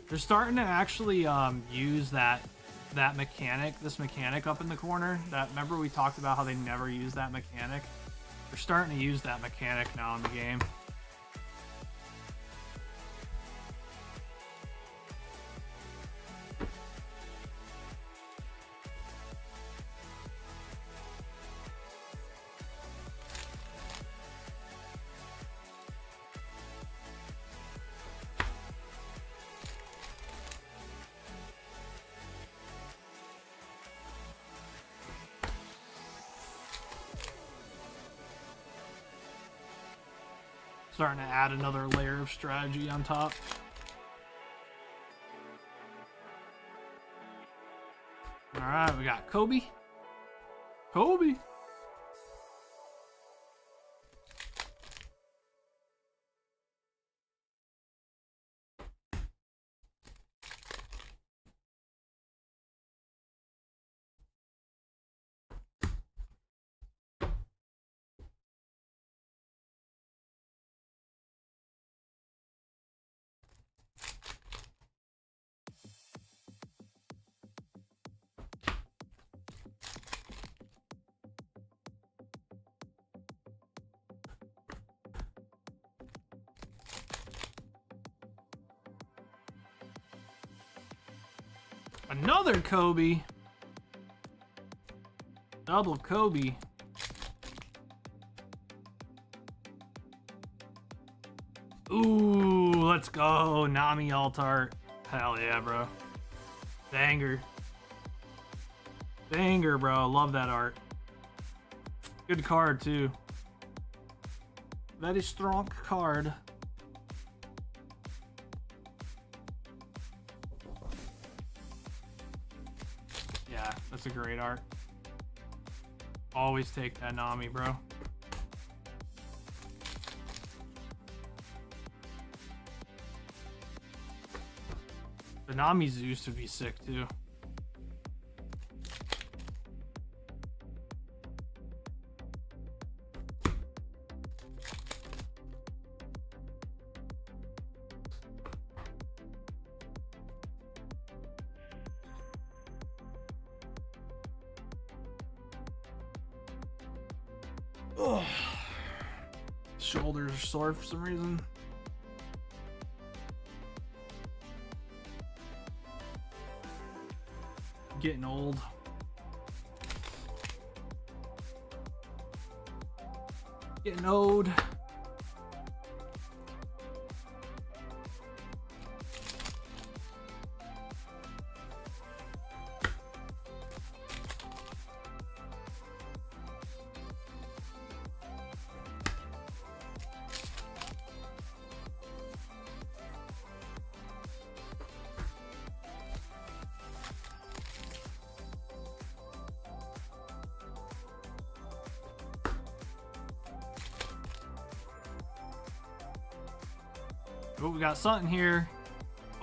B: They're starting to actually use this mechanic up in the corner. Remember we talked about how they never use that mechanic? They're starting to use that mechanic now in the game. Starting to add another layer of strategy on top. Alright, we got Kobe. Kobe! Another Kobe. Double Kobe. Ooh, let's go. Nami Altart. Hell yeah, bro. Banger. Banger, bro. Love that art. Good card, too. Very strong card. Yeah, that's a great art. Always take that Nami, bro. The Nami Zeus would be sick, too. Ugh. Shoulders are sore for some reason. Getting old. Getting old. Oh, we got something here.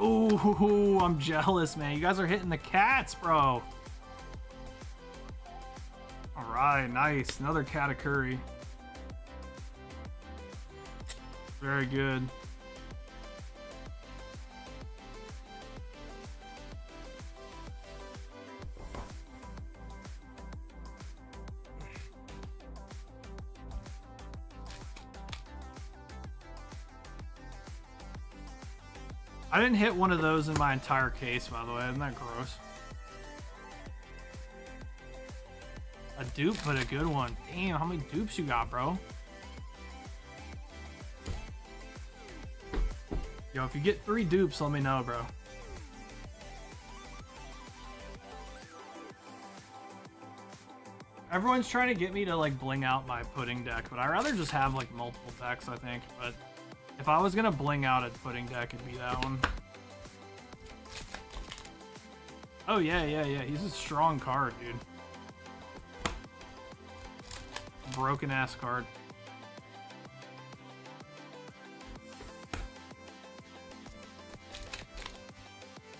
B: Ooh, I'm jealous, man. You guys are hitting the cats, bro. All right, nice. Another Katakuri. Very good. I didn't hit one of those in my entire case, by the way. Isn't that gross? A dupe, but a good one. Damn, how many dupes you got, bro? Yo, if you get 3 dupes, let me know, bro. Everyone's trying to get me to like bling out my pudding deck, but I'd rather just have like multiple decks, I think. But if I was gonna bling out a pudding deck, it'd be that one. Oh yeah. He's a strong card, dude. Broken ass card.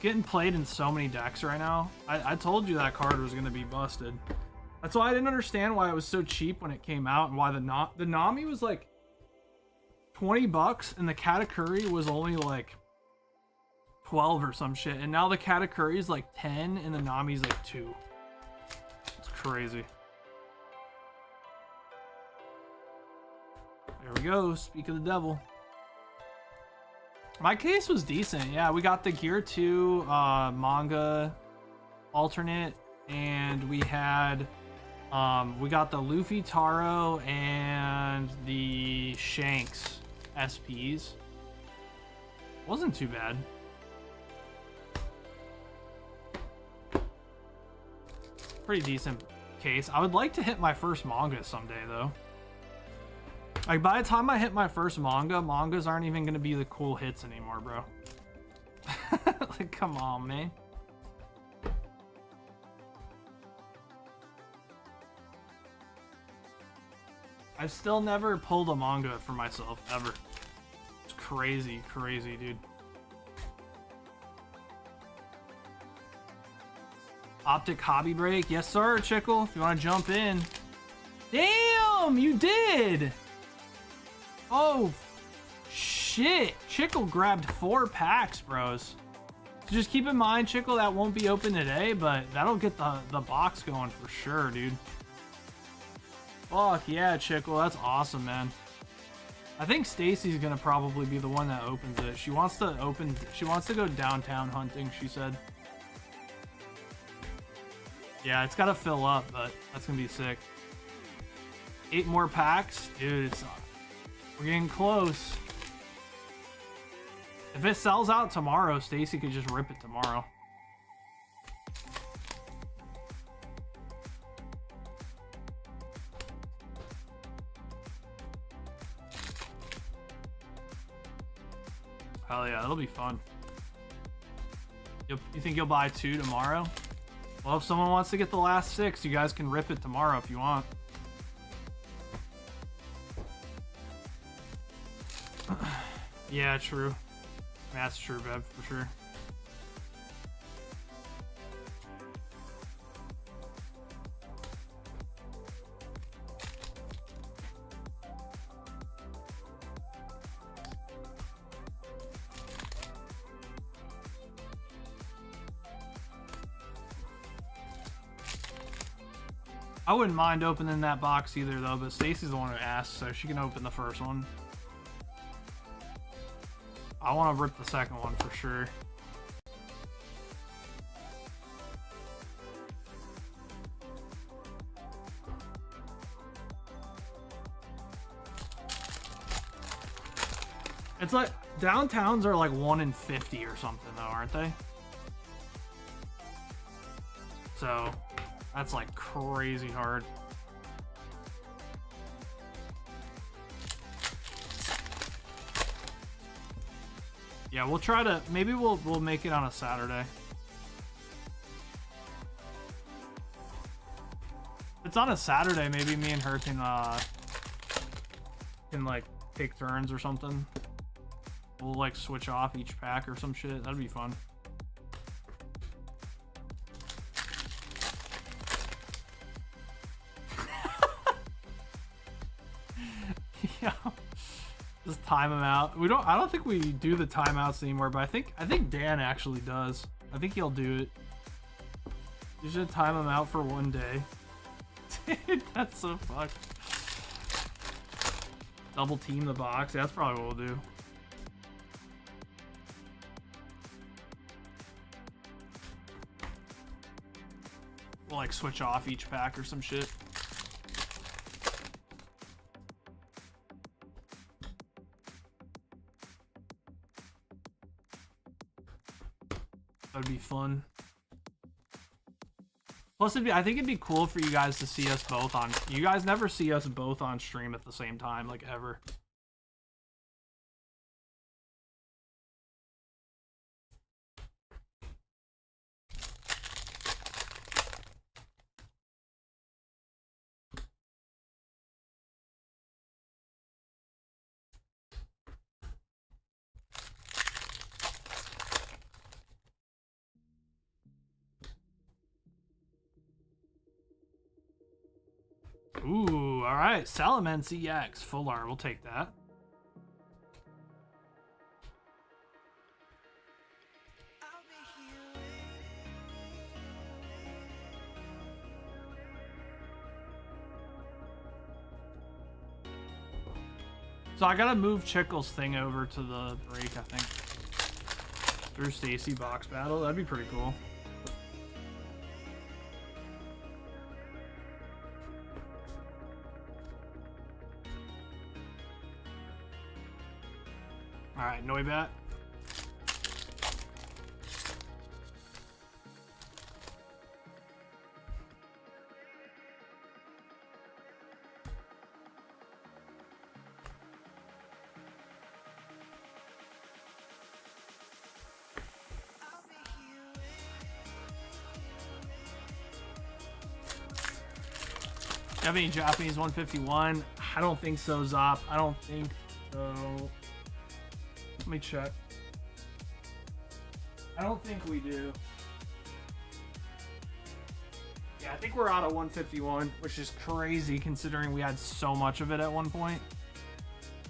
B: Getting played in so many decks right now. I told you that card was gonna be busted. That's why I didn't understand why it was so cheap when it came out, and why the Nami was like $20 and the Katakuri was only like 12 or some shit, and now the Katakuri is like 10 and the Nami's like 2. It's crazy. There we go. Speak of the devil. My case was decent. Yeah, we got the Gear 2 manga alternate, and we had we got the Luffy Taro and the Shanks SPs. Wasn't too bad. Pretty decent case. I would like to hit my first manga someday, though. Like, by the time I hit my first manga, mangas aren't even going to be the cool hits anymore, bro. Like, come on, man. I've still never pulled a manga for myself, ever. It's crazy, dude. Optic Hobby Break. Yes, sir, Chickle, if you want to jump in. Damn, you did! Oh, shit. Chickle grabbed 4 packs, bros. So just keep in mind, Chickle, that won't be open today, but that'll get the box going for sure, dude. Fuck yeah, Chickle. That's awesome, man. I think Stacy's gonna probably be the one that opens it. She wants to go downtown hunting, she said. Yeah, it's gotta fill up, but that's gonna be sick. 8 more packs? Dude, we're getting close. If it sells out tomorrow, Stacy could just rip it tomorrow. Hell yeah, that'll be fun. You think you'll buy 2 tomorrow? Well, if someone wants to get the last 6, you guys can rip it tomorrow if you want. Yeah, true. That's true, Bev, for sure. I wouldn't mind opening that box either, though, but Stacy's the one who asked, so she can open the first one. I want to rip the second one for sure. It's like, downtowns are like 1 in 50 or something, though, aren't they? So, that's like crazy hard. Yeah, we'll try to, maybe we'll make it on a Saturday. If it's on a Saturday, maybe me and her can like take turns or something. We'll like switch off each pack or some shit. That'd be fun. Yeah. Just time them out. I don't think we do the timeouts anymore, but I think Dan actually does. I think he'll do it. You should time them out for 1 day. Dude, that's so fucked. Double team the box. Yeah, that's probably what we'll do. We'll like switch off each pack or some shit. That'd be fun. Plus, I think it'd be cool for you guys to see us both on. You guys never see us both on stream at the same time, like ever. Ooh, all right. Salamence EX, full art. We'll take that. So I gotta move Chickle's thing over to the break, I think. Drew Stacy box battle. That'd be pretty cool. Alright, Noibat. Have any Japanese 151? I don't think so, Zop. I don't think so. Let me check. I don't think we do. Yeah, I think we're out of 151, which is crazy considering we had so much of it at one point.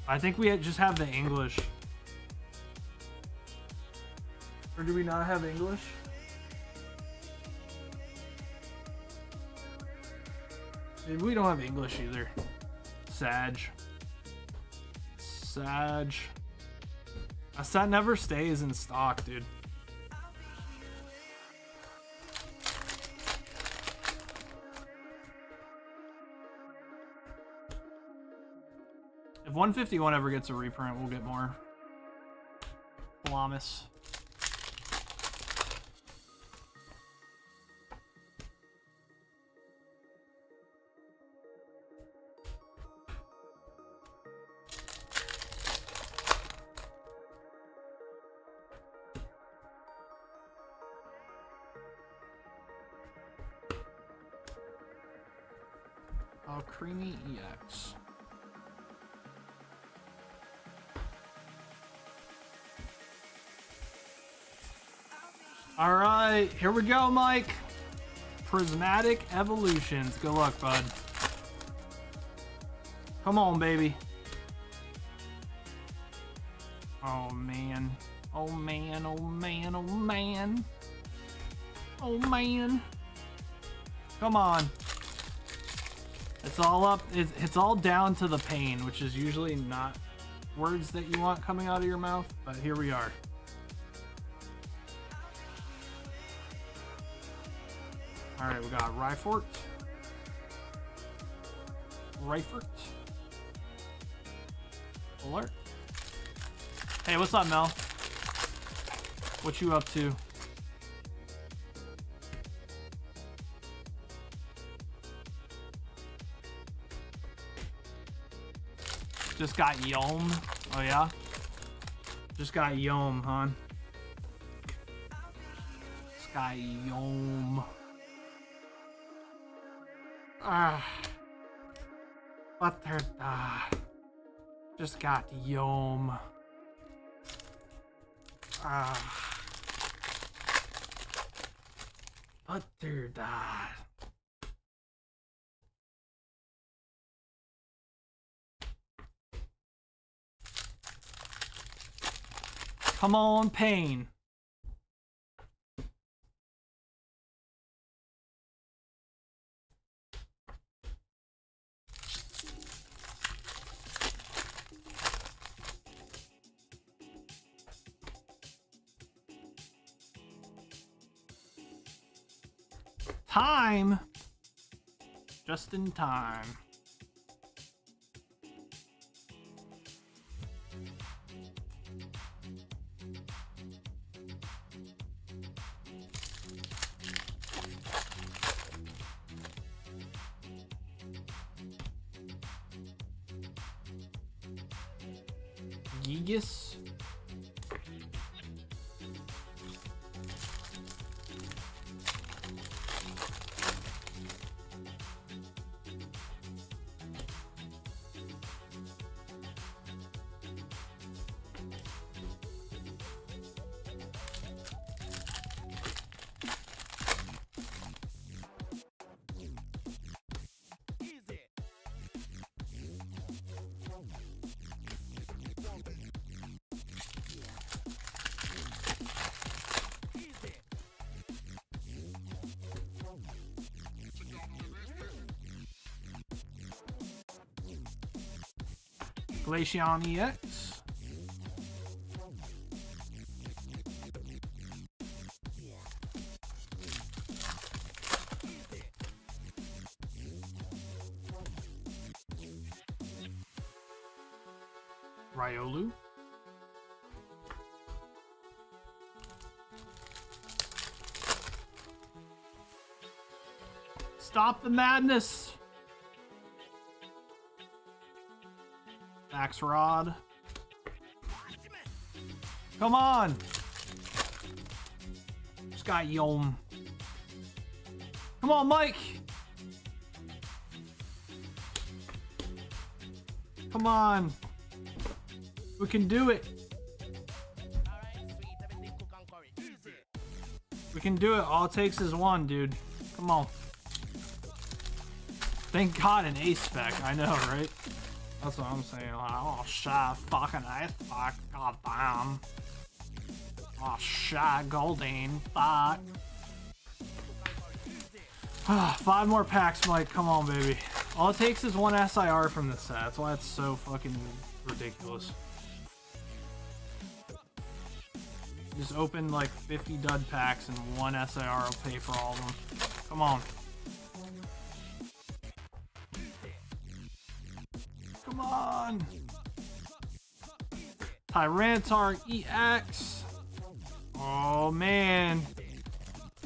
B: I think we just have the English. Or do we not have English? Maybe we don't have English either. Sag. A set never stays in stock, dude. If 151 ever gets a reprint, we'll get more. Lamas. Creamy EX. All right, here we go, Mike. Prismatic Evolutions. Good luck, bud. Come on, baby. Oh, man. Oh, man. Oh, man. Oh, man. Oh, man. Come on. It's all up. It's all down to the pain, which is usually not words that you want coming out of your mouth, but here we are. All right, we got Ryfort. Alert. Hey, what's up, Mel? What you up to? Just got Yom. Oh, yeah? Just got Yom, huh? Just got Yom. Butter da. Just got Yom. Butter da. Come on, pain. Time. Just in time. Gigas. Glaceon EX. Riolu. Stop the madness. Max Rod. Come on. Just got Yom. Come on, Mike. Come on. We can do it. We can do it. All it takes is one, dude. Come on. Thank God an ace spec. I know, right? That's what I'm saying. Like, oh shit, fucking ace spec. God damn. Oh shit, Goldine. Fuck. 5 more packs, Mike. Come on, baby. All it takes is one SIR from this set. That's why it's so fucking ridiculous. Just open like 50 dud packs and one SIR will pay for all of them. Come on. Come on. Tyranitar EX. Oh man.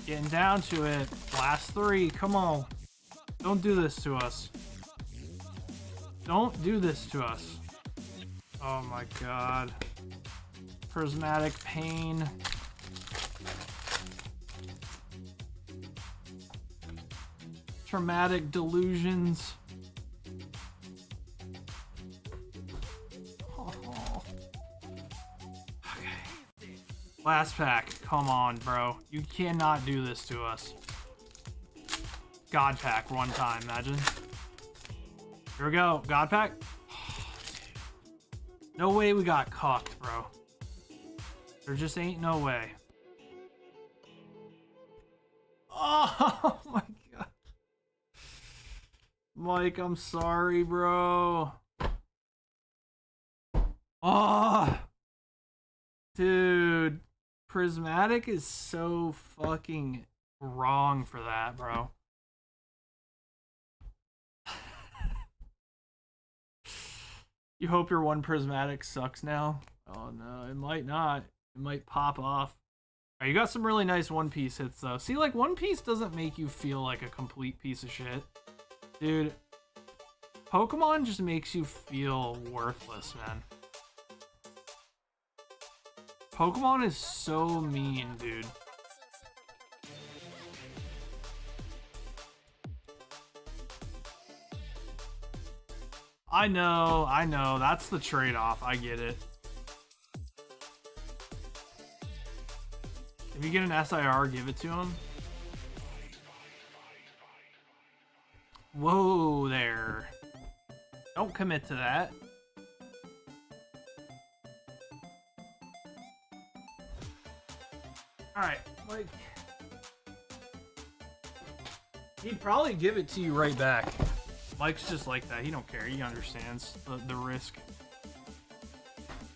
B: Getting down to it. Last 3. Come on. Don't do this to us. Don't do this to us. Oh my god. Prismatic Pain. Traumatic Delusions. Oh. Okay. Last pack. Come on, bro. You cannot do this to us. God pack one time, imagine. Here we go. God pack. No way we got cocked, bro. There just ain't no way. Oh my god. Mike, I'm sorry, bro. Oh. Dude. Prismatic is so fucking wrong for that, bro. You hope your one Prismatic sucks now? Oh no, it might not. It might pop off. Alright, you got some really nice One Piece hits though. See, like, One Piece doesn't make you feel like a complete piece of shit. Dude, Pokemon just makes you feel worthless, man. Pokemon is so mean, dude. I know. That's the trade-off. I get it. If you get an SIR, give it to him. Whoa there. Don't commit to that. Alright, like... he'd probably give it to you right back. Mike's just like that. He don't care. He understands the risk.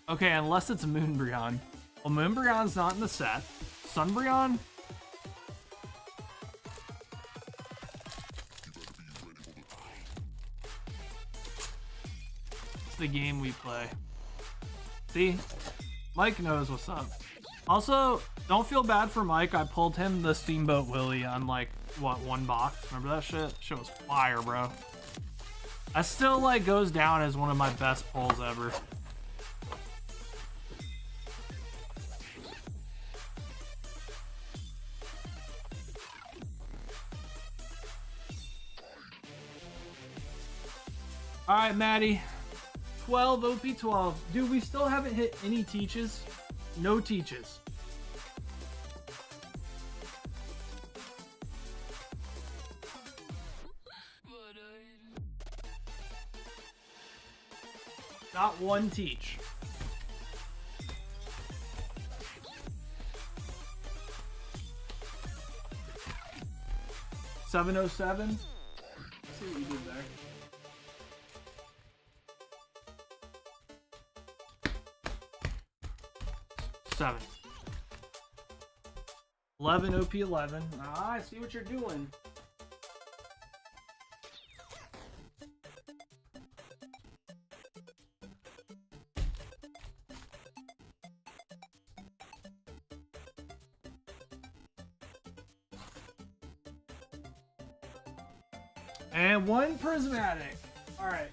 B: Okay, unless it's Moonbryon. Well, Moonbryon's not in the set. Sunbryon? It's the game we play. See? Mike knows what's up. Also, don't feel bad for Mike. I pulled him the Steamboat Willie on, like, what, 1 box? Remember that shit? Shit was fire, bro. That still, like, goes down as one of my best pulls ever. All right, Maddie. 12 OP12. Dude, we still haven't hit any teaches. No teaches. Not one teach. $707. Let's see what you did there. Seven. 11 OP11. Ah, I see what you're doing. And one prismatic. All right.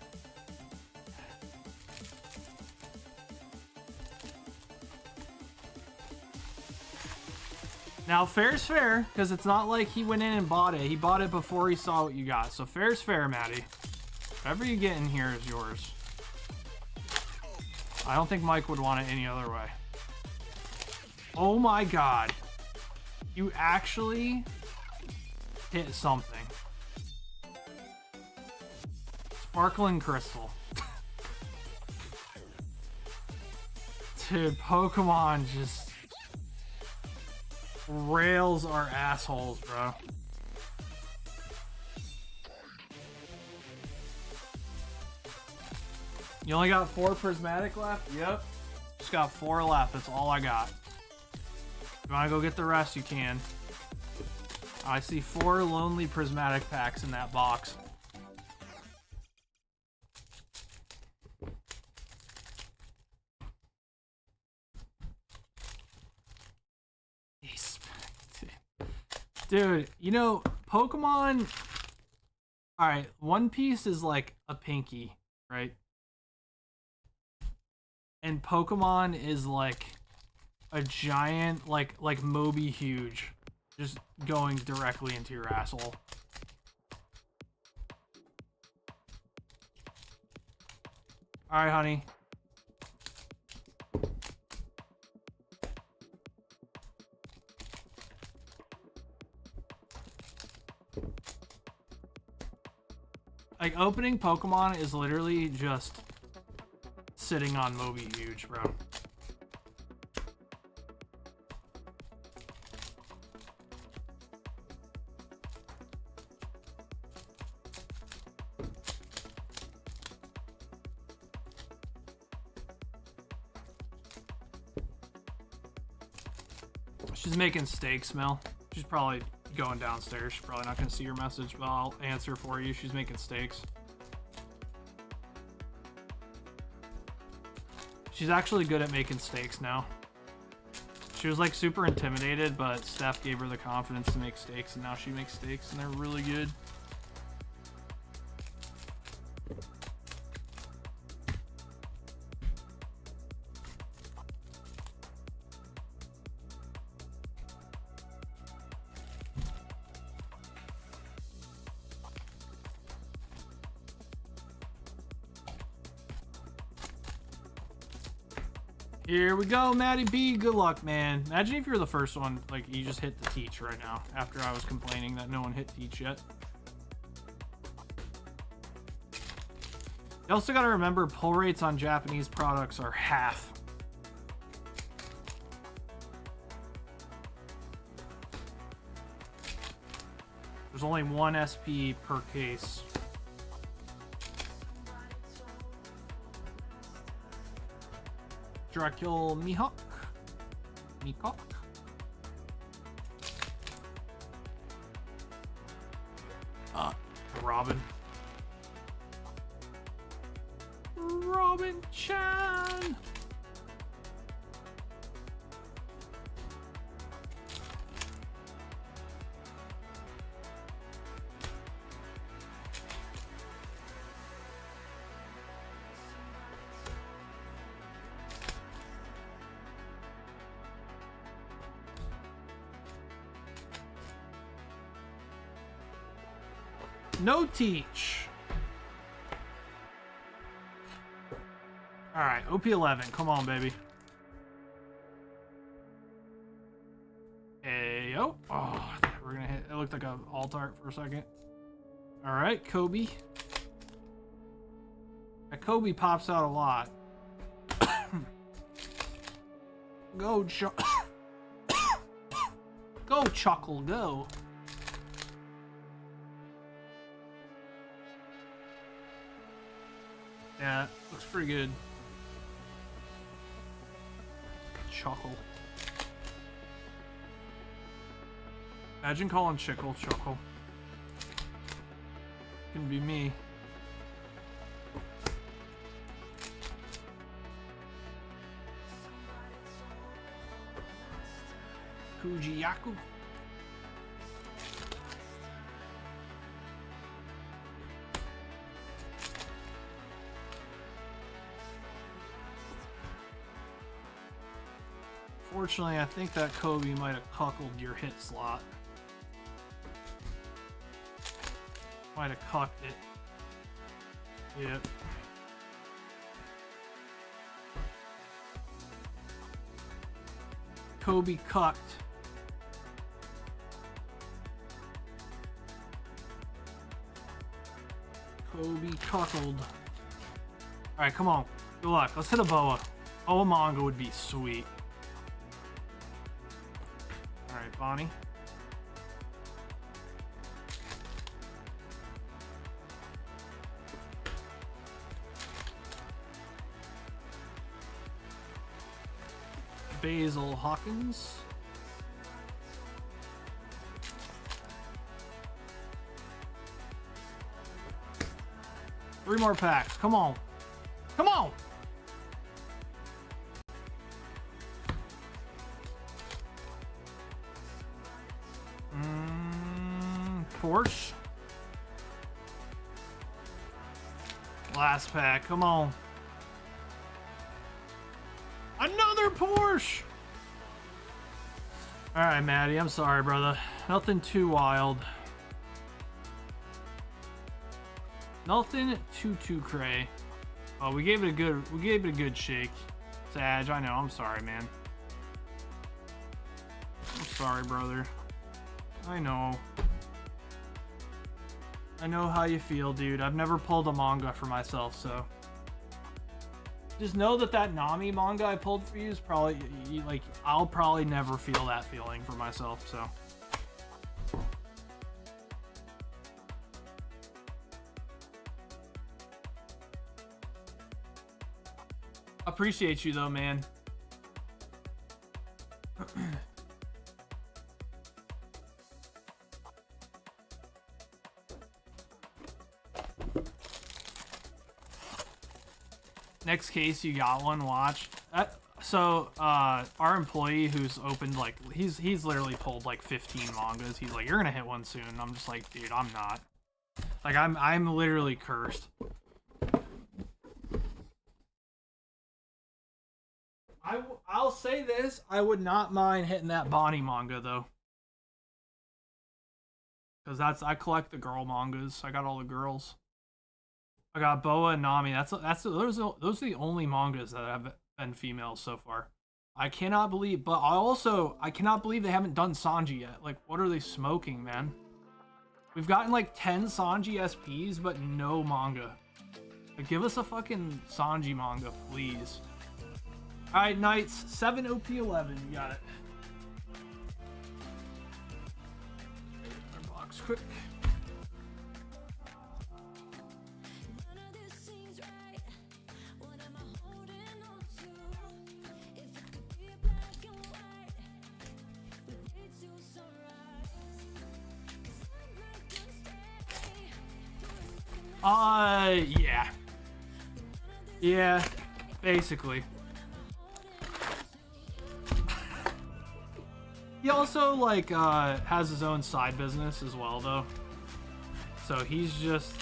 B: Now, fair's fair, because it's not like he went in and bought it. He bought it before he saw what you got. So fair's fair, Maddie. Whatever you get in here is yours. I don't think Mike would want it any other way. Oh my god. You actually hit something. Sparkling crystal. Dude, Pokemon just rails our assholes, bro. You only got 4 prismatic left? Yep. Just got 4 left. That's all I got. If you want to go get the rest, you can. I see 4 lonely prismatic packs in that box. Dude, you know, Pokemon... Alright, One Piece is like a pinky, right? And Pokemon is like a giant, like Moby huge. Just going directly into your asshole. Alright, honey. Like, opening Pokemon is literally just sitting on Moby Huge, bro. She's making steaks, Mel. She's probably going downstairs. She's probably not going to see your message, but I'll answer for you. She's making steaks. She's actually good at making steaks now. She was like super intimidated, but Steph gave her the confidence to make steaks, and now she makes steaks, and they're really good. Here we go, Maddie B. Good luck, man. Imagine if you're the first one, like, you just hit the teach right now, after I was complaining that no one hit teach yet. You also gotta remember, pull rates on Japanese products are half. There's only 1 SP per case. Dracul Mihawk. Mihawk. Robin. Robin Chan. No teach. All right, OP11. Come on, baby. Hey, yo. Oh, we're gonna hit. It looked like a alt art for a second. All right, Kobe. That Kobe pops out a lot. Go, go, Chuckle, go. Yeah, looks pretty good. Chuckle. Imagine calling Chickle Chuckle. Can be me. Kujiyaku. Fortunately, I think that Kobe might have cuckolded your hit slot. Might have cucked it. Yep. Kobe cucked. Kobe cuckold. Alright, come on. Good luck. Let's hit a boa. Boa manga would be sweet. Alright, Bonnie. Basil Hawkins. Three more packs. Come on. Come on. Porsche. Last pack. Come on. Another Porsche. All right, Maddie. I'm sorry, brother. Nothing too wild. Nothing too cray. Oh, we gave it a good shake. Sag, I know. I'm sorry, man. I'm sorry, brother. I know. I know how you feel, dude. I've never pulled a manga for myself, so just know that Nami manga I pulled for you is probably like I'll probably never feel that feeling for myself, so. Appreciate you though, man. Next case, you got one. Watch. So our employee who's opened like he's literally pulled like 15 mangas. He's like, you're gonna hit one soon. I'm just like, dude, I'm not. Like I'm literally cursed. I'll say this, I would not mind hitting that Bonnie manga though, because I collect the girl mangas. I got all the girls. I got Boa and Nami. Those are the only mangas that have been females so far. I cannot believe, but I cannot believe they haven't done Sanji yet. Like, what are they smoking, man? We've gotten like 10 Sanji SPs, but no manga. Like, give us a fucking Sanji manga, please. Alright, Knights, 7 OP11, you got it. Our box quick. Yeah. Yeah, basically. He also, like, has his own side business as well, though. So he just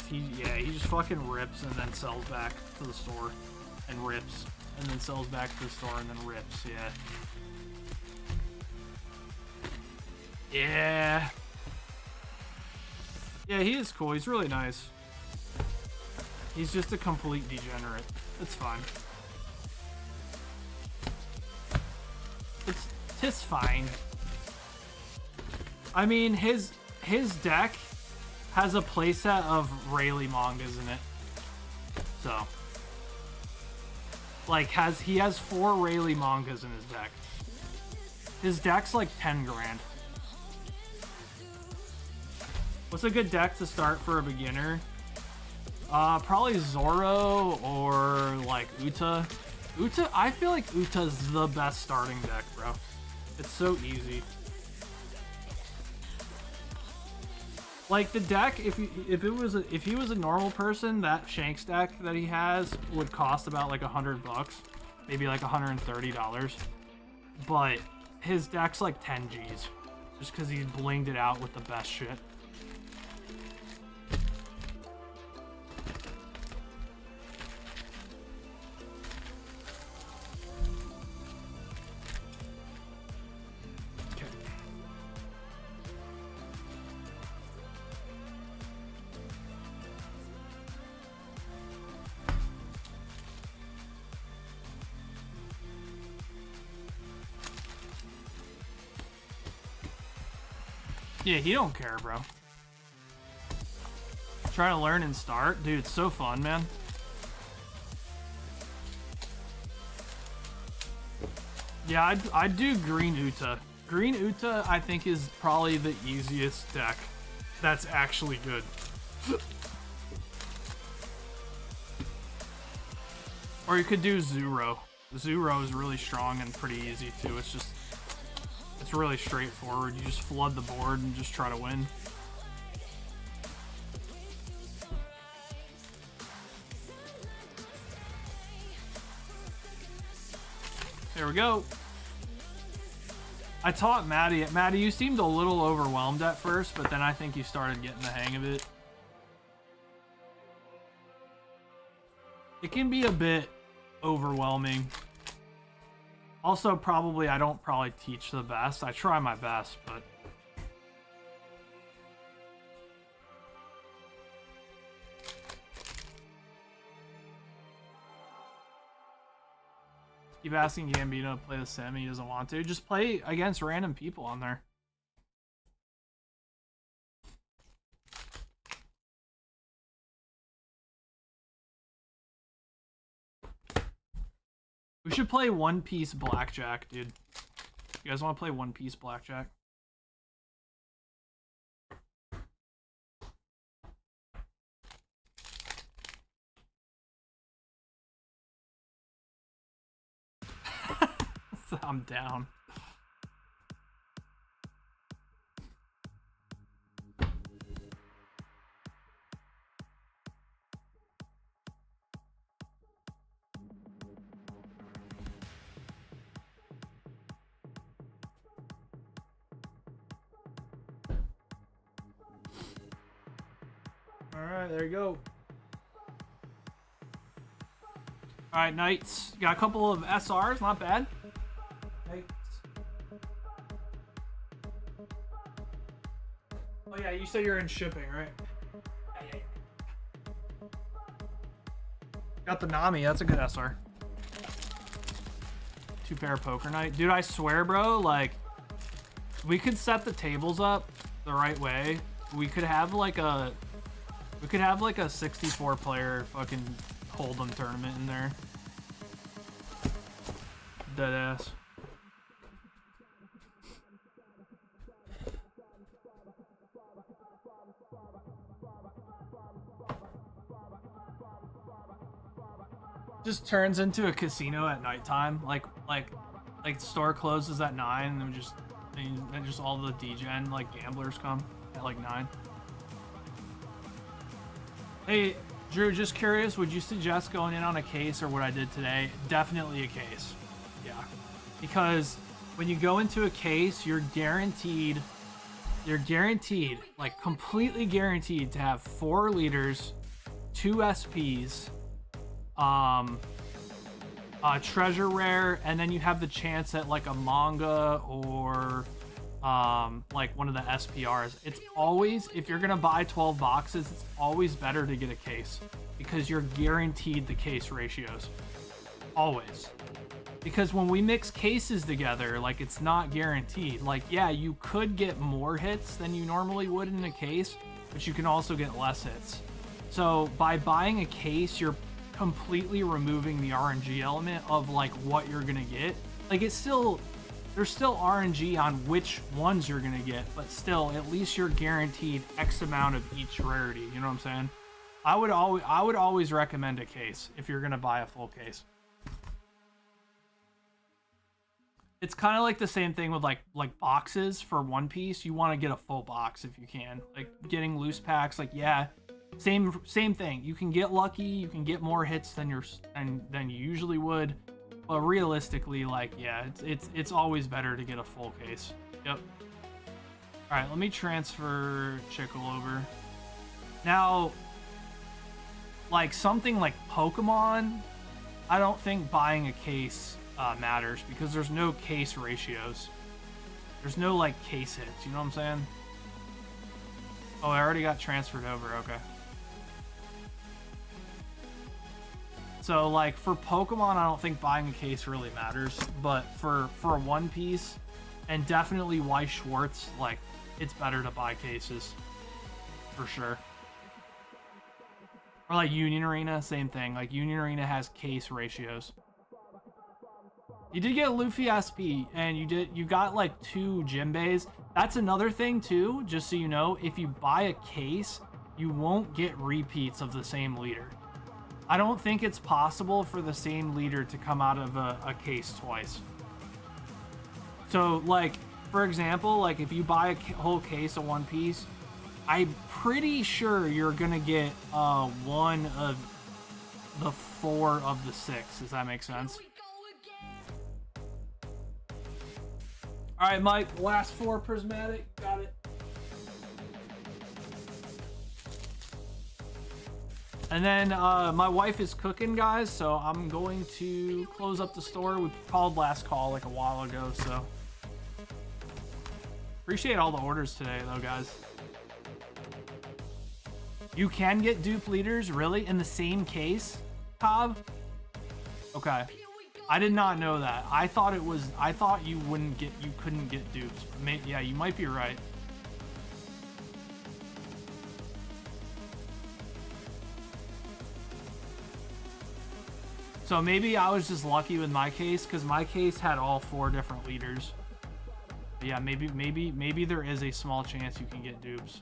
B: fucking rips and then sells back to the store. And rips. And then sells back to the store and then rips, yeah. Yeah. Yeah, he is cool. He's really nice. He's just a complete degenerate. It's fine. 'tis fine. I mean, his deck has a playset of Rayleigh mangas in it. So, like, he has 4 Rayleigh mangas in his deck. His deck's like 10 grand. What's a good deck to start for a beginner? Probably Zoro or like Uta. I feel like Uta's the best starting deck, bro. It's so easy. Like the deck, if he was a normal person, that Shanks deck that he has would cost about like $100, maybe like $130. But his deck's like 10 G's, just because he's blinged it out with the best shit. Yeah, he don't care, bro. Try to learn and start? Dude, it's so fun, man. Yeah, I'd do Green Uta. Green Uta, I think, is probably the easiest deck that's actually good. Or you could do Zuro. Zuro is really strong and pretty easy, too. It's really straightforward. You just flood the board and just try to win. There we go. I taught Maddie. Maddie, you seemed a little overwhelmed at first, but then I think you started getting the hang of it. It can be a bit overwhelming. Also, probably, I don't probably teach the best. I try my best, but... Keep asking Gambino to play the sim. He doesn't want to. Just play against random people on there. We should play One Piece Blackjack, dude. You guys want to play One Piece Blackjack? I'm down. Alright, there you go. Alright, Knights. Got a couple of SRs, not bad. Knights. Oh yeah, you said you're in shipping, right? Got the Nami, that's a good SR. 2-pair Poker Night. Dude, I swear, bro, like, we could set the tables up the right way. We could have like a 64 player fucking Hold'em tournament in there. Deadass. Just turns into a casino at nighttime. Like the store closes at 9 and then just all the DGen like gamblers come at like 9. Hey, Drew, just curious, would you suggest going in on a case or what I did today? Definitely a case. Yeah. Because when you go into a case, you're guaranteed, like completely guaranteed to have 4 leaders, 2 SPs, a treasure rare, and then you have the chance at like a manga or like one of the SPRs. It's always, if you're gonna buy 12 boxes, it's always better to get a case because you're guaranteed the case ratios. Always. Because when we mix cases together, like, it's not guaranteed. Like, yeah, you could get more hits than you normally would in a case, but you can also get less hits. So by buying a case, you're completely removing the RNG element of like what you're gonna get. Like, there's still RNG on which ones you're gonna get, but still, at least you're guaranteed X amount of each rarity. You know what I'm saying? I would always recommend a case if you're gonna buy a full case. It's kind of like the same thing with like boxes for One Piece. You want to get a full box if you can. Like, getting loose packs, like, yeah, same thing. You can get lucky, you can get more hits than you usually would, but realistically, like, yeah, it's always better to get a full case. Yep. All right, let me transfer Chickle over. Now, like something like Pokemon, I don't think buying a case matters, because there's no case ratios. There's no like case hits, you know what I'm saying? Oh, I already got transferred over, okay. So like for Pokemon, I don't think buying a case really matters, but for One Piece and definitely Weiss Schwartz, like, it's better to buy cases for sure. Or like Union Arena, same thing. Like, Union Arena has case ratios. You did get Luffy SP, and you got like 2 Jinbeis. That's another thing too, just so you know, if you buy a case, you won't get repeats of the same leader. I don't think it's possible for the same leader to come out of a case twice. So like, for example, like if you buy a whole case of One Piece, I'm pretty sure you're gonna get one of the 4 of the 6. Does that make sense? All right, Mike, last 4 prismatic. Got it. And then my wife is cooking, guys, so I'm going to close up the store. We called last call like a while ago, so. Appreciate all the orders today, though, guys. You can get dupe leaders, really, in the same case, Cobb? Okay. I did not know that. I thought you couldn't get dupes. Yeah, you might be right. So maybe I was just lucky with my case, because my case had all 4 different leaders. But yeah, maybe there is a small chance you can get dupes.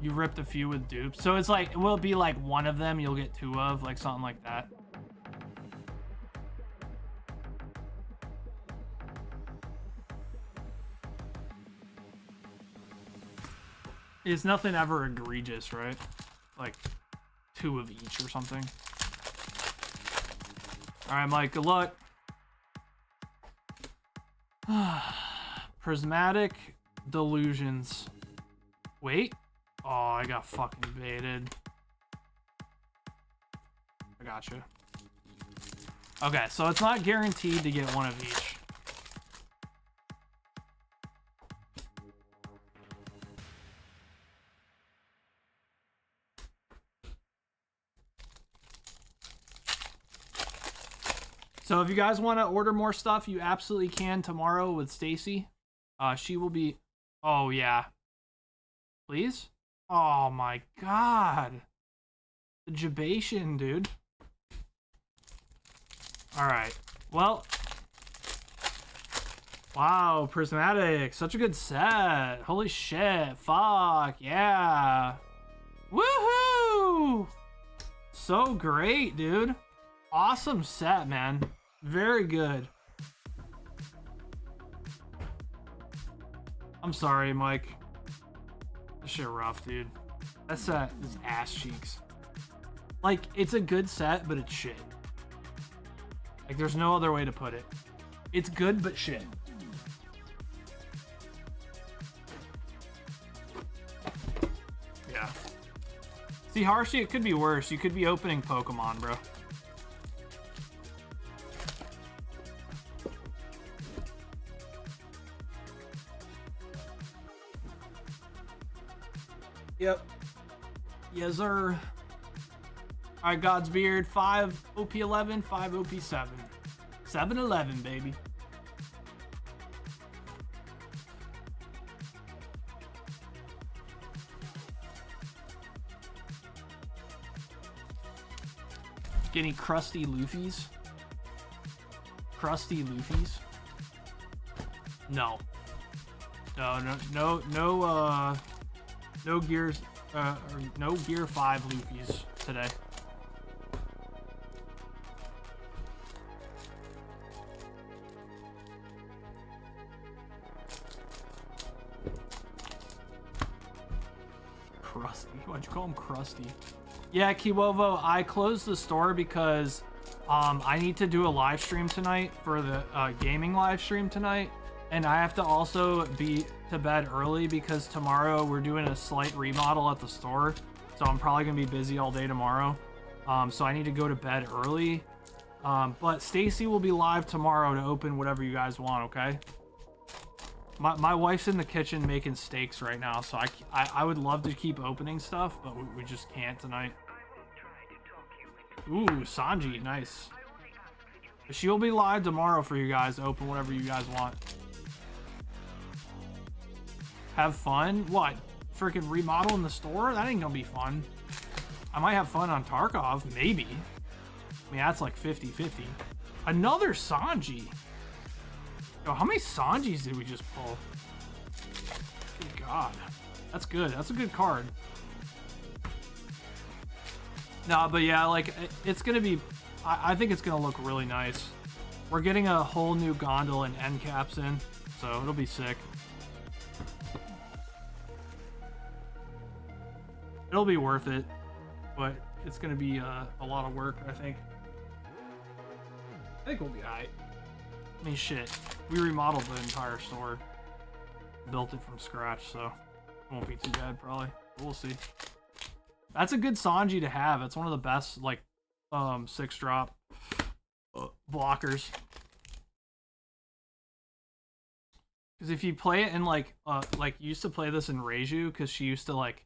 B: You ripped a few with dupes. So it's like, it will be like one of them you'll get 2 of, like something like that. It's nothing ever egregious, right? Like 2 of each or something. All right, Mike, good luck. Prismatic Delusions. Wait. Oh, I got fucking baited. I gotcha. Okay, so it's not guaranteed to get one of each. So if you guys want to order more stuff, you absolutely can tomorrow with Stacy. She will be... Oh, yeah. Please? Oh, my God. The jabation, dude. All right. Well. Wow, Prismatic. Such a good set. Holy shit. Fuck. Yeah. Woohoo! So great, dude. Awesome set, man. Very good. I'm sorry, Mike. This shit rough, dude. That set is ass cheeks. Like, it's a good set, but it's shit. Like, there's no other way to put it. It's good, but shit. Yeah. See, Harshy, it could be worse. You could be opening Pokemon, bro. Yep. Yes, sir. Alright, God's Beard, 5 OP11, 5 OP7. 7-11, baby. Get any crusty Luffys? Crusty Luffys? No. No gears, or no Gear 5 Luffys today. Crusty. Why'd you call him Crusty? Yeah, Kiwovo, I closed the store because I need to do a live stream tonight for the gaming live stream tonight. And I have to also be to bed early because tomorrow we're doing a slight remodel at the store. So I'm probably going to be busy all day tomorrow. So I need to go to bed early. But Stacy will be live tomorrow to open whatever you guys want, okay? My wife's in the kitchen making steaks right now, so I would love to keep opening stuff, but we just can't tonight. Ooh, Sanji, nice. She'll be live tomorrow for you guys to open whatever you guys want. Have fun? What? Freaking remodeling the store? That ain't gonna be fun. I might have fun on Tarkov, maybe. I mean, that's like 50-50. Another Sanji. Yo, how many Sanjis did we just pull? Good God. That's good. That's a good card. No, but yeah, like, it's gonna be... I think it's gonna look really nice. We're getting a whole new gondola and end caps in, so it'll be sick. It'll be worth it, but it's gonna be a lot of work, I think. I think we'll be alright. I mean, shit. We remodeled the entire store. Built it from scratch, so it won't be too bad, probably. We'll see. That's a good Sanji to have. It's one of the best, like, 6-drop blockers. Because if you play it in, like, you used to play this in Reiju, because she used to, like,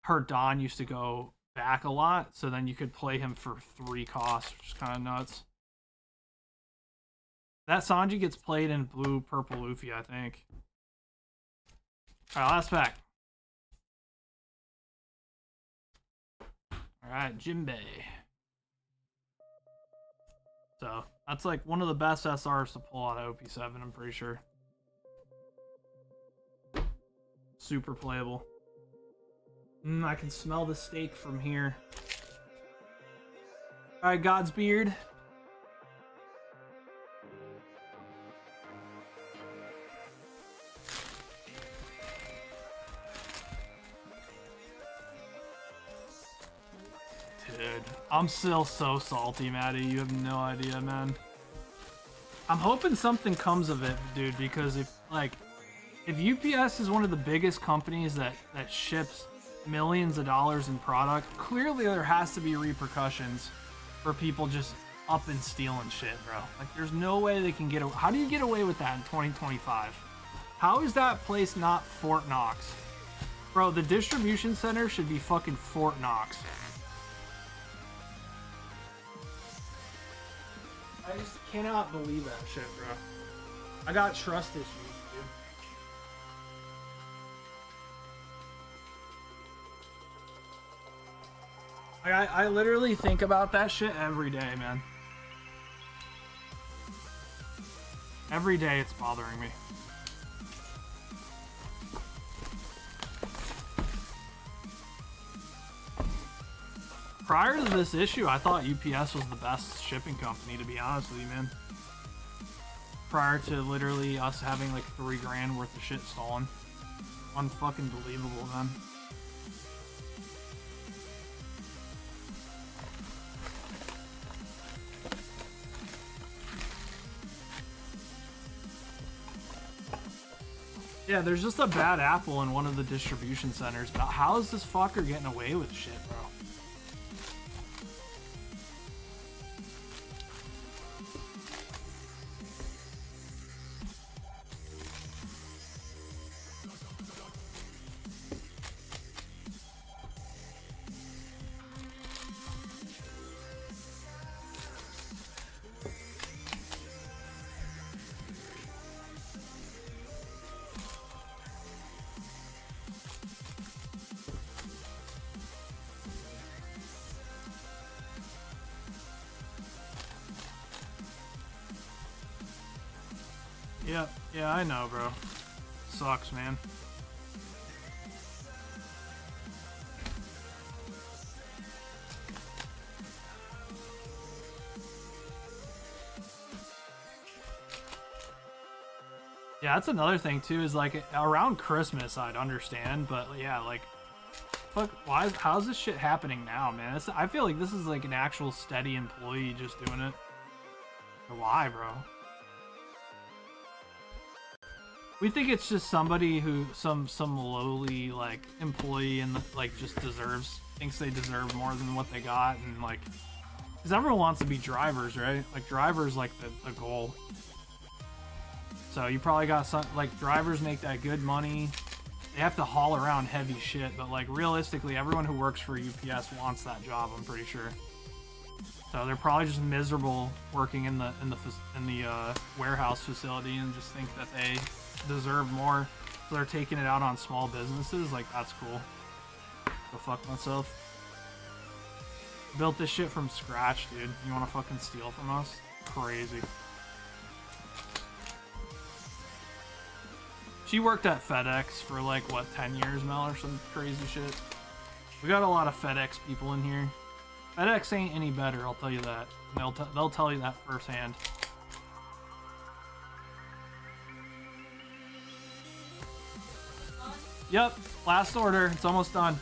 B: her Don used to go back a lot, so then you could play him for 3 costs, which is kind of nuts. That Sanji gets played in blue, purple Luffy, I think. Alright, last pack. Alright, Jinbei. So, that's like one of the best SRs to pull out of OP7, I'm pretty sure. Super playable. I can smell the steak from here. Alright, God's Beard. Dude, I'm still so salty, Maddie. You have no idea, man. I'm hoping something comes of it, dude, because if UPS is one of the biggest companies that ships millions of dollars in product, clearly there has to be repercussions for people just up and stealing shit, bro. Like, there's no way they can get away. How do you get away with that in 2025? How is that place not Fort Knox? Bro, the distribution center should be fucking Fort Knox. I just cannot believe that shit, bro. I got trust issues, dude. I literally think about that shit every day, man. Every day it's bothering me. Prior to this issue, I thought UPS was the best shipping company, to be honest with you, man. Prior to literally us having like $3 grand worth of shit stolen. Unfucking believable, man. Yeah, there's just a bad apple in one of the distribution centers. But how is this fucker getting away with shit, bro? Yeah, I know, bro. Sucks, man. Yeah, that's another thing too, is like around Christmas I'd understand, but yeah, like fuck, how's this shit happening now, man? I feel like this is like an actual steady employee just doing it. Why, bro? We think it's just somebody who some lowly like employee and like just thinks they deserve more than what they got, and like because everyone wants to be drivers, right? Like drivers like the goal. So you probably got some like drivers make that good money. They have to haul around heavy shit, but like realistically, everyone who works for UPS wants that job. I'm pretty sure. So they're probably just miserable working in the warehouse facility and just think that they deserve more. So they're taking it out on small businesses. Like that's cool. Go fuck myself. Built this shit from scratch, dude. You want to fucking steal from us? Crazy. She worked at FedEx for like, what, 10 years, Mel, or some crazy shit. We got a lot of FedEx people in here. FedEx ain't any better, I'll tell you that. They'll tell you that firsthand. Yep, last order. It's almost done.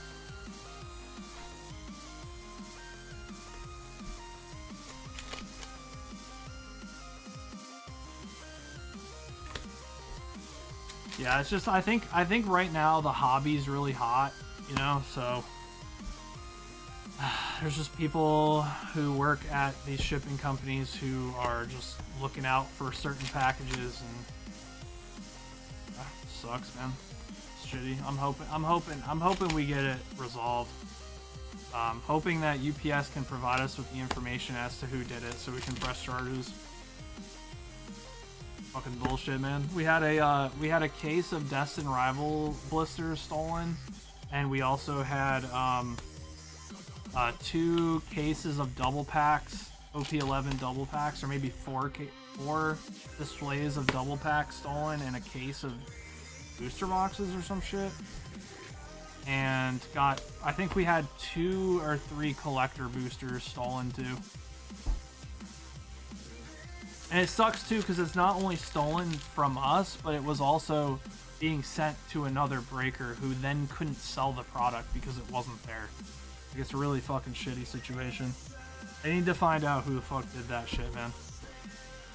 B: Yeah, it's just I think right now the hobby's really hot, you know, so there's just people who work at these shipping companies who are just looking out for certain packages, and sucks, man. It's shitty. I'm hoping we get it resolved. Hoping that UPS can provide us with the information as to who did it so we can press charges. Fucking bullshit, man. We had a case of Destin Rival blisters stolen, and we also had 2 cases of double packs, OP11 double packs, or maybe 4 displays of double packs stolen, and a case of booster boxes or some shit. And I think we had 2 or 3 collector boosters stolen too. And it sucks too because it's not only stolen from us, but it was also being sent to another breaker who then couldn't sell the product because it wasn't there. Like, it's a really fucking shitty situation. I need to find out who the fuck did that shit, man.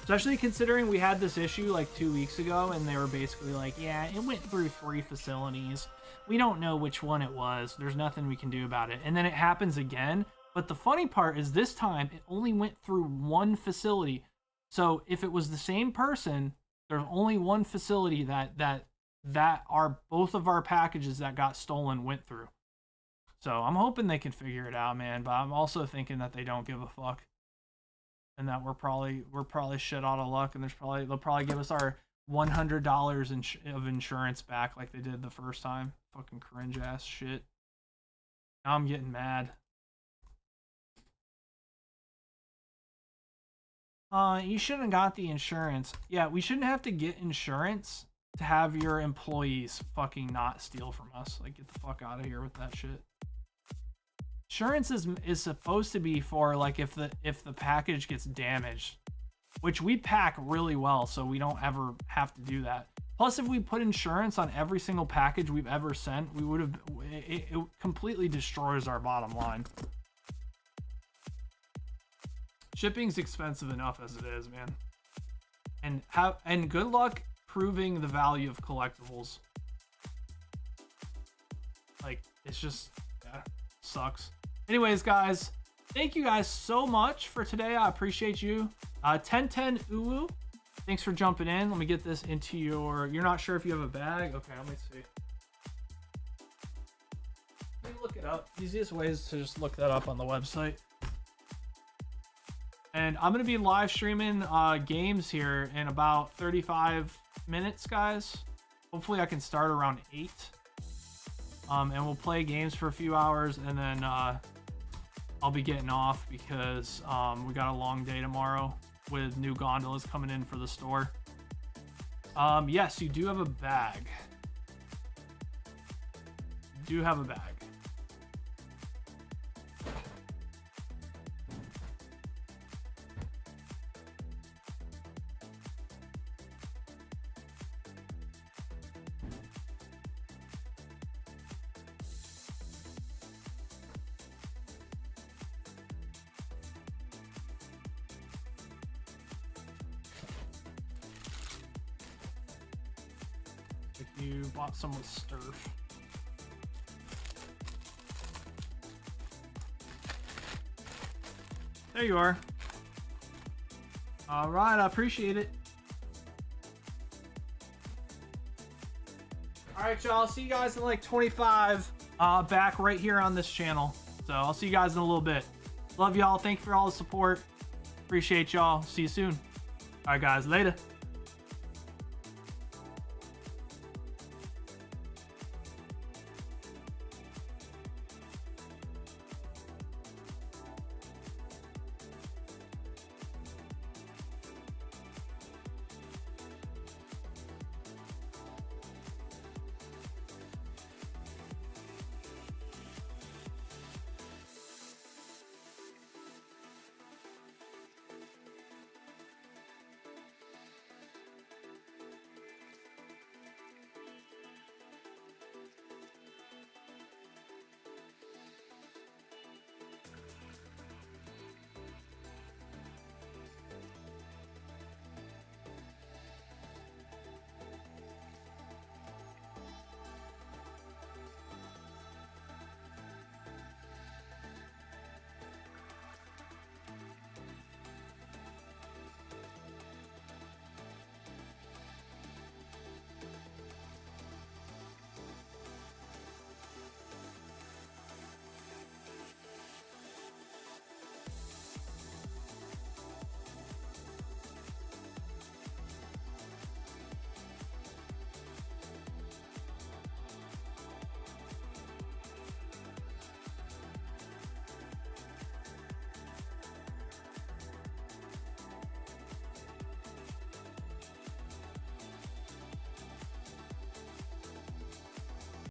B: Especially considering we had this issue like 2 weeks ago and they were basically like, yeah, it went through 3 facilities. We don't know which one it was. There's nothing we can do about it. And then it happens again. But the funny part is this time it only went through 1 facility. So if it was the same person, there's only 1 facility that are both of our packages that got stolen went through. So I'm hoping they can figure it out, man. But I'm also thinking that they don't give a fuck, and that we're probably shit out of luck, and they'll probably give us our $100 of insurance back like they did the first time. Fucking cringe ass shit. Now I'm getting mad. You shouldn't have got the insurance. Yeah, we shouldn't have to get insurance to have your employees fucking not steal from us. Like, get the fuck out of here with that shit. Insurance is supposed to be for like if the package gets damaged, which we pack really well, so we don't ever have to do that. Plus, if we put insurance on every single package we've ever sent, it completely destroys our bottom line. Shipping's expensive enough as it is, man. And good luck proving the value of collectibles. Like, it's just, yeah, sucks. Anyways, guys, thank you guys so much for today. I appreciate you. 1010 Uwu, thanks for jumping in. Let me get this into you're not sure if you have a bag? Okay, let me see. Let me look it up. Easiest way is to just look that up on the website. And I'm going to be live streaming games here in about 35 minutes, guys. Hopefully I can start around 8. And we'll play games for a few hours, and then I'll be getting off because we got a long day tomorrow with new gondolas coming in for the store. Yes, you do have a bag. You do have a bag. If you bought some with Sturf. There you are. All right, I appreciate it. All right, y'all. See you guys in like 25. Back right here on this channel. So I'll see you guys in a little bit. Love y'all. Thank you for all the support. Appreciate y'all. See you soon. All right, guys. Later.